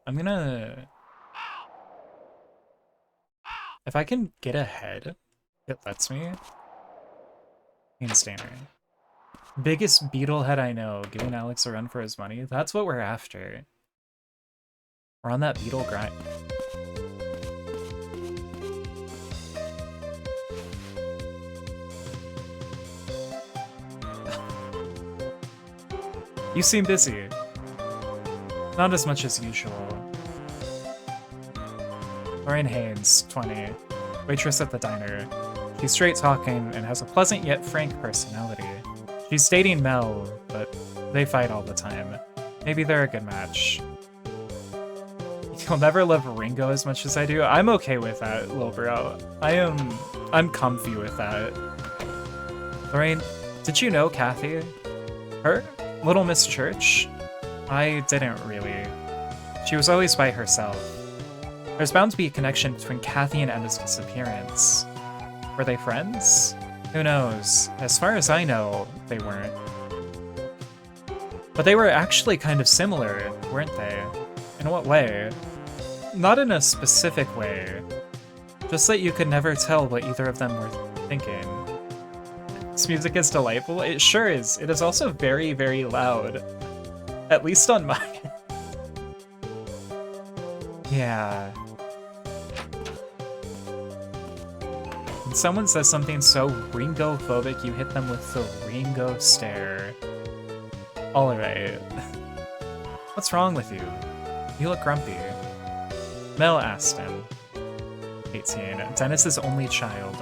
I'm gonna... If I can get ahead, it lets me. Instantly. Biggest beetlehead I know, giving Alex a run for his money. That's what we're after. We're on that beetle grind. You seem busy. Not as much as usual. Lauren Haynes, 20. Waitress at the diner. She's straight talking and has a pleasant yet frank personality. She's dating Mel, but they fight all the time. Maybe they're a good match. You'll never love Ringo as much as I do. I'm okay with that, little bro. I'm comfy with that. Lorraine, did you know Kathy? Her? Little Miss Church? I didn't really. She was always by herself. There's bound to be a connection between Kathy and Emma's disappearance. Were they friends? Who knows? As far as I know, they weren't. But they were actually kind of similar, weren't they? In what way? Not in a specific way. Just that you could never tell what either of them were thinking. This music is delightful. It sure is. It is also very, very loud. At least on mine. Yeah. When someone says something so Ringo-phobic, you hit them with the Ringo stare. Alright. What's wrong with you? You look grumpy. Mel asked him. 18. Dennis's only child.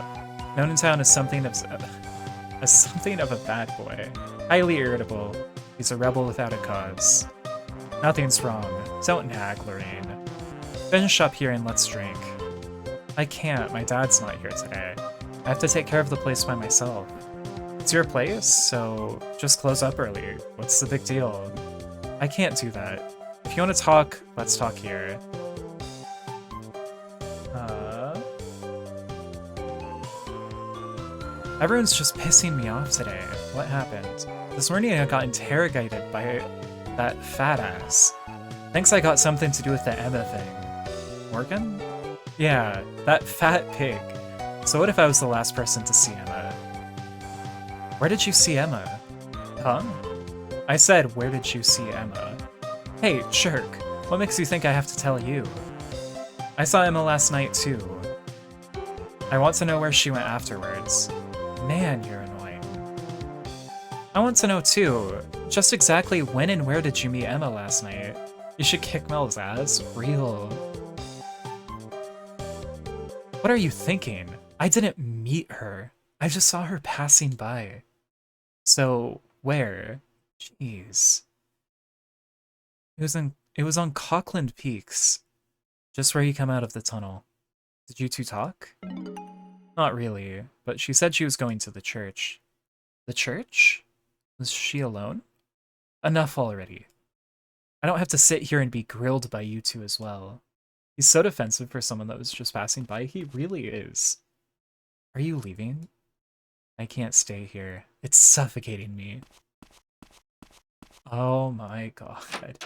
Known in town as something of a bad boy. Highly irritable. He's a rebel without a cause. Nothing's wrong. Don't nag, Lorraine. Finish up here and let's drink. I can't. My dad's not here today. I have to take care of the place by myself. It's your place, so just close up early. What's the big deal? I can't do that. If you want to talk, let's talk here. Everyone's just pissing me off today. What happened? This morning I got interrogated by that fat ass. Thinks I got something to do with the Emma thing. Morgan? Yeah, that fat pig. So what if I was the last person to see Emma? Where did you see Emma? Huh? I said, where did you see Emma? Hey, jerk. What makes you think I have to tell you? I saw Emma last night too. I want to know where she went afterwards. Man, you're annoying. I want to know too, just exactly when and where did you meet Emma last night? You should kick Mel's ass. Real. What are you thinking? I didn't meet her. I just saw her passing by. So, where? Jeez. It was on Cockland Peaks. Just where you come out of the tunnel. Did you two talk? Not really, but she said she was going to the church. The church? Was she alone? Enough already. I don't have to sit here and be grilled by you two as well. He's so defensive for someone that was just passing by. He really is. Are you leaving? I can't stay here. It's suffocating me. Oh my god.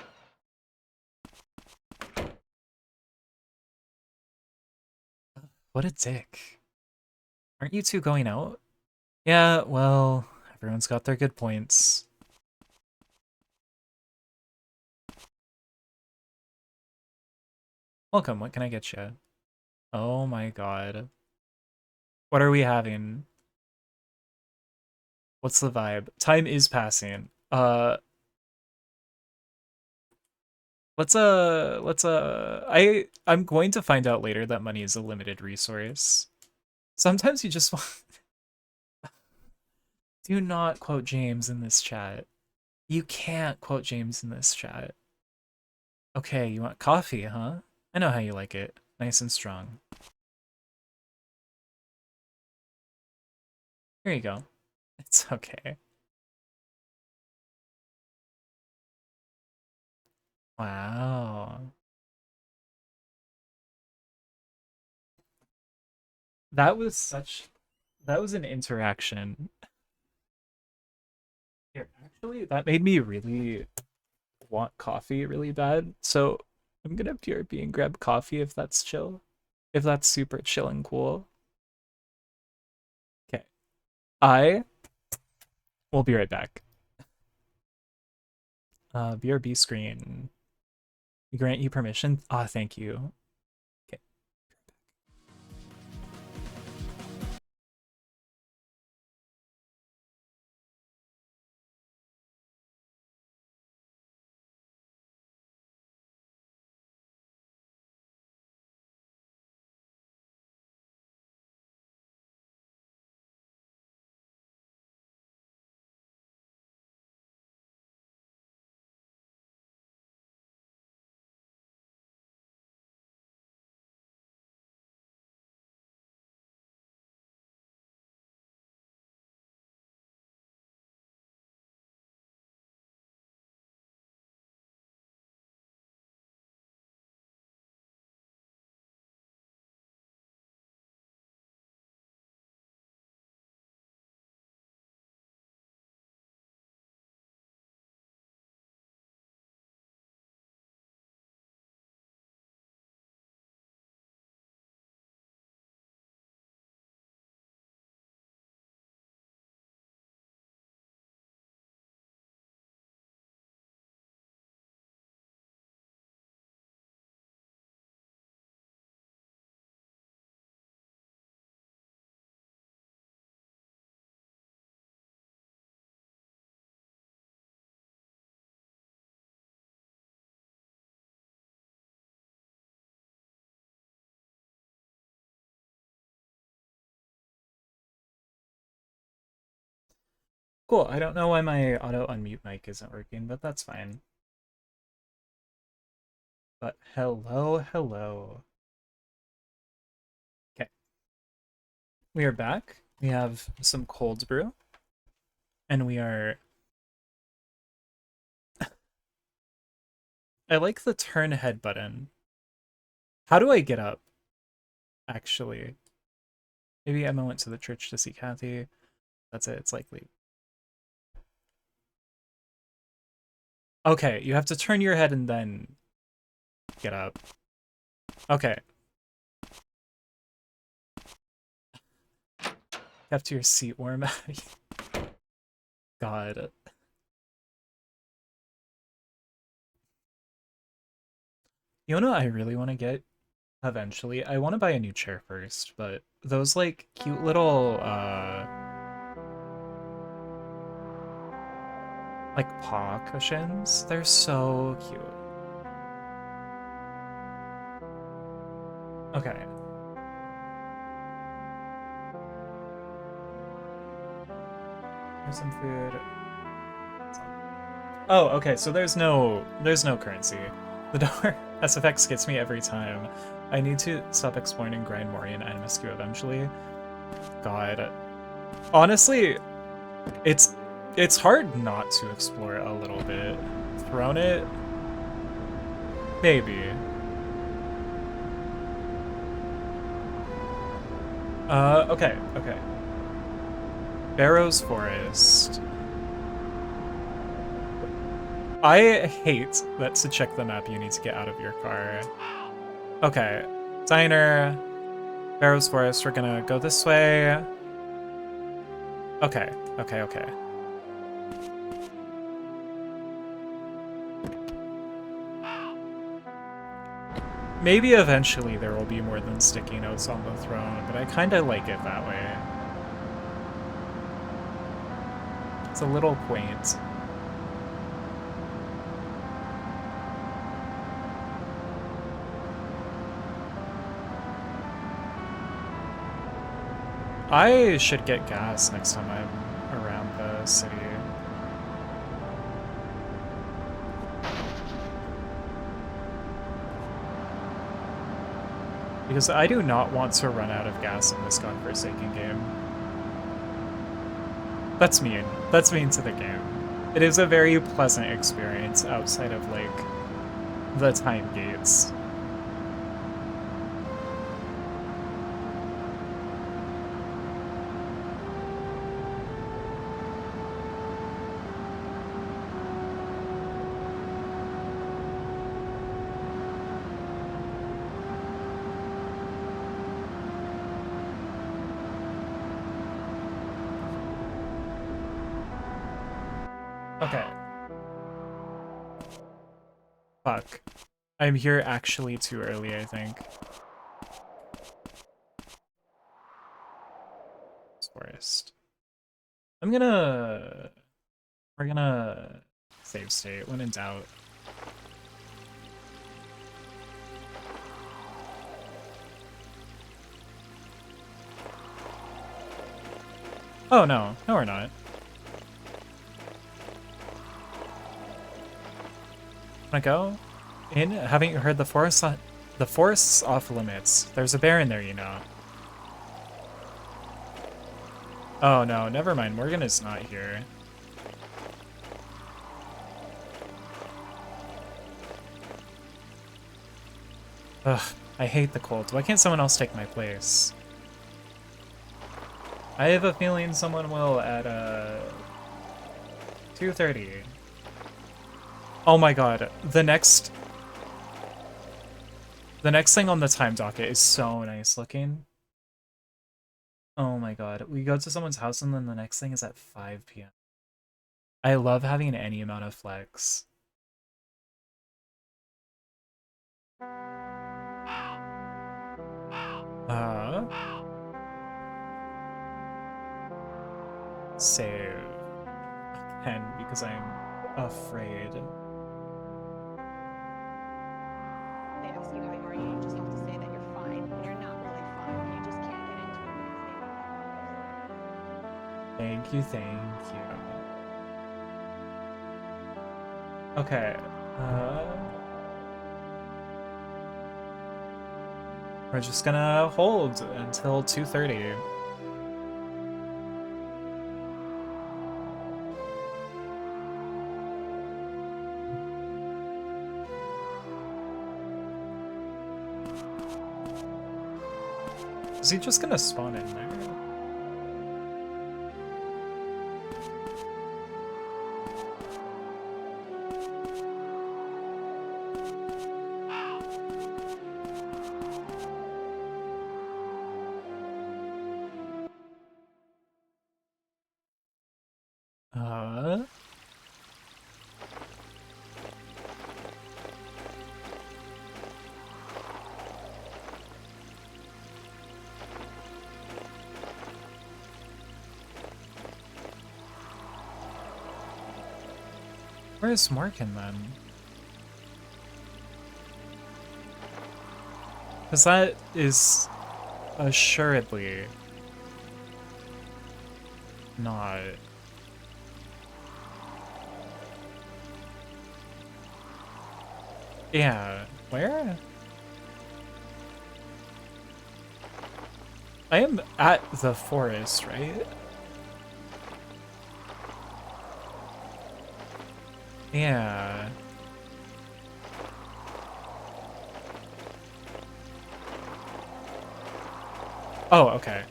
What a dick. Aren't you two going out? Yeah, well, everyone's got their good points. Welcome, what can I get you? Oh my god. What are we having? What's the vibe? Time is passing. I'm going to find out later that money is a limited resource. Sometimes you just want... Do not quote James in this chat. You can't quote James in this chat. Okay, you want coffee, huh? I know how you like it. Nice and strong. Here you go. It's okay. Wow. That was an interaction. Here, actually, that made me really want coffee really bad. So I'm gonna BRB and grab coffee if that's chill. If that's super chill and cool. Okay. I will be right back. BRB screen. We grant you permission. Ah, thank you. Okay. Cool. I don't know why my auto unmute mic isn't working, but that's fine. But hello, hello. Okay. We are back. We have some cold brew. And we are... I like the turn head button. How do I get up? Actually. Maybe Emma went to the church to see Kathy. That's it. It's likely. Okay, you have to turn your head and then get up. Okay. Kept your seat warm. God. You know what I really want to get eventually? I want to buy a new chair first, but those like cute little like paw cushions, they're so cute. Okay. Here's some food. Oh, okay, so there's no currency. The door SFX gets me every time. I need to stop exploring and grind more in Animescu eventually. God. Honestly, it's hard not to explore a little bit. Thrown it? Maybe. Okay. Barrows Forest. I hate that to check the map you need to get out of your car. Okay. Diner. Barrows Forest, we're gonna go this way. Okay. Maybe eventually there will be more than sticky notes on the throne, but I kinda like it that way. It's a little quaint. I should get gas next time I'm around the city. Because I do not want to run out of gas in this godforsaken game. That's mean. That's mean to the game. It is a very pleasant experience outside of, like, the time gates. Okay. Fuck. I'm here actually too early, I think. Forest. We're gonna save state when in doubt. Oh no, no we're not. Wanna go? In? Haven't you heard the forest's off limits? There's a bear in there, you know. Oh no, never mind. Morgan is not here. Ugh, I hate the cold. Why can't someone else take my place? I have a feeling someone will at 2:30. Oh my god, the next thing on the time docket is so nice looking. Oh my god, we go to someone's house and then the next thing is at 5 p.m. I love having any amount of flex. Save. Again, because I'm afraid. They ask you how you are, you just have to say that you're fine when you're not really fine. You just can't get into it because they Thank you, thank you. Okay, we're just gonna hold until 2:30. Is he just gonna spawn in there? Where's Morgan then? Because that is assuredly not. Yeah, where? I am at the forest, right? Yeah. Oh, okay.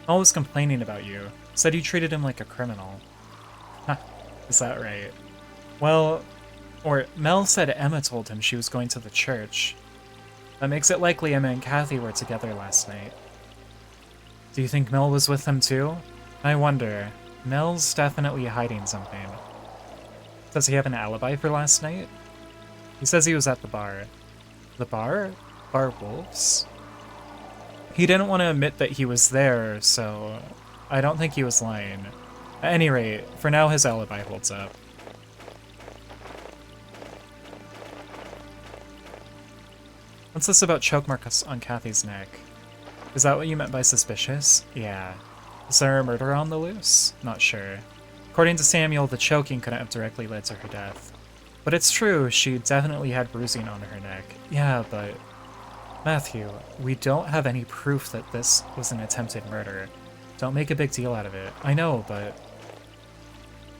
Mel was complaining about you. Said you treated him like a criminal. Huh, is that right? Well, or Mel said Emma told him she was going to the church. That makes it likely Emma and Kathy were together last night. Do you think Mel was with them too? I wonder. Mel's definitely hiding something. Does he have an alibi for last night? He says he was at the bar. The bar? Bar Wolves? He didn't want to admit that he was there, so I don't think he was lying. At any rate, for now his alibi holds up. What's this about choke marks on Kathy's neck? Is that what you meant by suspicious? Yeah. Is there a murder on the loose? Not sure. According to Samuel, the choking couldn't have directly led to her death. But it's true, she definitely had bruising on her neck. Yeah, but... Matthew, we don't have any proof that this was an attempted murder. Don't make a big deal out of it. I know, but...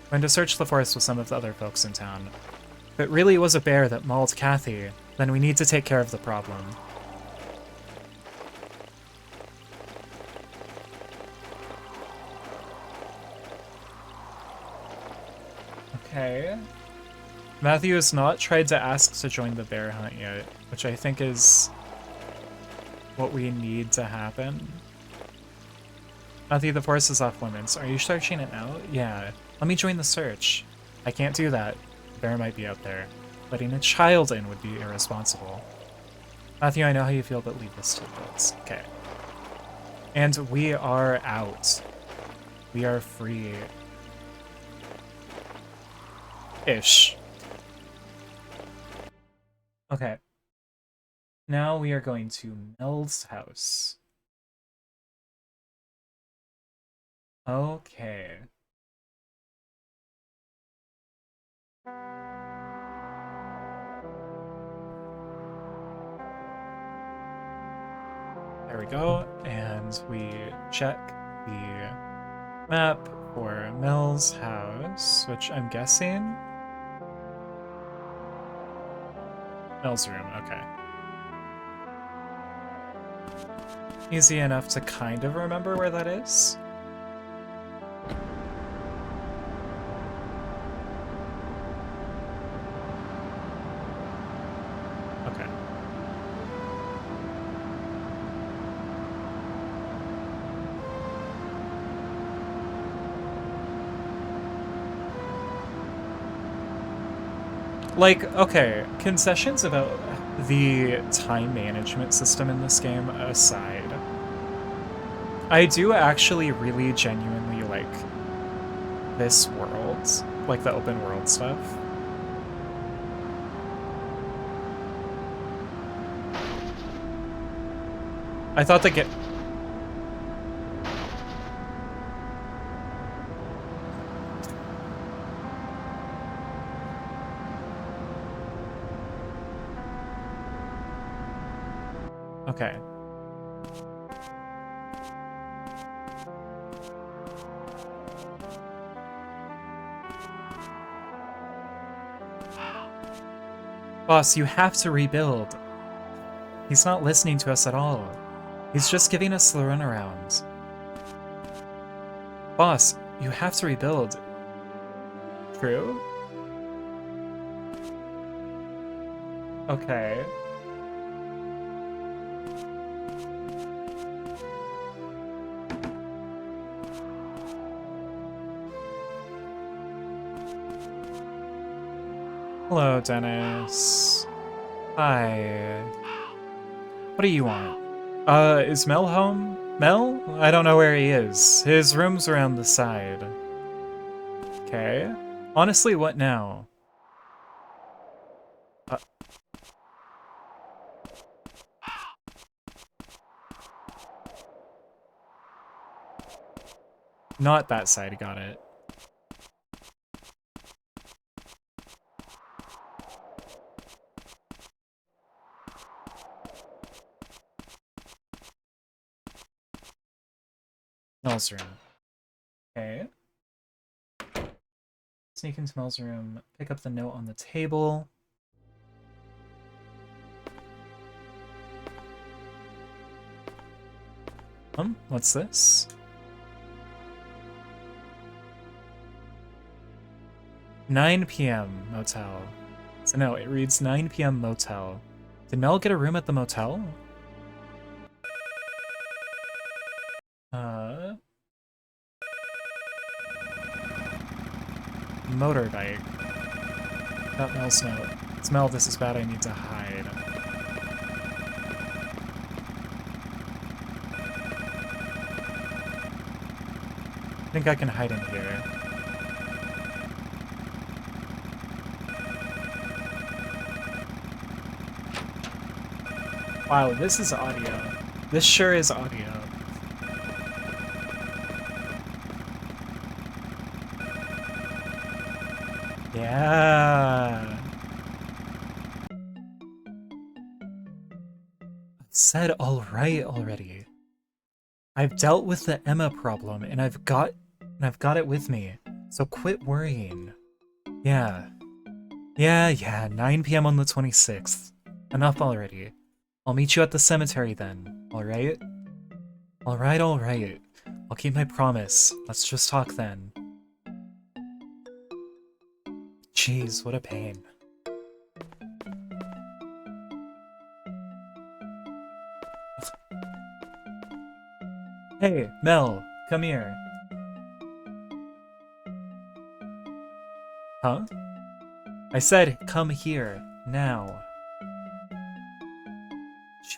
We're going to search the forest with some of the other folks in town. If it really was a bear that mauled Kathy, then we need to take care of the problem. Okay. Matthew has not tried to ask to join the bear hunt yet, which I think is what we need to happen. Matthew, the forest is off limits. Are you searching it now? Yeah. Let me join the search. I can't do that. The bear might be out there. Letting a child in would be irresponsible. Matthew, I know how you feel, but leave this to adults. Okay. And we are out. We are free. Ish. Okay. Now we are going to Mel's house. Okay. There we go, and we check the map for Mel's house, which I'm guessing... Mel's room, okay. Easy enough to kind of remember where that is. Okay. Like, okay, concessions about the time management system in this game aside, I do actually really genuinely like this world, like the open world stuff. I thought the Okay. Boss, you have to rebuild. He's not listening to us at all. He's just giving us the runaround. Boss, you have to rebuild. True? Okay. Hello, Dennis. Hi. What do you want? Is Mel home? Mel? I don't know where he is. His room's around the side. Okay. Honestly, what now? Not that side, got it. Mel's room. Okay. Sneak into Mel's room, pick up the note on the table. What's this? "9 p.m. motel." So no, it reads 9 p.m. motel. Did Mel get a room at the motel? Motorbike. Not Mel's note. It's Mel, this is bad, I need to hide. I think I can hide in here. Wow, this is audio. This sure is audio. Yeah. I said all right already. I've dealt with the Emma problem and I've got it with me. So quit worrying. Yeah. Yeah, 9 p.m. on the 26th. Enough already. I'll meet you at the cemetery then, alright? Alright. I'll keep my promise. Let's just talk then. Jeez, what a pain. Hey, Mel, come here. Huh? I said, come here, now.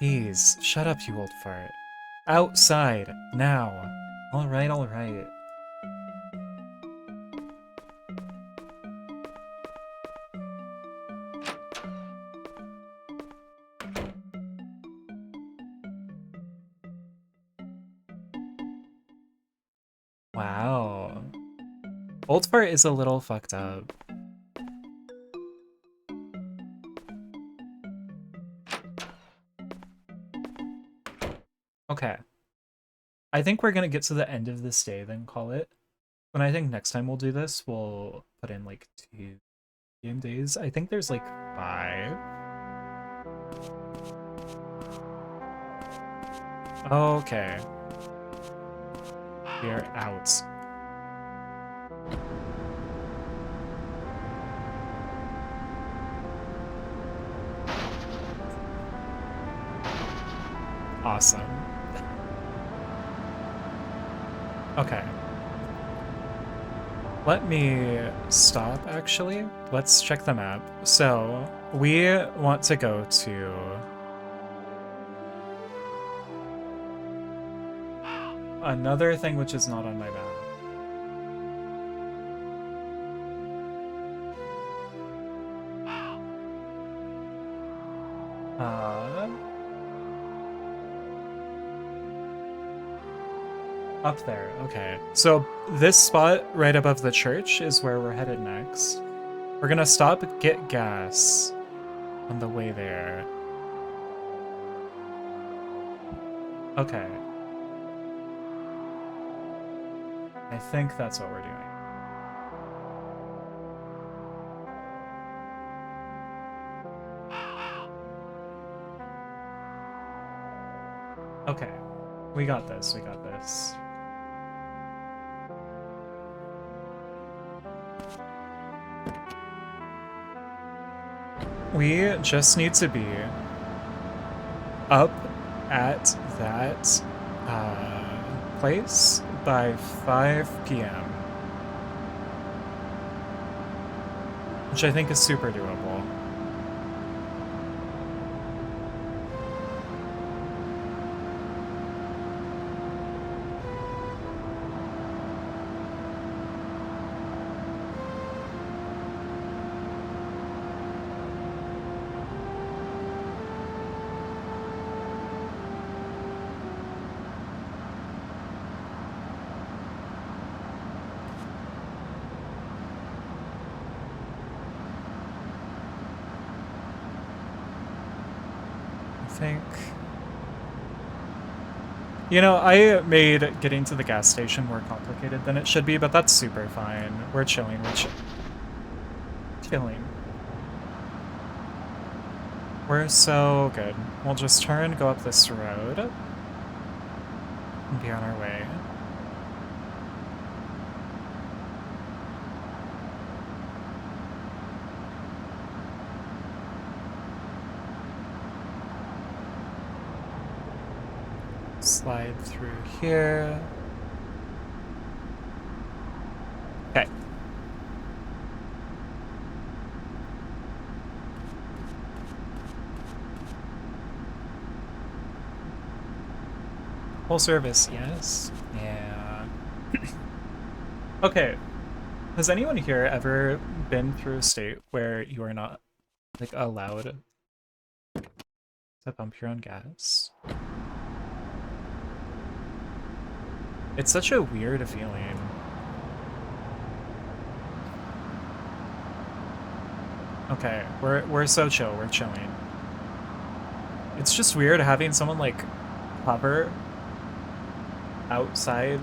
Jeez, shut up, you old fart. Outside, now. Alright. Wow. Old fart is a little fucked up. Okay. I think we're gonna get to the end of this day, then call it. And I think next time we'll do this, we'll put in like 2 game days. I think there's like 5. Okay. We're out. Awesome. Okay. Let me stop, actually. Let's check the map. So, we want to go to... another thing which is not on my map. Up there, okay. So this spot right above the church is where we're headed next. We're gonna stop, get gas on the way there. Okay. I think that's what we're doing. Okay. We got this, we got this. We just need to be up at that place by 5 p.m. Which I think is super doable. You know, I made getting to the gas station more complicated than it should be, but that's super fine. We're chilling, chilling. We're so good. We'll just turn, go up this road, and be on our way. Slide through here. Okay. Full service, yes. Yeah. Okay, has anyone here ever been through a state where you are not, like, allowed to pump your own gas? It's such a weird feeling. Okay, we're so chill, we're chilling. It's just weird having someone like hover outside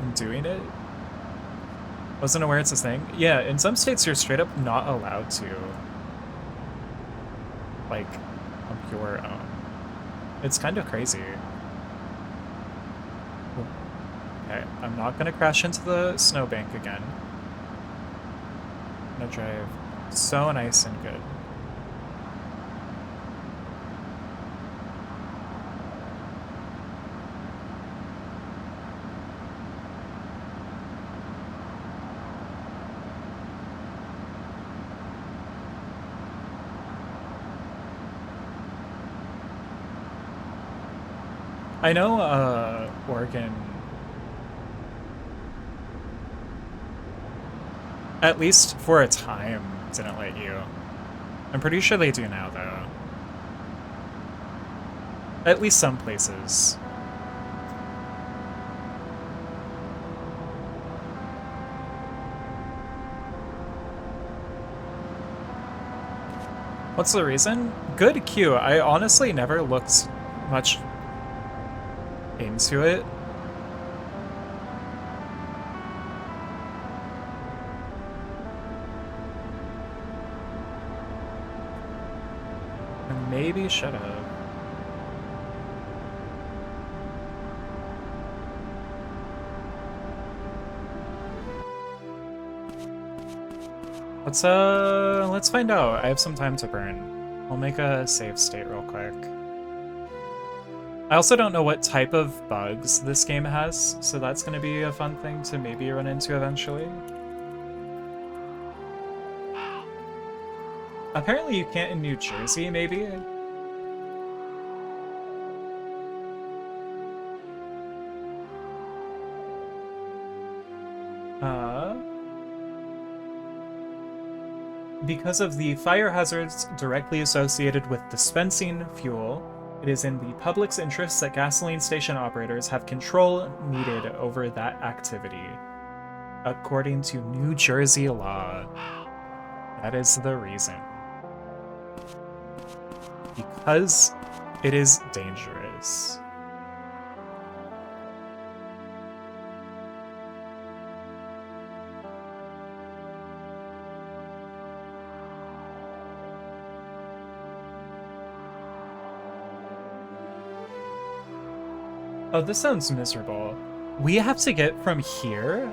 and doing it. Wasn't aware it's a thing. Yeah, in some states you're straight up not allowed to like pump your own. It's kind of crazy. Okay, I'm not gonna crash into the snowbank again. I'm gonna drive so nice and good. I know, Oregon, at least for a time, didn't let you. I'm pretty sure they do now, though. At least some places. What's the reason? Good queue. I honestly never looked much into it. I maybe should have. Let's find out. I have some time to burn. I'll make a save state real quick. I also don't know what type of bugs this game has, so that's gonna be a fun thing to maybe run into eventually. Apparently you can't in New Jersey, maybe? Because of the fire hazards directly associated with dispensing fuel, it is in the public's interest that gasoline station operators have control needed over that activity. According to New Jersey law, that is the reason. Because it is dangerous. Oh, this sounds miserable. We have to get from here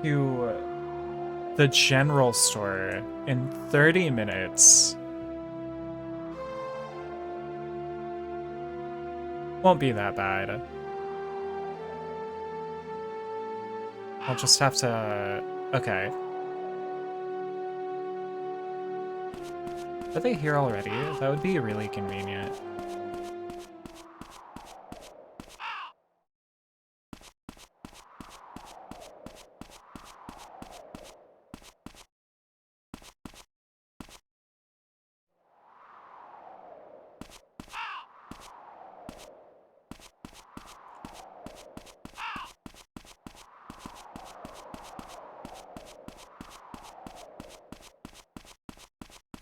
to the general store in 30 minutes. Won't be that bad. I'll just have to... Okay. Are they here already? That would be really convenient.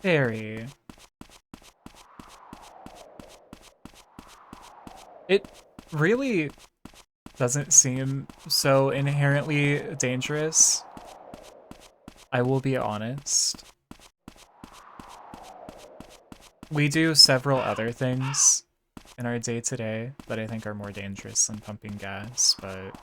Very. It really doesn't seem so inherently dangerous. I will be honest. We do several other things in our day-to-day that I think are more dangerous than pumping gas, but...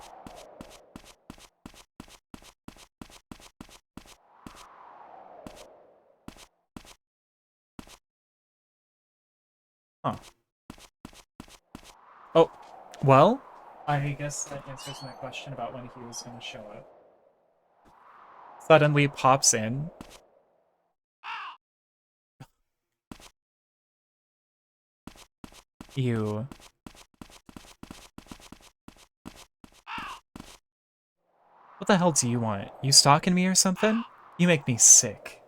Huh. Oh, well, I guess that answers my question about when he was going to show up. Suddenly pops in. Ew. What the hell do you want? You stalking me or something? You make me sick.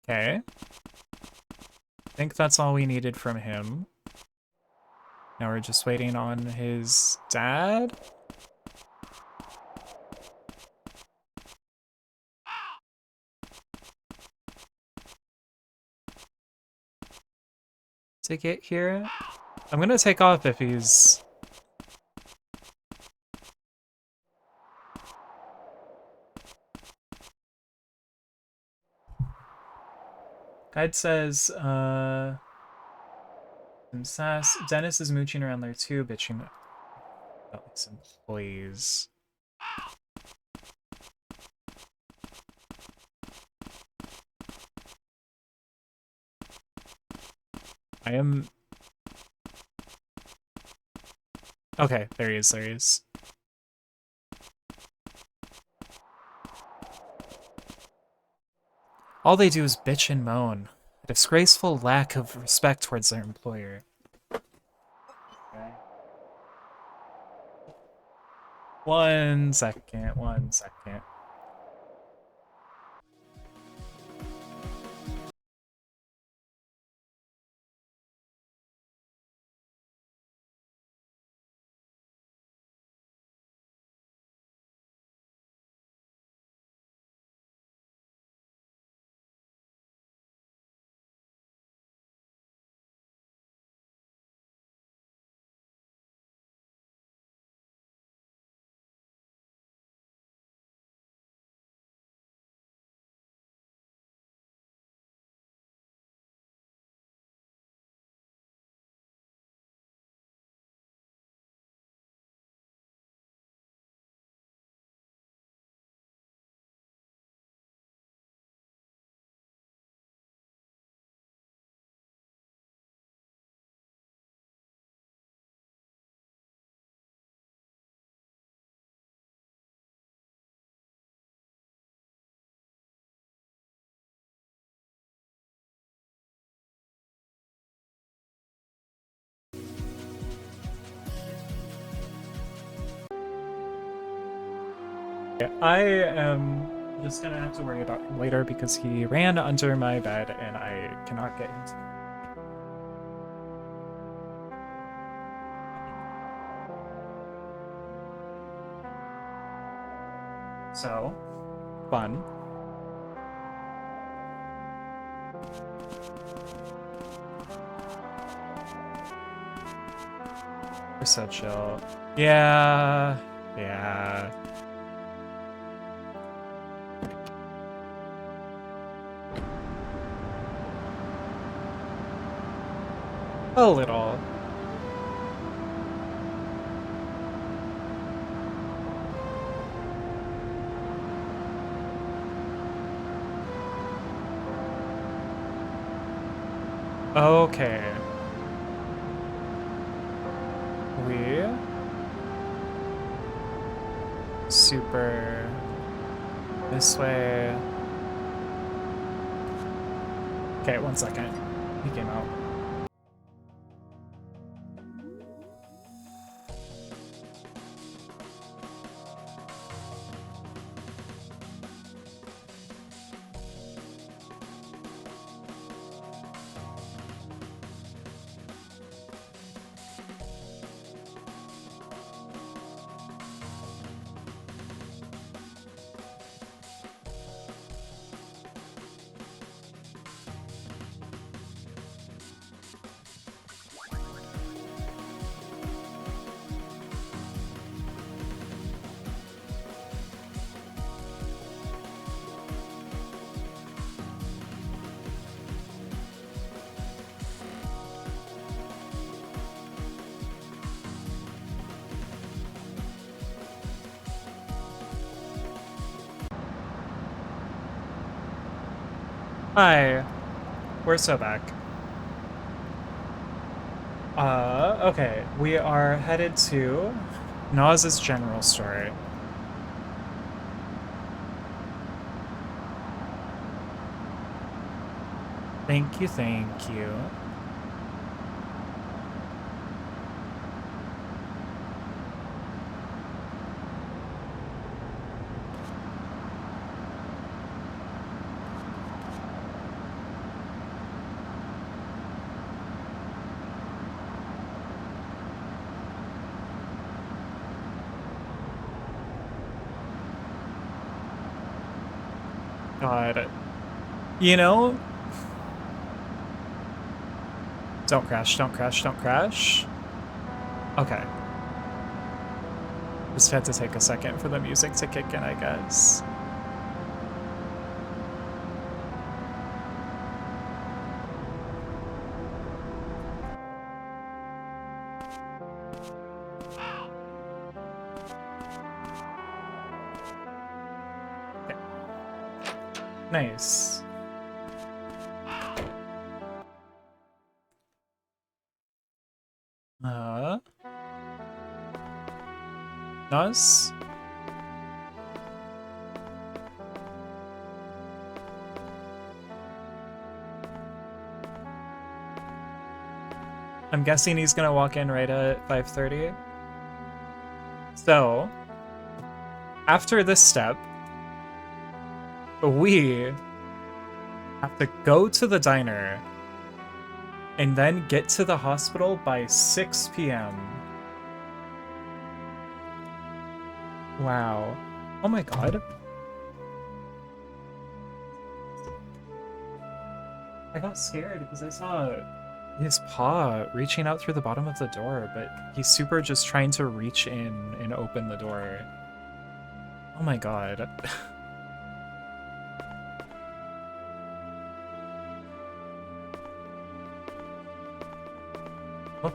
Okay. I think that's all we needed from him. Now we're just waiting on his dad? To get here. I'm gonna take off if he's... Guide says, some sass. Dennis is mooching around there too, bitching about his employees. I am... Okay, there he is, there he is. All they do is bitch and moan. A disgraceful lack of respect towards their employer. Okay. 1 second, 1 second. I am just gonna have to worry about him later because he ran under my bed and I cannot get him. So, fun. We're so chill. Yeah. A little. Okay. We super this way. Okay, 1 second. He came out. Hi. We're so back. Okay. We are headed to Naz's general store. Thank you, thank you. God. You know? Don't crash, don't crash, don't crash. Okay. Just had to take a second for the music to kick in, I guess. Okay. Nice. Nice. I'm guessing he's gonna walk in right at 5:30. So, after this step, we have to go to the diner and then get to the hospital by 6 p.m. Wow. Oh my god. I got scared because I saw his paw reaching out through the bottom of the door, but he's super just trying to reach in and open the door. Oh my god. Oh.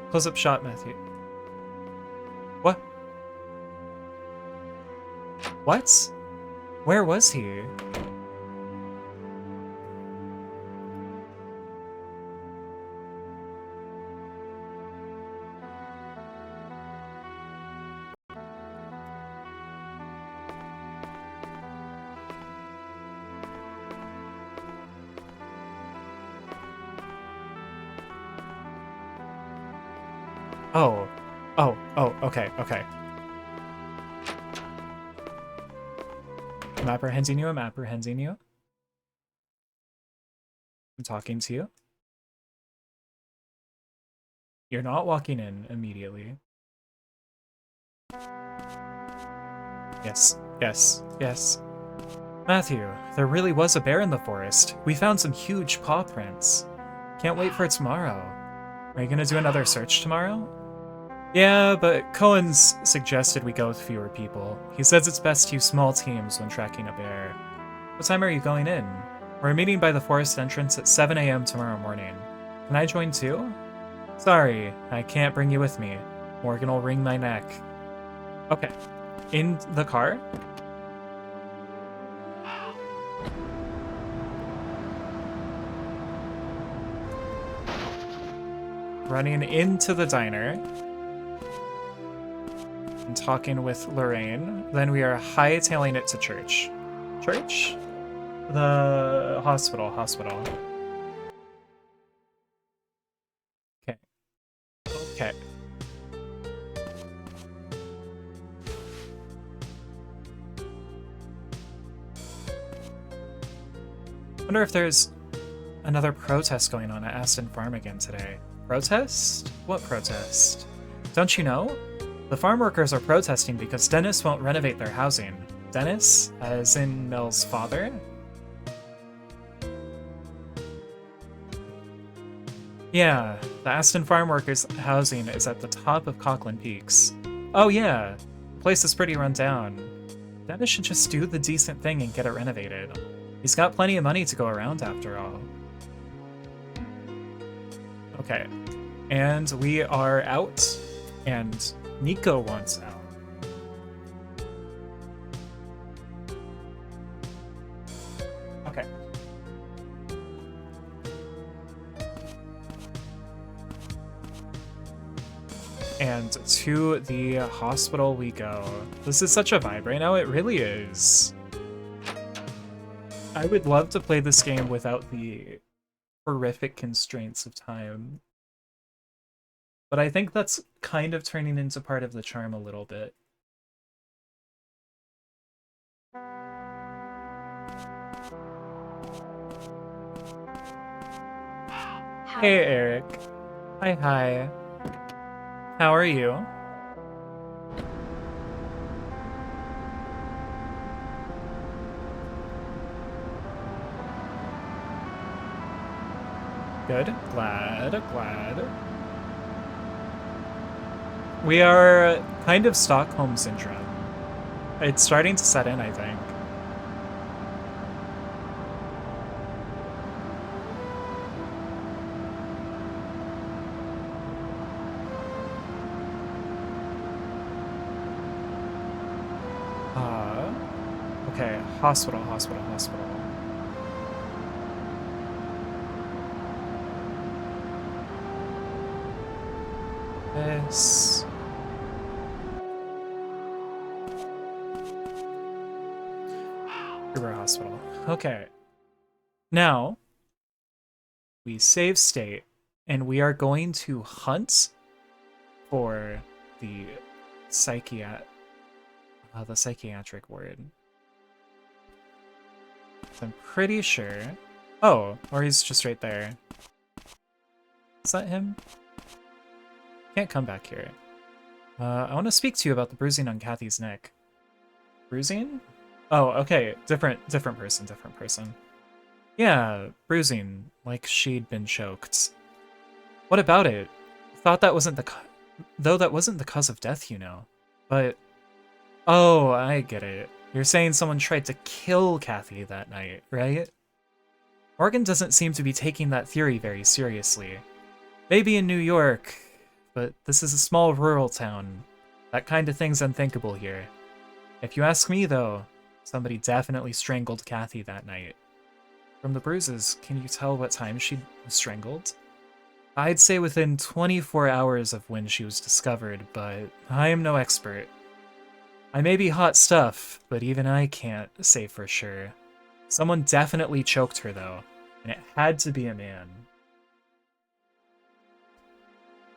Close-up shot, Matthew. What? What? Where was he? Oh. Oh, oh, okay, okay. I'm apprehending you, I'm apprehending you. I'm talking to you. You're not walking in immediately. Yes, yes, yes. Matthew, there really was a bear in the forest. We found some huge paw prints. Can't wait for tomorrow. Are you gonna do another search tomorrow? Yeah, but Cohen's suggested we go with fewer people. He says it's best to use small teams when tracking a bear. What time are you going in? We're meeting by the forest entrance at 7 a.m. tomorrow morning. Can I join too? Sorry, I can't bring you with me. Morgan will wring my neck. Okay. In the car? Running into the diner. And talking with Lorraine. Then we are hightailing it to church. Church? The hospital. Okay. Okay. Wonder if there's another protest going on at Aston Farm again today. Protest? What protest? Don't you know? The farm workers are protesting because Dennis won't renovate their housing. Dennis? As in Mel's father? Yeah, the Aston Farm workers' housing is at the top of Cochran Peaks. Oh yeah, the place is pretty run down. Dennis should just do the decent thing and get it renovated. He's got plenty of money to go around after all. Okay, and we are out, and Nico wants out. Okay. And to the hospital we go. This is such a vibe right now, it really is. I would love to play this game without the horrific constraints of time. But I think that's kind of turning into part of the charm a little bit. Hey, Eric. Hi. How are you? Good. Glad. We are kind of Stockholm Syndrome. It's starting to set in, I think. Okay, hospital. This. River Hospital. Okay. Now, we save state, and we are going to hunt for the psychiatric ward. So I'm pretty sure. Oh, or he's just right there. Is that him? Can't come back here. I want to speak to you about the bruising on Kathy's neck. Bruising? Oh, okay. Different person. Yeah, bruising, like she'd been choked. What about it? Thought that wasn't though that wasn't the cause of death, you know. But oh, I get it. You're saying someone tried to kill Kathy that night, right? Morgan doesn't seem to be taking that theory very seriously. Maybe in New York, but this is a small rural town. That kind of thing's unthinkable here. If you ask me, though, somebody definitely strangled Kathy that night. From the bruises, can you tell what time she was strangled? I'd say within 24 hours of when she was discovered, but I am no expert. I may be hot stuff, but even I can't say for sure. Someone definitely choked her, though, and it had to be a man.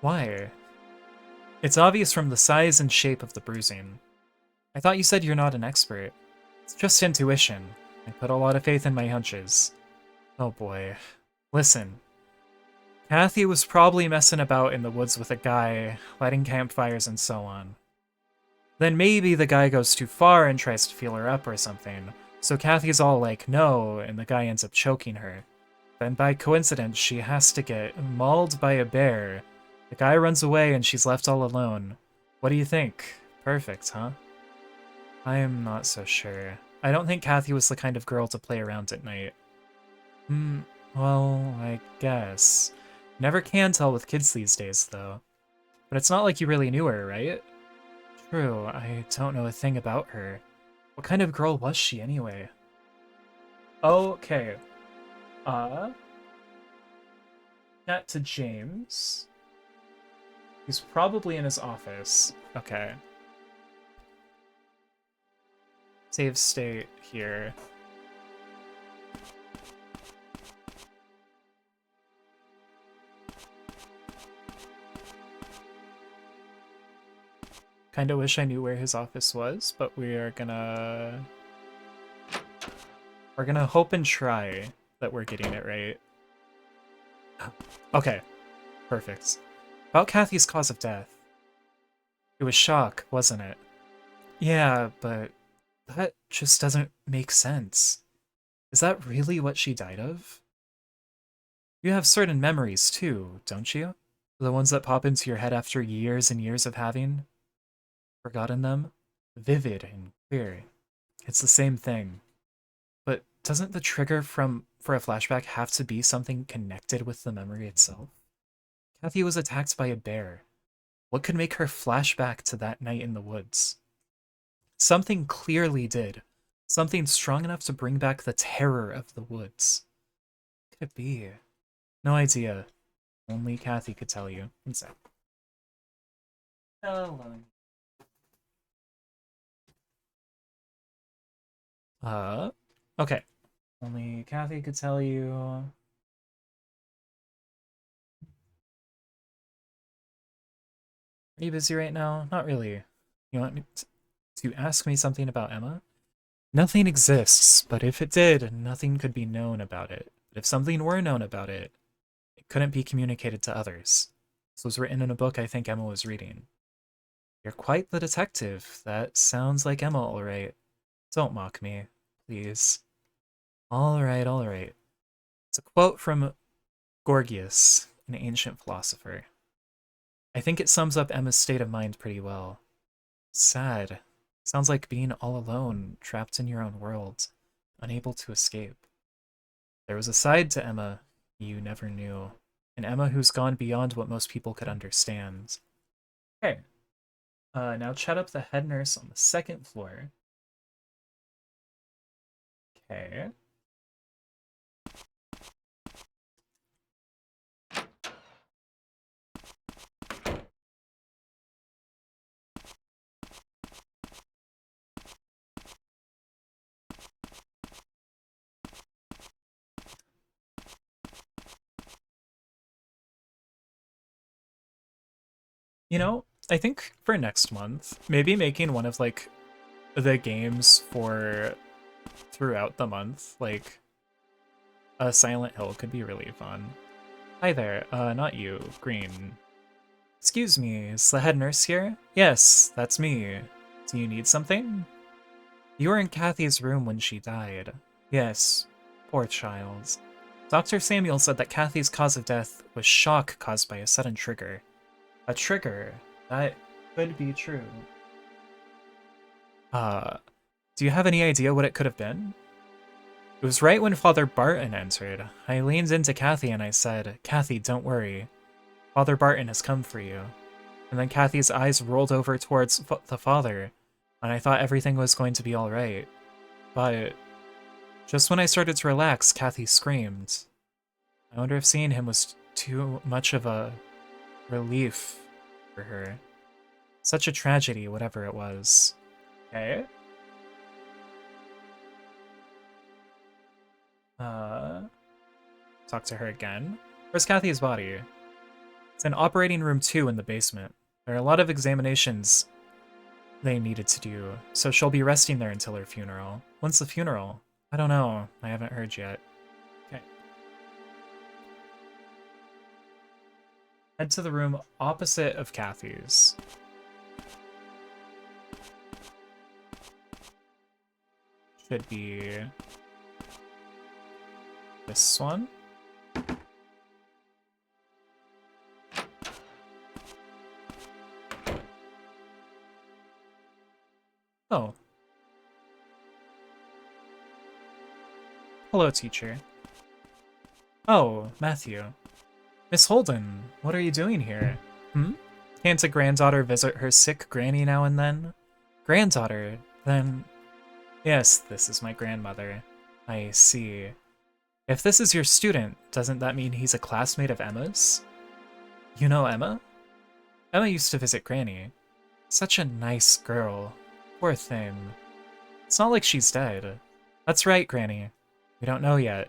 Why? It's obvious from the size and shape of the bruising. I thought you said you're not an expert. It's just intuition. I put a lot of faith in my hunches. Oh boy. Listen. Kathy was probably messing about in the woods with a guy, lighting campfires and so on. Then maybe the guy goes too far and tries to feel her up or something, so Kathy's all like, no, and the guy ends up choking her. Then by coincidence, she has to get mauled by a bear. The guy runs away and she's left all alone. What do you think? Perfect, huh? I am not so sure. I don't think Kathy was the kind of girl to play around at night. Well, I guess. Never can tell with kids these days, though. But it's not like you really knew her, right? True, I don't know a thing about her. What kind of girl was she, anyway? Okay. Chat to James. He's probably in his office. Okay. Save state here. Kinda wish I knew where his office was, but we're gonna hope and try that we're getting it right. Okay, perfect. About Kathy's cause of death. It was shock, wasn't it? Yeah, but that just doesn't make sense. Is that really what she died of? You have certain memories too, don't you? The ones that pop into your head after years and years of having forgotten them? Vivid and clear. It's the same thing. But doesn't the trigger for a flashback have to be something connected with the memory itself? Kathy was attacked by a bear. What could make her flashback to that night in the woods? Something clearly did. Something strong enough to bring back the terror of the woods. What could it be? No idea. Only Kathy could tell you. One sec. Okay. Only Kathy could tell you. Are you busy right now? Not really. You want me to ask me something about Emma? Nothing exists, but if it did, nothing could be known about it. But if something were known about it, it couldn't be communicated to others. This was written in a book I think Emma was reading. You're quite the detective. That sounds like Emma, all right. Don't mock me, please. All right, all right. It's a quote from Gorgias, an ancient philosopher. I think it sums up Emma's state of mind pretty well. Sad. Sounds like being all alone, trapped in your own world, unable to escape. There was a side to Emma you never knew, an Emma who's gone beyond what most people could understand. Okay. Now chat up the head nurse on the second floor. Okay. You know, I think for next month, maybe making one of like the games for throughout the month, like a Silent Hill could be really fun. Hi there, not you, Green. Excuse me, is the head nurse here? Yes, that's me. Do you need something? You were in Kathy's room when she died. Yes, poor child. Dr. Samuel said that Kathy's cause of death was shock caused by a sudden trigger. A trigger? That could be true. Do you have any idea what it could have been? It was right when Father Barton entered. I leaned into Kathy and I said, Kathy, don't worry. Father Barton has come for you. And then Kathy's eyes rolled over towards the father, and I thought everything was going to be alright. But just when I started to relax, Kathy screamed. I wonder if seeing him was too much of a relief for her. Such a tragedy, whatever it was. Okay. Talk to her again. Where's Kathy's body? It's in operating room 2 in the basement. There are a lot of examinations they needed to do, so she'll be resting there until her funeral. When's the funeral? I don't know. I haven't heard yet. Okay. Head to the room opposite of Kathy's. Should be this one. Oh. Hello, teacher. Oh, Matthew. Miss Holden, what are you doing here? Can't a granddaughter visit her sick granny now and then? Granddaughter? Then... Yes, this is my grandmother. I see. If this is your student, doesn't that mean he's a classmate of Emma's? You know Emma? Emma used to visit Granny. Such a nice girl. Poor thing. It's not like she's dead. That's right, Granny. We don't know yet.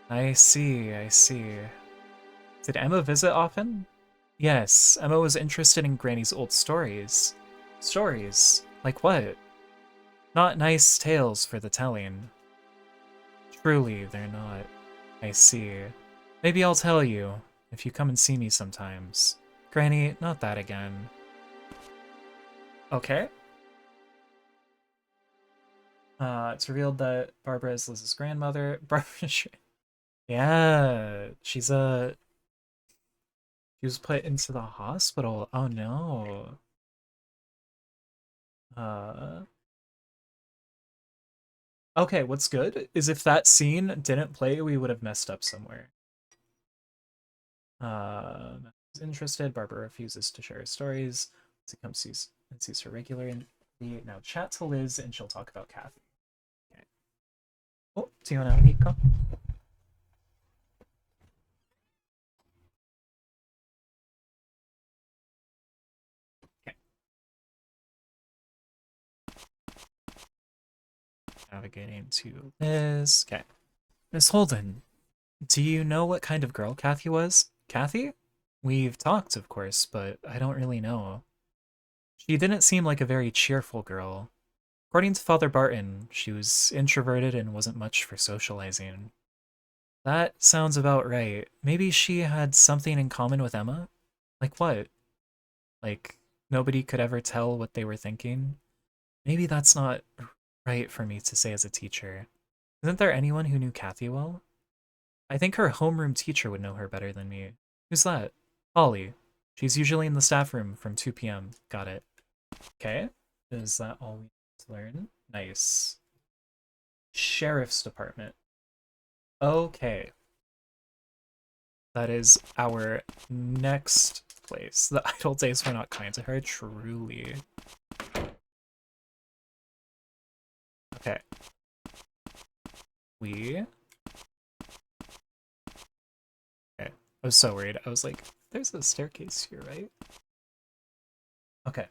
I see, I see. Did Emma visit often? Yes, Emma was interested in Granny's old stories. Stories? Like what? Not nice tales for the telling. Truly, they're not. I see. Maybe I'll tell you, if you come and see me sometimes. Granny, not that again. Okay. It's revealed that Barbara is Liz's grandmother. Barbara, yeah, she was put into the hospital. Oh no. Okay, what's good is if that scene didn't play, we would have messed up somewhere. Is interested. Barbara refuses to share her stories. She comes sees her regularly. Now chat to Liz and she'll talk about Kathy. Okay. Oh, do you want to Nico? Okay. Navigating to Liz. Okay. Miss Holden, do you know what kind of girl Kathy was? Kathy? We've talked, of course, but I don't really know. She didn't seem like a very cheerful girl. According to Father Barton, she was introverted and wasn't much for socializing. That sounds about right. Maybe she had something in common with Emma? Like what? Like, nobody could ever tell what they were thinking? Maybe that's not right for me to say as a teacher. Isn't there anyone who knew Kathy well? I think her homeroom teacher would know her better than me. Who's that? Holly. She's usually in the staff room from 2 p.m. Got it. Okay. Is that all we need to learn? Nice. Sheriff's Department. Okay. That is our next place. The idle days were not kind to her, truly. Okay. Okay. I was so worried. I was like, there's a staircase here, right? Okay.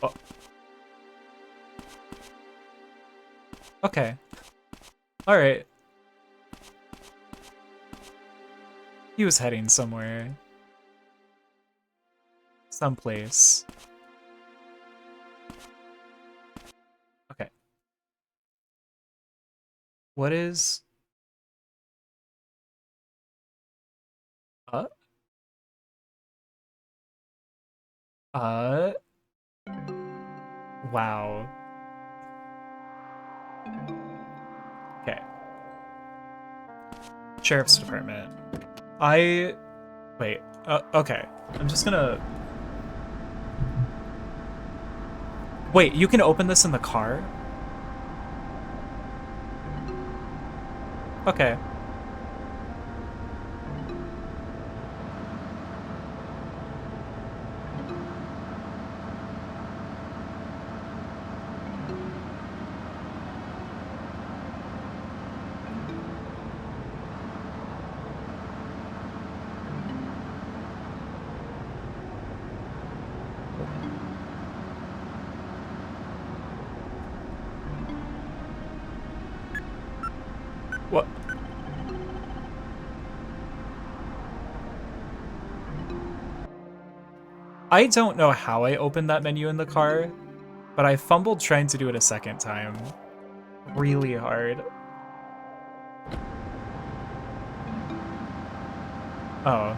Oh. Okay. Alright. He was heading somewhere. Someplace. Okay. What is... Wow. Okay. Sheriff's Department. Wait. Okay. I'm just gonna... Wait, you can open this in the car? Okay. What? I don't know how I opened that menu in the car, but I fumbled trying to do it a second time. Really hard. Oh.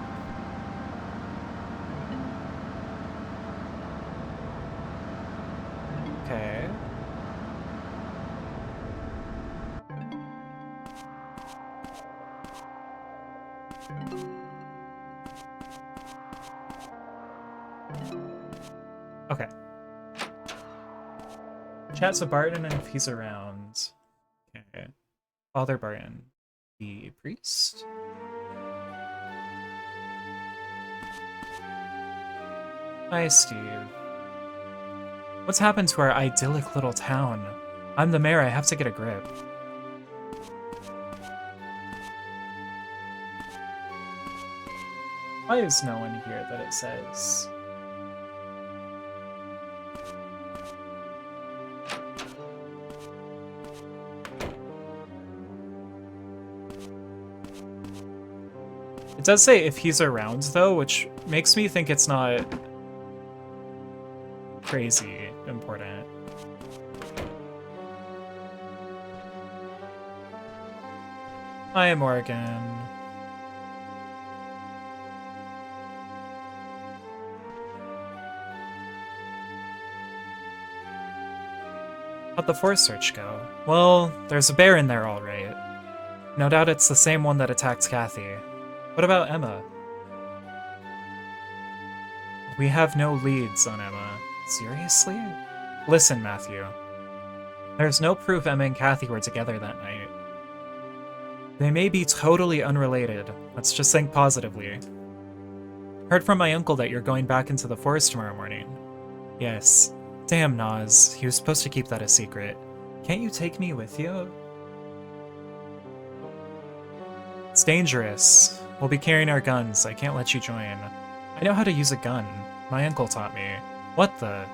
Okay. Okay. Chat to Barton if he's around. Okay. Father Barton. The priest? Hi, Steve. What's happened to our idyllic little town? I'm the mayor, I have to get a grip. Why is no one here that it says? It does say if he's around, though, which makes me think it's not crazy important. Hi, Morgan. How'd the forest search go? Well, there's a bear in there, all right. No doubt it's the same one that attacked Kathy. What about Emma? We have no leads on Emma. Seriously? Listen, Matthew. There's no proof Emma and Kathy were together that night. They may be totally unrelated. Let's just think positively. Heard from my uncle that you're going back into the forest tomorrow morning. Yes. Damn, Nas. He was supposed to keep that a secret. Can't you take me with you? It's dangerous. We'll be carrying our guns. I can't let you join. I know how to use a gun. My uncle taught me. What the?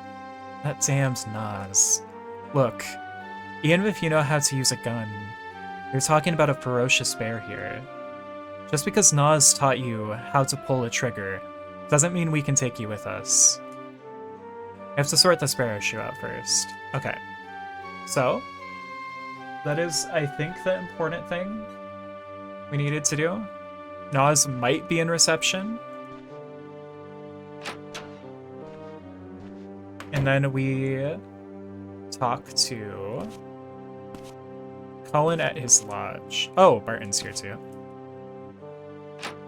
That damned Nas. Look, even if you know how to use a gun, you're talking about a ferocious bear here. Just because Nas taught you how to pull a trigger doesn't mean we can take you with us. I have to sort the sparrow shoe out first. Okay. So, that is, I think, the important thing we needed to do. Nas might be in reception. And then we talk to Cohen at his lodge. Oh, Barton's here too.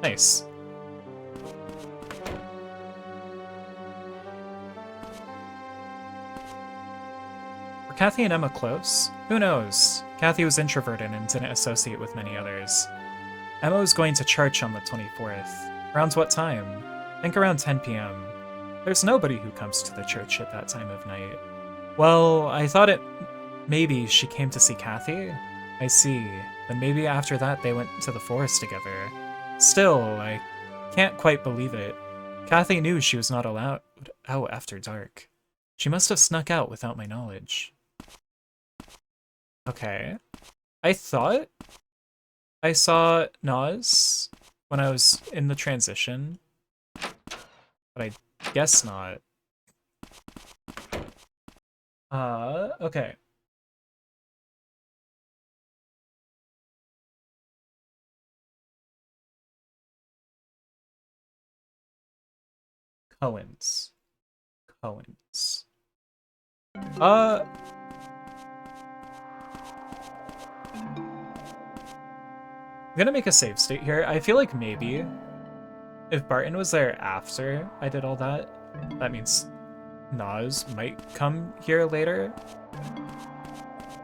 Nice. Were Kathy and Emma close? Who knows? Kathy was introverted and didn't associate with many others. Emma was going to church on the 24th. Around what time? I think around 10 p.m. There's nobody who comes to the church at that time of night. Well, I thought maybe she came to see Kathy? I see. Then maybe after that they went to the forest together. Still, I can't quite believe it. Kathy knew she was not allowed out after dark. She must have snuck out without my knowledge. Okay. I thought I saw Nas when I was in the transition, but I guess not. Okay. Cohen's. I'm gonna make a save state here. I feel like maybe if Barton was there after I did all that, that means Nas might come here later.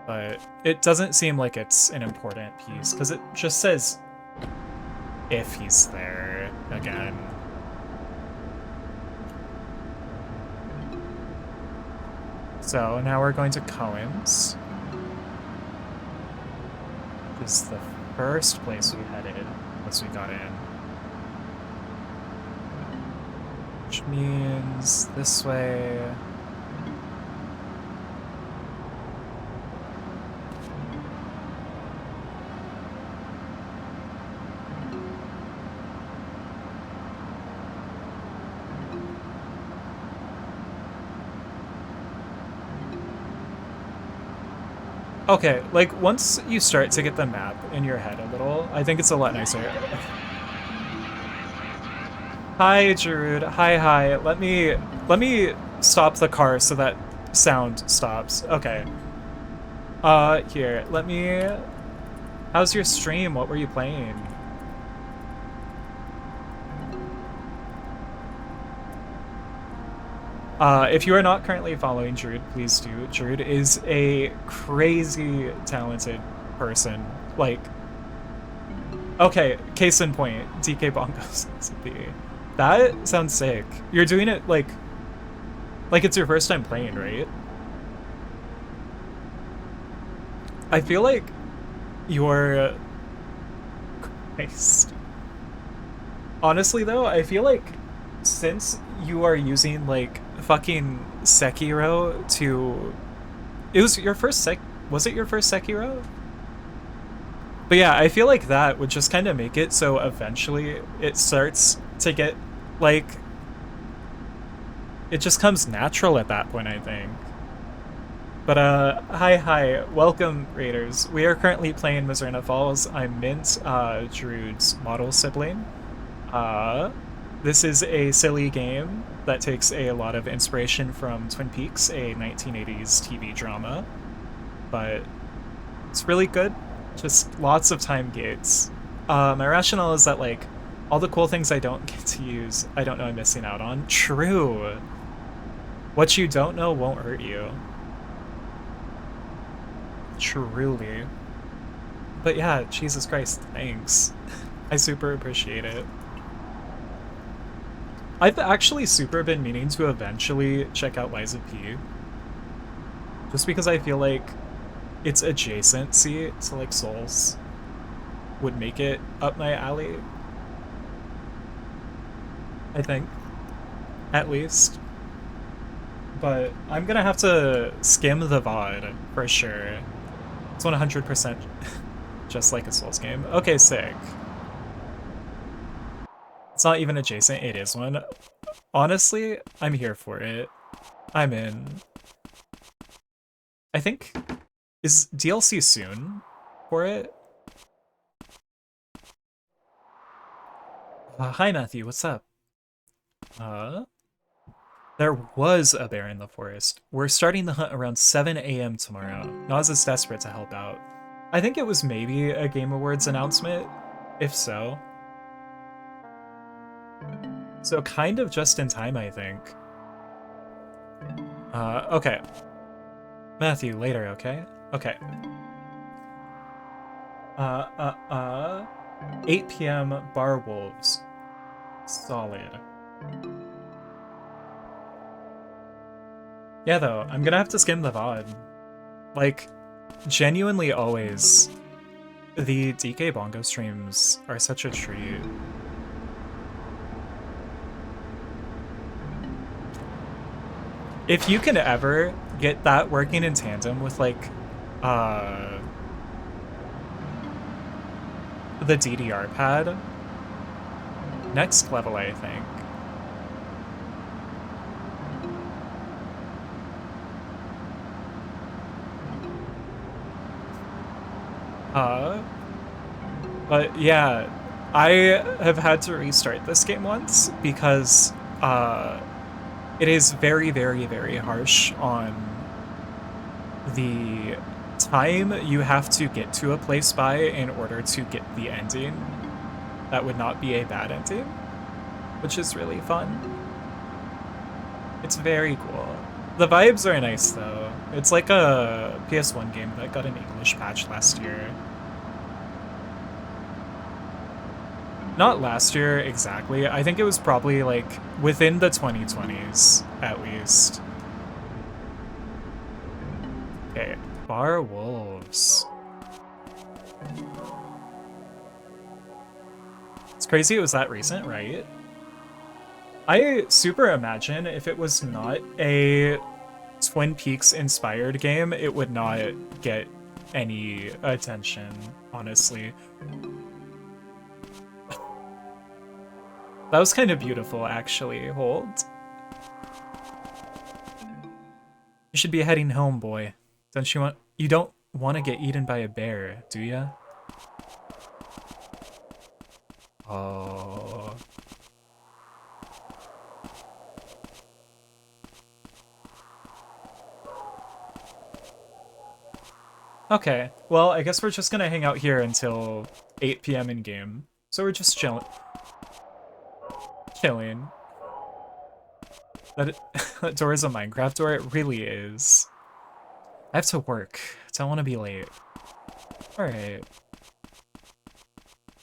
But it doesn't seem like it's an important piece, because it just says if he's there again. So now we're going to Cohen's, which is the first place we headed once we got in. Which means this way. Okay, like, once you start to get the map in your head a little, I think it's a lot nicer. Hi, Jarud. Hi. Let me stop the car so that sound stops. Okay. Here, how's your stream? What were you playing? If you are not currently following Druid, please do. Druid is a crazy talented person. Like, okay, case in point, DK Bongos. That sounds sick. You're doing it like it's your first time playing, right? I feel like you're... Christ. Honestly though, I feel like since you are using like fucking Sekiro to... Was it your first Sekiro? But yeah, I feel like that would just kind of make it so eventually it starts to get like... It just comes natural at that point, I think. But hi, welcome Raiders. We are currently playing Mizzurna Falls. I'm Mint, Druid's model sibling. This is a silly game that takes a lot of inspiration from Twin Peaks, a 1980s TV drama. But it's really good. Just lots of time gates. My rationale is that, like, all the cool things I don't get to use, I don't know I'm missing out on. True. What you don't know won't hurt you. Truly. But yeah, Jesus Christ, thanks. I super appreciate it. I've actually super been meaning to eventually check out Liza P. Just because I feel like its adjacency to like Souls would make it up my alley. I think. At least. But I'm gonna have to skim the VOD for sure. It's 100% just like a Souls game. Okay, sick. It's not even adjacent, it is one. Honestly, I'm here for it. I'm in. I think... Is DLC soon for it? Hi Matthew, what's up? There was a bear in the forest. We're starting the hunt around 7 a.m. tomorrow. Nas is desperate to help out. I think it was maybe a Game Awards announcement, if so. So kind of just in time, I think. Okay. Matthew, later, okay? Okay. 8 p.m. Bar Wolves. Solid. Yeah, though, I'm gonna have to skim the VOD. Like, genuinely always, the DK Bongo streams are such a treat. If you can ever get that working in tandem with, like, the DDR pad, next level, I think. But yeah, I have had to restart this game once because it is very, very, very harsh on the time you have to get to a place by in order to get the ending. That would not be a bad ending, which is really fun. It's very cool. The vibes are nice though. It's like a PS1 game that got an English patch last year. Not last year exactly. I think it was probably like within the 2020s at least. Okay, Bar Wolves. It's crazy it was that recent, right? I super imagine if it was not a Twin Peaks inspired game, it would not get any attention, honestly. That was kind of beautiful, actually. Hold. You should be heading home, boy. You don't want to get eaten by a bear, do ya? Oh. Okay, well, I guess we're just gonna hang out here until 8 p.m. in game. So we're just chilling. That door is a Minecraft door? It really is. I have to work. Don't want to be late. Alright.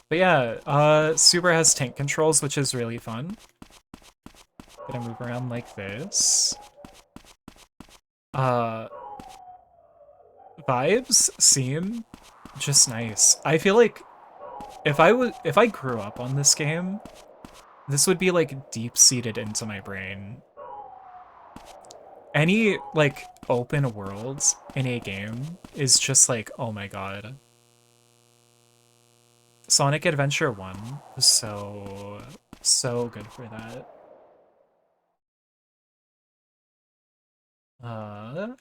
But yeah, Super has tank controls, which is really fun. Gonna move around like this. Vibes seem just nice. I feel like if I grew up on this game, this would be like deep-seated into my brain. Any like open worlds in a game is just like, oh my god. Sonic Adventure 1 was so good for that. Oh.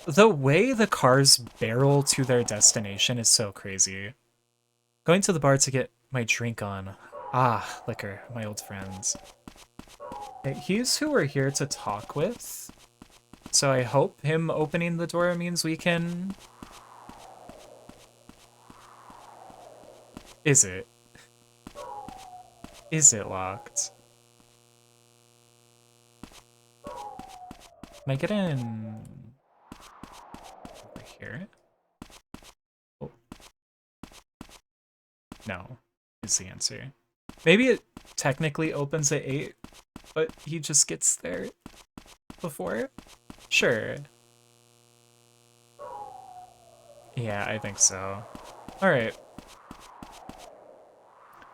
The way the cars barrel to their destination is so crazy. Going to the bar to get my drink on. Ah, liquor, my old friends. Okay, he's who we're here to talk with. So I hope him opening the door means we can... Is it? Is it locked? Can I get in... over here? Oh. No, is the answer. Maybe it technically opens at 8, but he just gets there before? Sure. Yeah, I think so. Alright.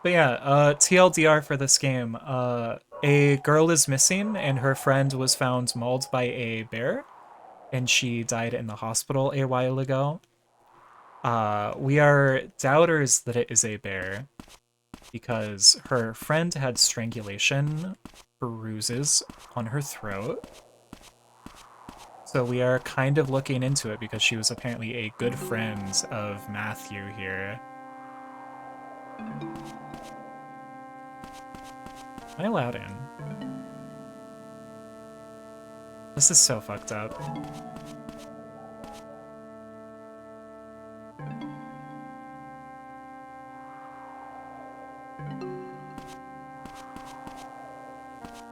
But yeah, TLDR for this game. A girl is missing and her friend was found mauled by a bear, and she died in the hospital a while ago. We are doubters that it is a bear because her friend had strangulation bruises on her throat. So we are kind of looking into it because she was apparently a good friend of Matthew here. Am I allowed in? This is so fucked up.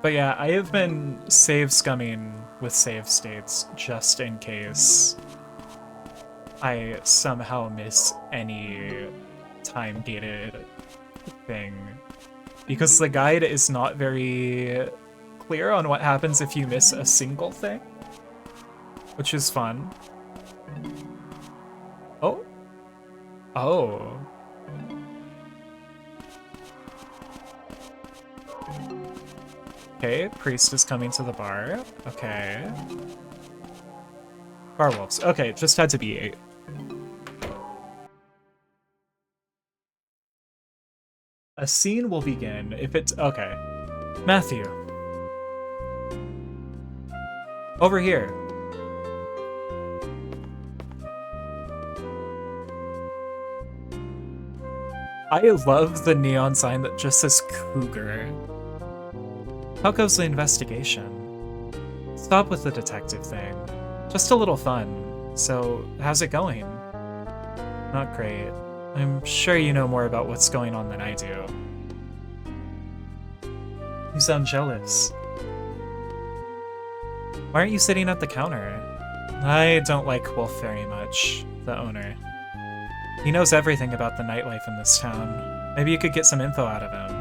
But yeah, I have been save scumming with save states just in case I somehow miss any time gated thing. Because the guide is not very clear on what happens if you miss a single thing, which is fun. Oh. Oh. Okay, priest is coming to the bar. Okay. Bar wolves. Okay, just had to be 8. A scene will begin if it's... Okay. Matthew. Over here. I love the neon sign that just says cougar. How goes the investigation? Stop with the detective thing. Just a little fun. So, how's it going? Not great. I'm sure you know more about what's going on than I do. You sound jealous. Why aren't you sitting at the counter? I don't like Wolf very much, the owner. He knows everything about the nightlife in this town. Maybe you could get some info out of him.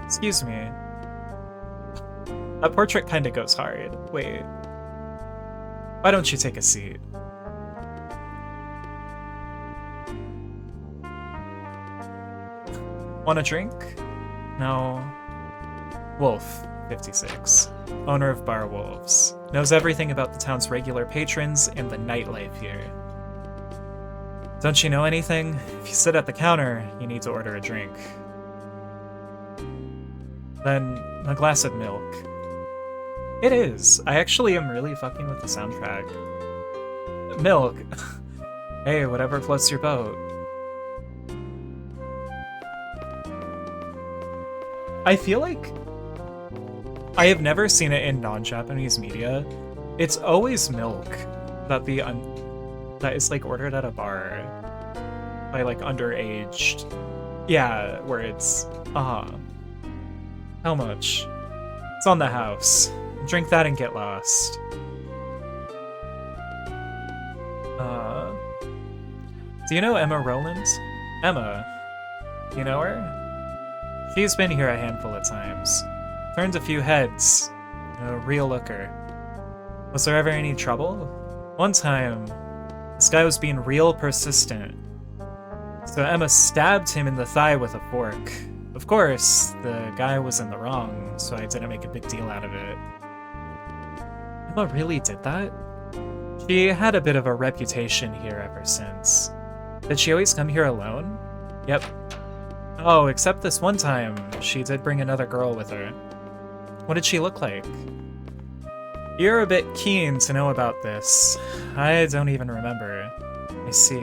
Excuse me. That portrait kinda goes hard. Wait. Why don't you take a seat? Want a drink? No. Wolf, 56. Owner of Bar Wolves. Knows everything about the town's regular patrons and the nightlife here. Don't you know anything? If you sit at the counter, you need to order a drink. Then a glass of milk. It is. I actually am really fucking with the soundtrack. Milk. Hey, whatever floats your boat. I feel like I have never seen it in non-Japanese media. It's always milk that that is like ordered at a bar by like underaged. Yeah, where it's how much? It's on the house. Drink that and get lost. Do you know Emma Rowland? Emma. You know her? She's been here a handful of times. Turned a few heads. A real looker. Was there ever any trouble? One time, this guy was being real persistent. So Emma stabbed him in the thigh with a fork. Of course, the guy was in the wrong, so I didn't make a big deal out of it. Emma really did that? She had a bit of a reputation here ever since. Did she always come here alone? Yep. Oh, except this one time, she did bring another girl with her. What did she look like? You're a bit keen to know about this. I don't even remember. I see.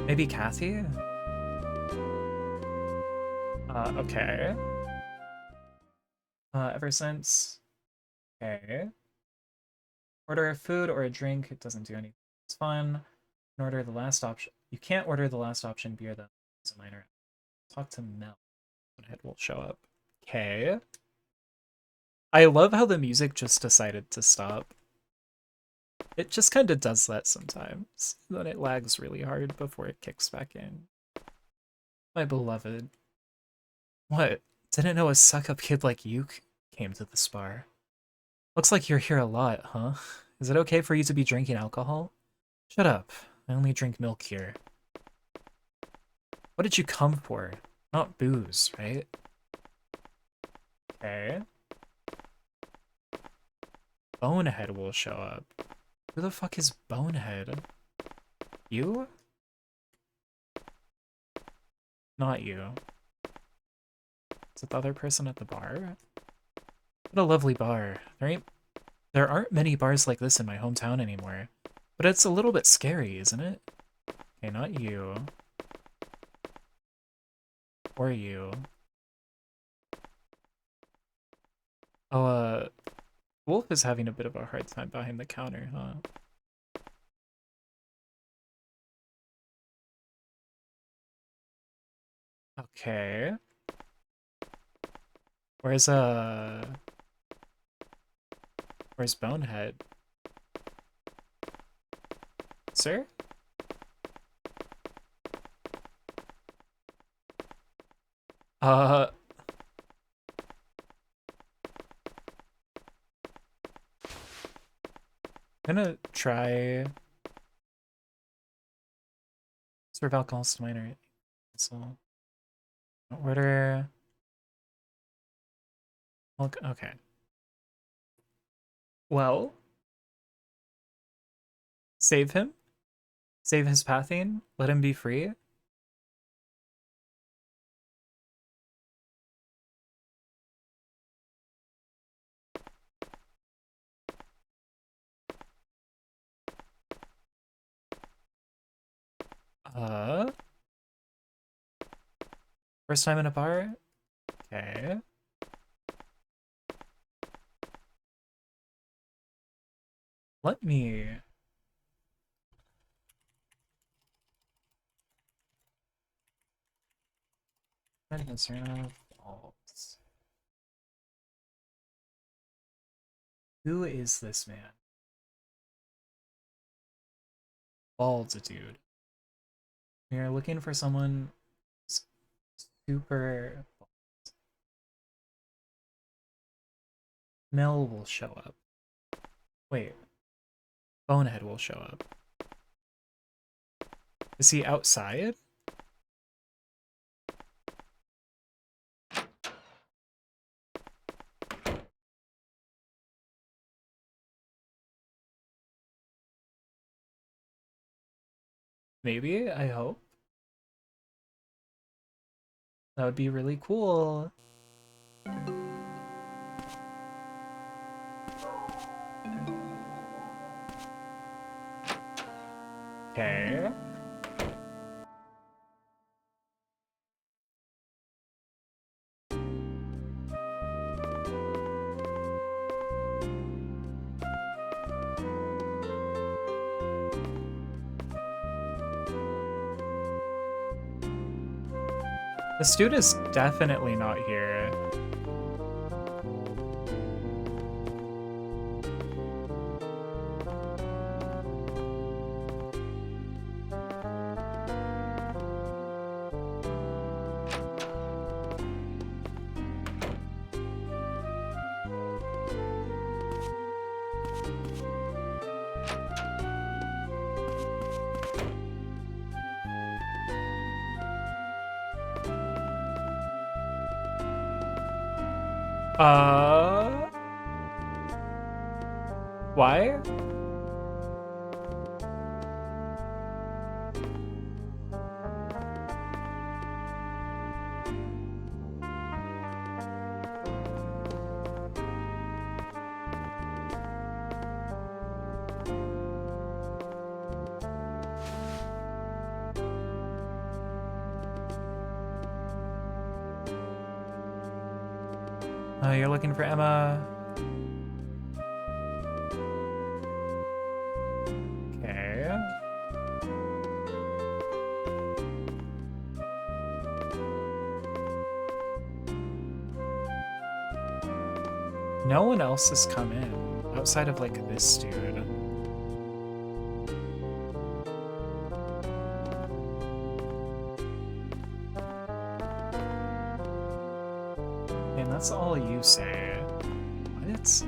Maybe Kathy? Okay. Ever since... Okay. Order a food or a drink, it doesn't do anything. It's fun. And order the last option. You can't order the last option beer though. It's a minor. Talk to Mel. Head will show up. Okay. I love how the music just decided to stop. It just kind of does that sometimes. Then it lags really hard before it kicks back in. My beloved. What? Didn't know a suck-up kid like you came to this bar. Looks like you're here a lot, huh? Is it okay for you to be drinking alcohol? Shut up. I only drink milk here. What did you come for? Not booze, right? Okay. Bonehead will show up. Who the fuck is Bonehead? You? Not you. Is it the other person at the bar? What a lovely bar. There aren't many bars like this in my hometown anymore. But it's a little bit scary, isn't it? Okay, not you. Or you. Oh, Wolf is having a bit of a hard time behind the counter, huh? Okay. Where's where's Bonehead? Sir? Uh, I'm gonna try serve alcohol to minor. So order. Okay. Well, save him. Save his pathing. Let him be free. Uh, First time in a bar? Okay. Let me... Mizzurna Falls. Who is this man? Bald's a dude. We are looking for someone super... Mel will show up. Wait. Bonehead will show up. Is he outside? Maybe, I hope. That would be really cool. Okay. The dude is definitely not here. Why? You're looking for Emma. Okay. No one else has come in outside of like this dude. And that's all you say. What?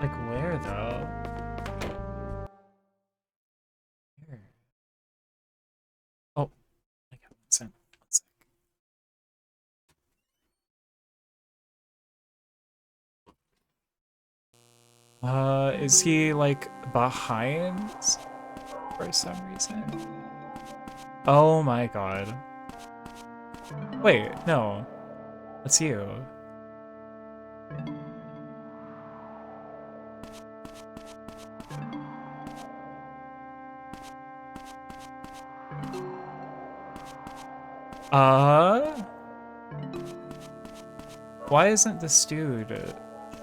Like where though? Here. Oh, I got one sec. One sec. Is he like behind for some reason? Oh my god. Wait, no. That's you. Why isn't this dude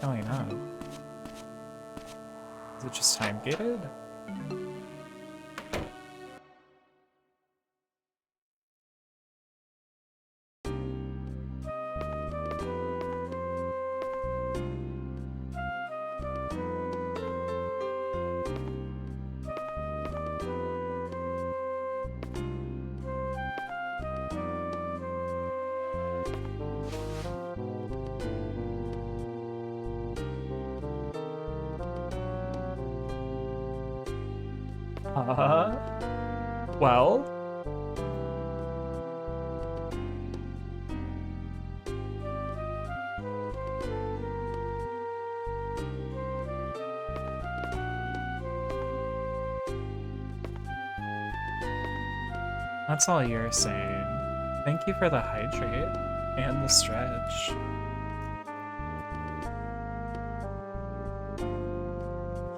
showing up? Is it just time gated? Well. That's all you're saying. Thank you for the hydrate and the stretch.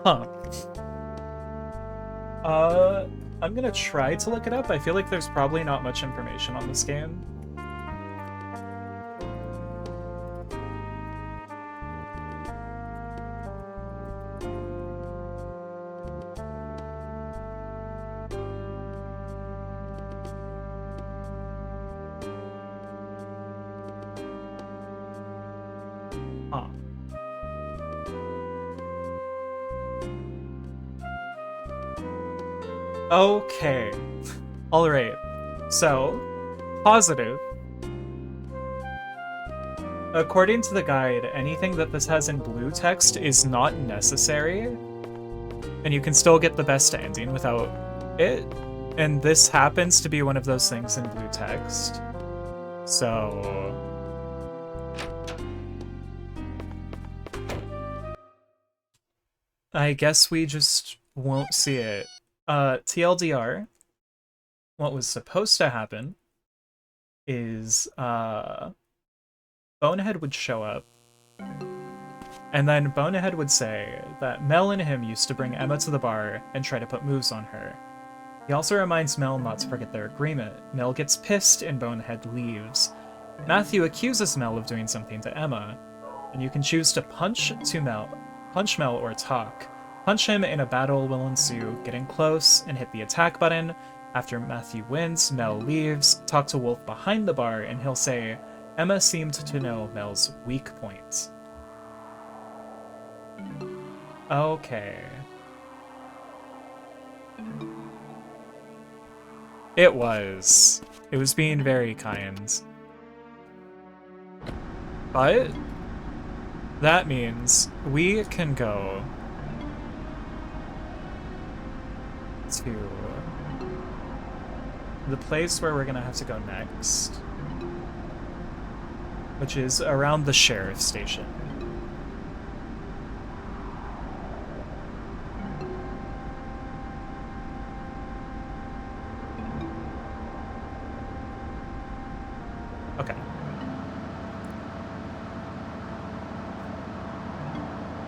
Huh. I'm gonna try to look it up. I feel like there's probably not much information on this game. Huh. Okay. Alright. So, positive. According to the guide, anything that this has in blue text is not necessary, and you can still get the best ending without it. And this happens to be one of those things in blue text. So... I guess we just won't see it. TLDR, what was supposed to happen is Bonehead would show up, and then Bonehead would say that Mel and him used to bring Emma to the bar and try to put moves on her. He also reminds Mel not to forget their agreement. Mel gets pissed and Bonehead leaves. Matthew accuses Mel of doing something to Emma, and you can choose to punch Mel or talk. Punch him and a battle will ensue. Get in close and hit the attack button. After Matthew wins, Mel leaves. Talk to Wolf behind the bar and he'll say, Emma seemed to know Mel's weak points. Okay. It was being very kind. But that means we can go to the place where we're gonna have to go next, which is around the sheriff's station. Okay.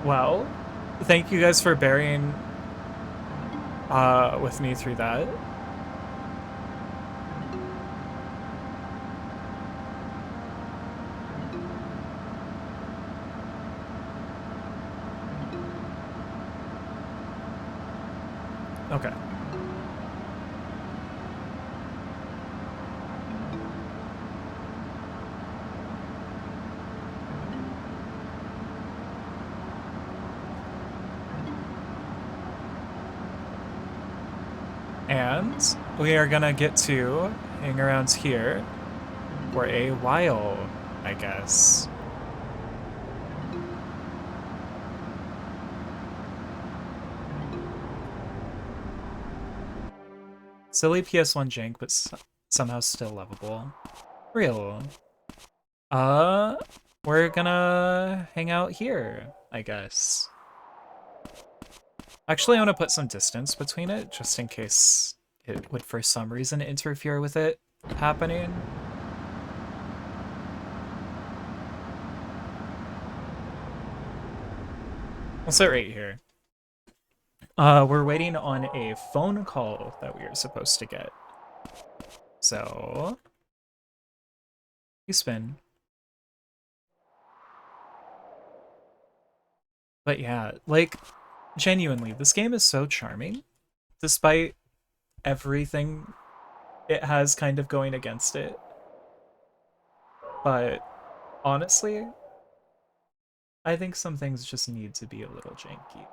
Well, thank you guys for bearing with me through that. Okay. And we are gonna get to hang around here for a while, I guess. Silly PS1 jank, but somehow still lovable. Real. We're gonna hang out here, I guess. Actually, I want to put some distance between it, just in case it would for some reason interfere with it happening. We'll sit right here. We're waiting on a phone call that we are supposed to get. So, You spin. But yeah, like, genuinely, this game is so charming, despite everything it has kind of going against it. But honestly, I think some things just need to be a little janky.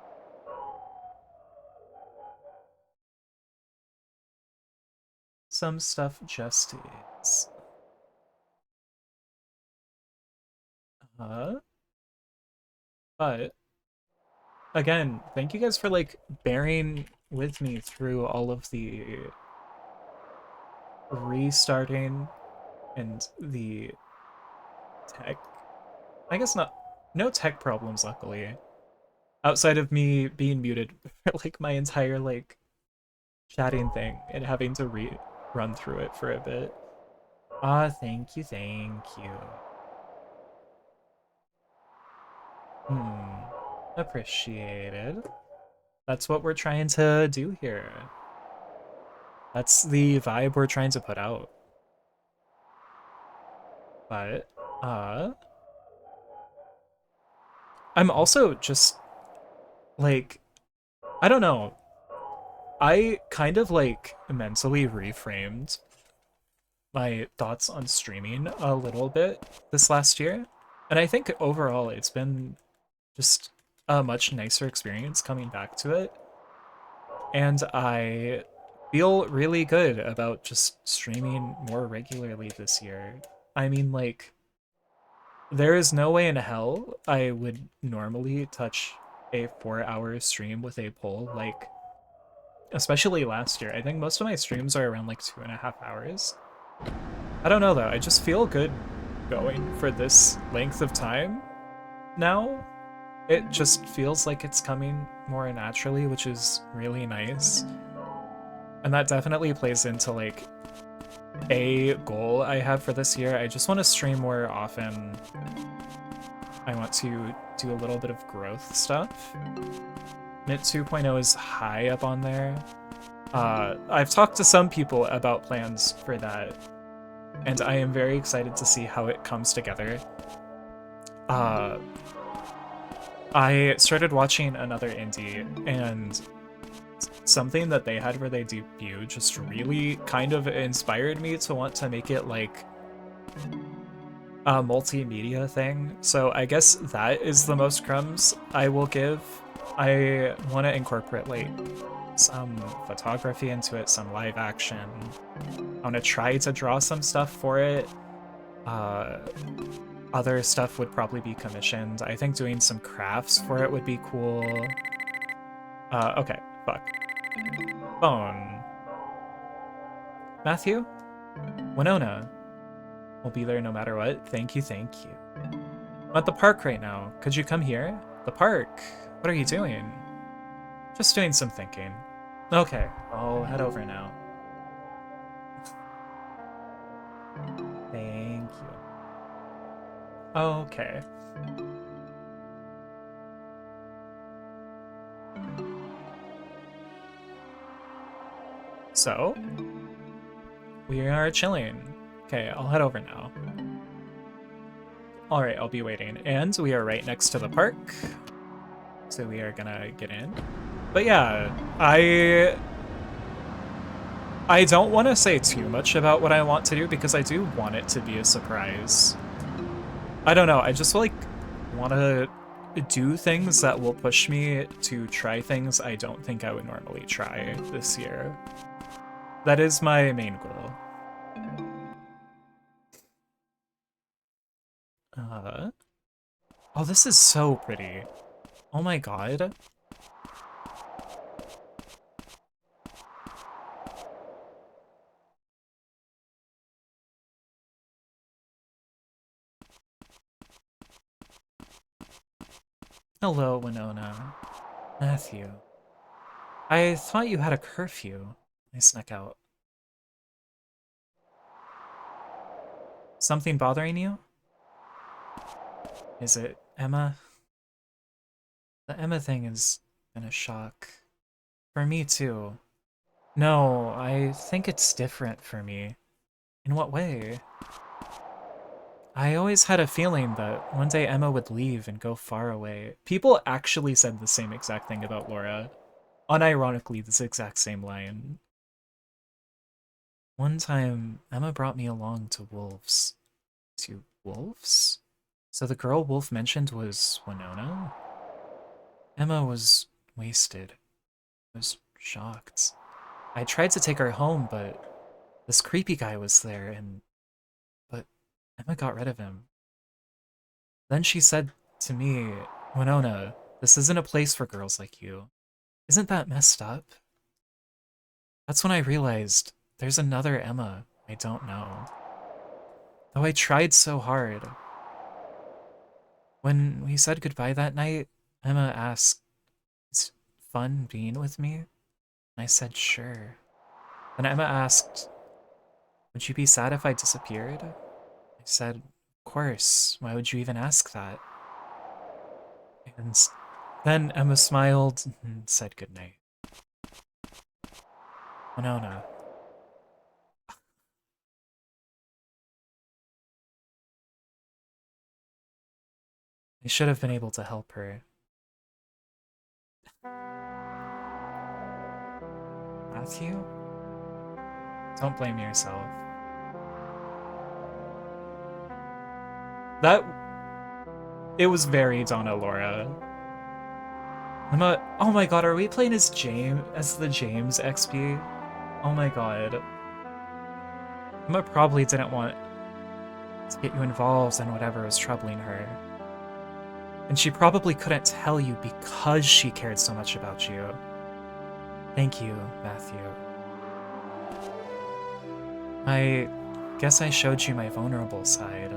Some stuff just is. But again, thank you guys for like bearing with me through all of the restarting and the tech. I guess not. No tech problems, luckily. Outside of me being muted for like my entire like chatting thing and having to run through it for a bit. Ah, thank you, thank you. Appreciated. That's what we're trying to do here. That's the vibe we're trying to put out. But, I'm also just, like, I don't know. I kind of, like, mentally reframed my thoughts on streaming a little bit this last year. And I think overall it's been just a much nicer experience coming back to it. And I feel really good about just streaming more regularly this year. I mean, like, there is no way in hell I would normally touch a 4-hour stream with a poll, like, especially last year. I think most of my streams are around like 2.5 hours. I don't know though, I just feel good going for this length of time now. It just feels like it's coming more naturally, which is really nice. And that definitely plays into like a goal I have for this year. I just want to stream more often. I want to do a little bit of growth stuff. Knit 2.0 is high up on there. I've talked to some people about plans for that, and I am very excited to see how it comes together. I started watching another indie, and something that they had where they debut just really kind of inspired me to want to make it like a multimedia thing. So I guess that is the most crumbs I will give. I want to incorporate like some photography into it, some live action. I want to try to draw some stuff for it. Other stuff would probably be commissioned. I think doing some crafts for it would be cool. Okay, fuck. Phone. Matthew? Winona. We'll be there no matter what. Thank you, thank you. I'm at the park right now. Could you come here? The park? What are you doing? Just doing some thinking. Okay, I'll head over now. Thank you. Okay. So, we are chilling. Okay, I'll head over now. Alright, I'll be waiting. And we are right next to the park. So we are gonna get in. But yeah, I don't want to say too much about what I want to do because I do want it to be a surprise. I don't know, I just like want to do things that will push me to try things I don't think I would normally try this year. That is my main goal. Oh, this is so pretty. Oh my god. Hello, Winona. Matthew. I thought you had a curfew. I snuck out. Something bothering you? Is it Emma? The Emma thing has been a shock. For me too. No, I think it's different for me. In what way? I always had a feeling that one day Emma would leave and go far away. People actually said the same exact thing about Laura. Unironically, this exact same line. One time, Emma brought me along to wolves. To wolves? So the girl Wolf mentioned was Winona? Emma was wasted. I was shocked. I tried to take her home, but this creepy guy was there, but Emma got rid of him. Then she said to me, Winona, this isn't a place for girls like you. Isn't that messed up? That's when I realized there's another Emma I don't know. Though I tried so hard. When we said goodbye that night, Emma asked, "It's fun being with me?" And I said, "Sure." Then Emma asked, "Would you be sad if I disappeared?" I said, "Of course. Why would you even ask that?" And then Emma smiled and said goodnight. Winona. I should have been able to help her. Matthew? Don't blame yourself. It was very Donna Laura. Oh my god, are we playing as the James XP? Oh my god. Emma probably didn't want to get you involved in whatever was troubling her. And she probably couldn't tell you because she cared so much about you. Thank you, Matthew. I guess I showed you my vulnerable side.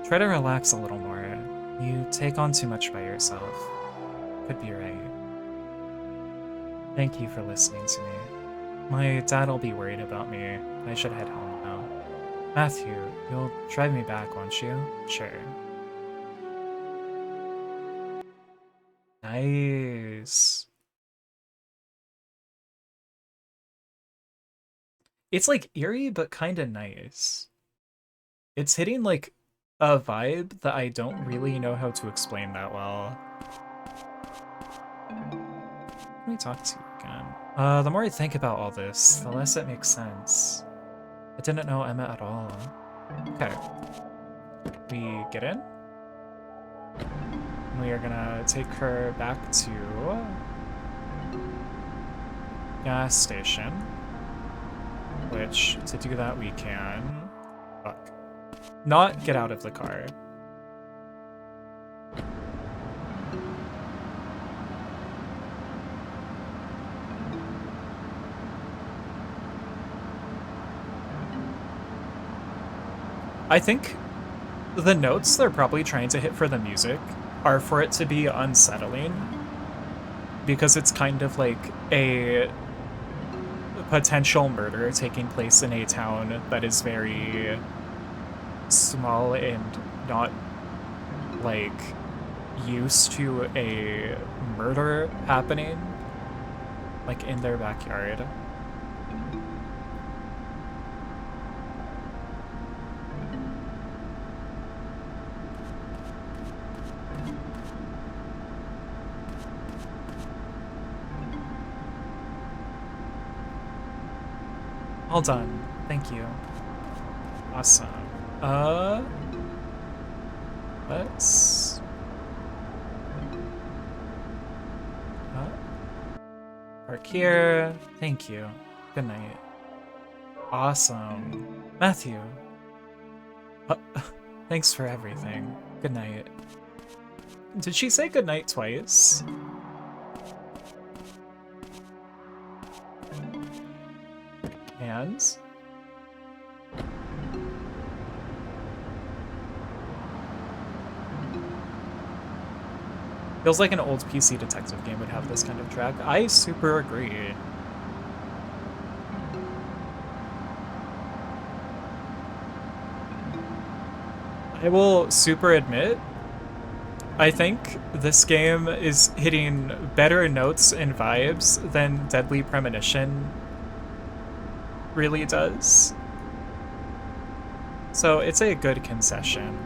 Try to relax a little more. You take on too much by yourself. Could be right. Thank you for listening to me. My dad'll be worried about me. I should head home now. Matthew, you'll drive me back, won't you? Sure. Nice. It's like eerie, but kind of nice. It's hitting like a vibe that I don't really know how to explain that well. Let me talk to you again. The more I think about all this, the less it makes sense. I didn't know Emma at all. Okay. We get in. We are gonna take her back to gas station. Which, to do that, we can... Fuck. Not get out of the car. I think the notes they're probably trying to hit for the music are for it to be unsettling. Because it's kind of like a potential murder taking place in a town that is very small and not like used to a murder happening like in their backyard. All done. Thank you. Awesome. Let's... park here. Thank you. Good night. Awesome. Matthew. Thanks for everything. Good night. Did she say good night twice? Hands. Feels like an old PC detective game would have this kind of track. I super agree. I will super admit, I think this game is hitting better notes and vibes than Deadly Premonition really does. So it's a good concession.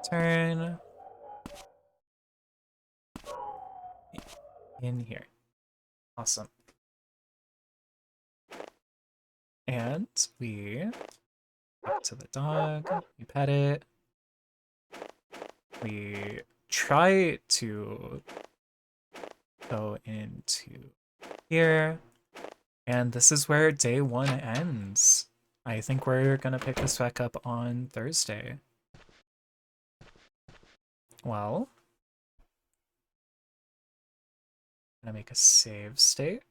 Turn in here. Awesome. And we talk to the dog, we pet it, we try to go into here, and this is where day 1 ends. I think we're gonna pick this back up on Thursday. Well, I'm gonna make a save state,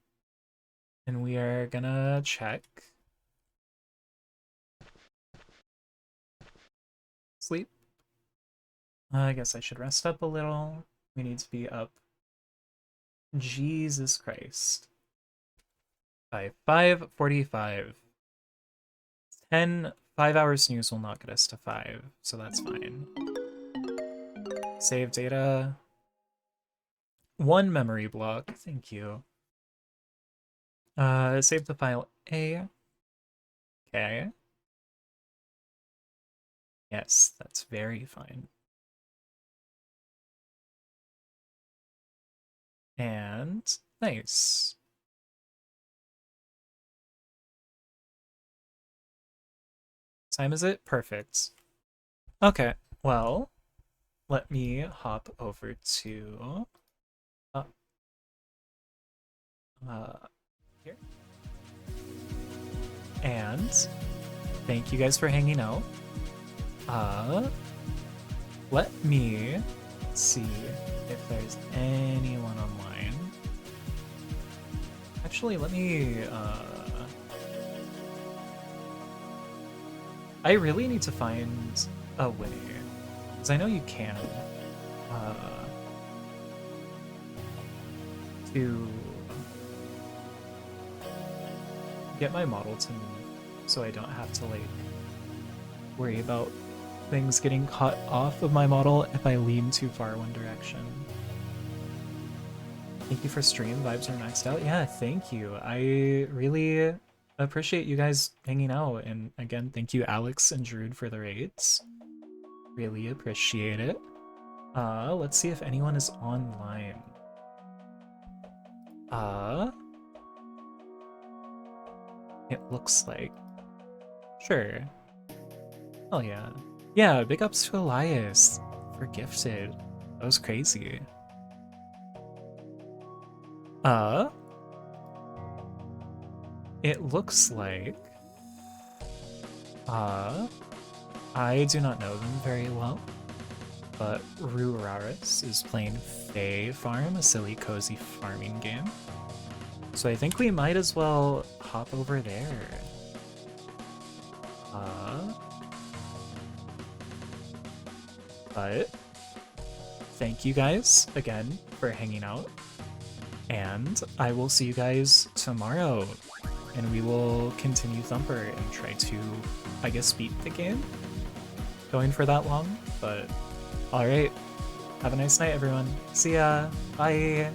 and we are gonna check sleep. I guess I should rest up a little. We need to be up. Jesus Christ. By 5:45. 5 hour snooze will not get us to 5, so that's fine. Save data. 1 memory block, thank you. Save the file A. Okay. Yes, that's very fine. And nice. Time is it? Perfect. Okay, well, let me hop over to here. And thank you guys for hanging out. Let me see if there's anyone online. Actually, let me I really need to find a way, because I know you can to get my model to move so I don't have to like worry about things getting cut off of my model if I lean too far one direction. Thank you for stream. Vibes are maxed out. Yeah, thank you. I really appreciate you guys hanging out. And again, thank you Alex and Druid for the raids. Really appreciate it. Let's see if anyone is online. It looks like. Sure. Oh yeah. Yeah, big ups to Elias for gifted. That was crazy. It looks like I do not know them very well, but Ruraris is playing Fae Farm, a silly cozy farming game. So I think we might as well hop over there. But thank you guys again for hanging out, and I will see you guys tomorrow, and we will continue Thumper and try to, I guess, beat the game. Going for that long, but alright. Have a nice night, everyone. See ya. Bye.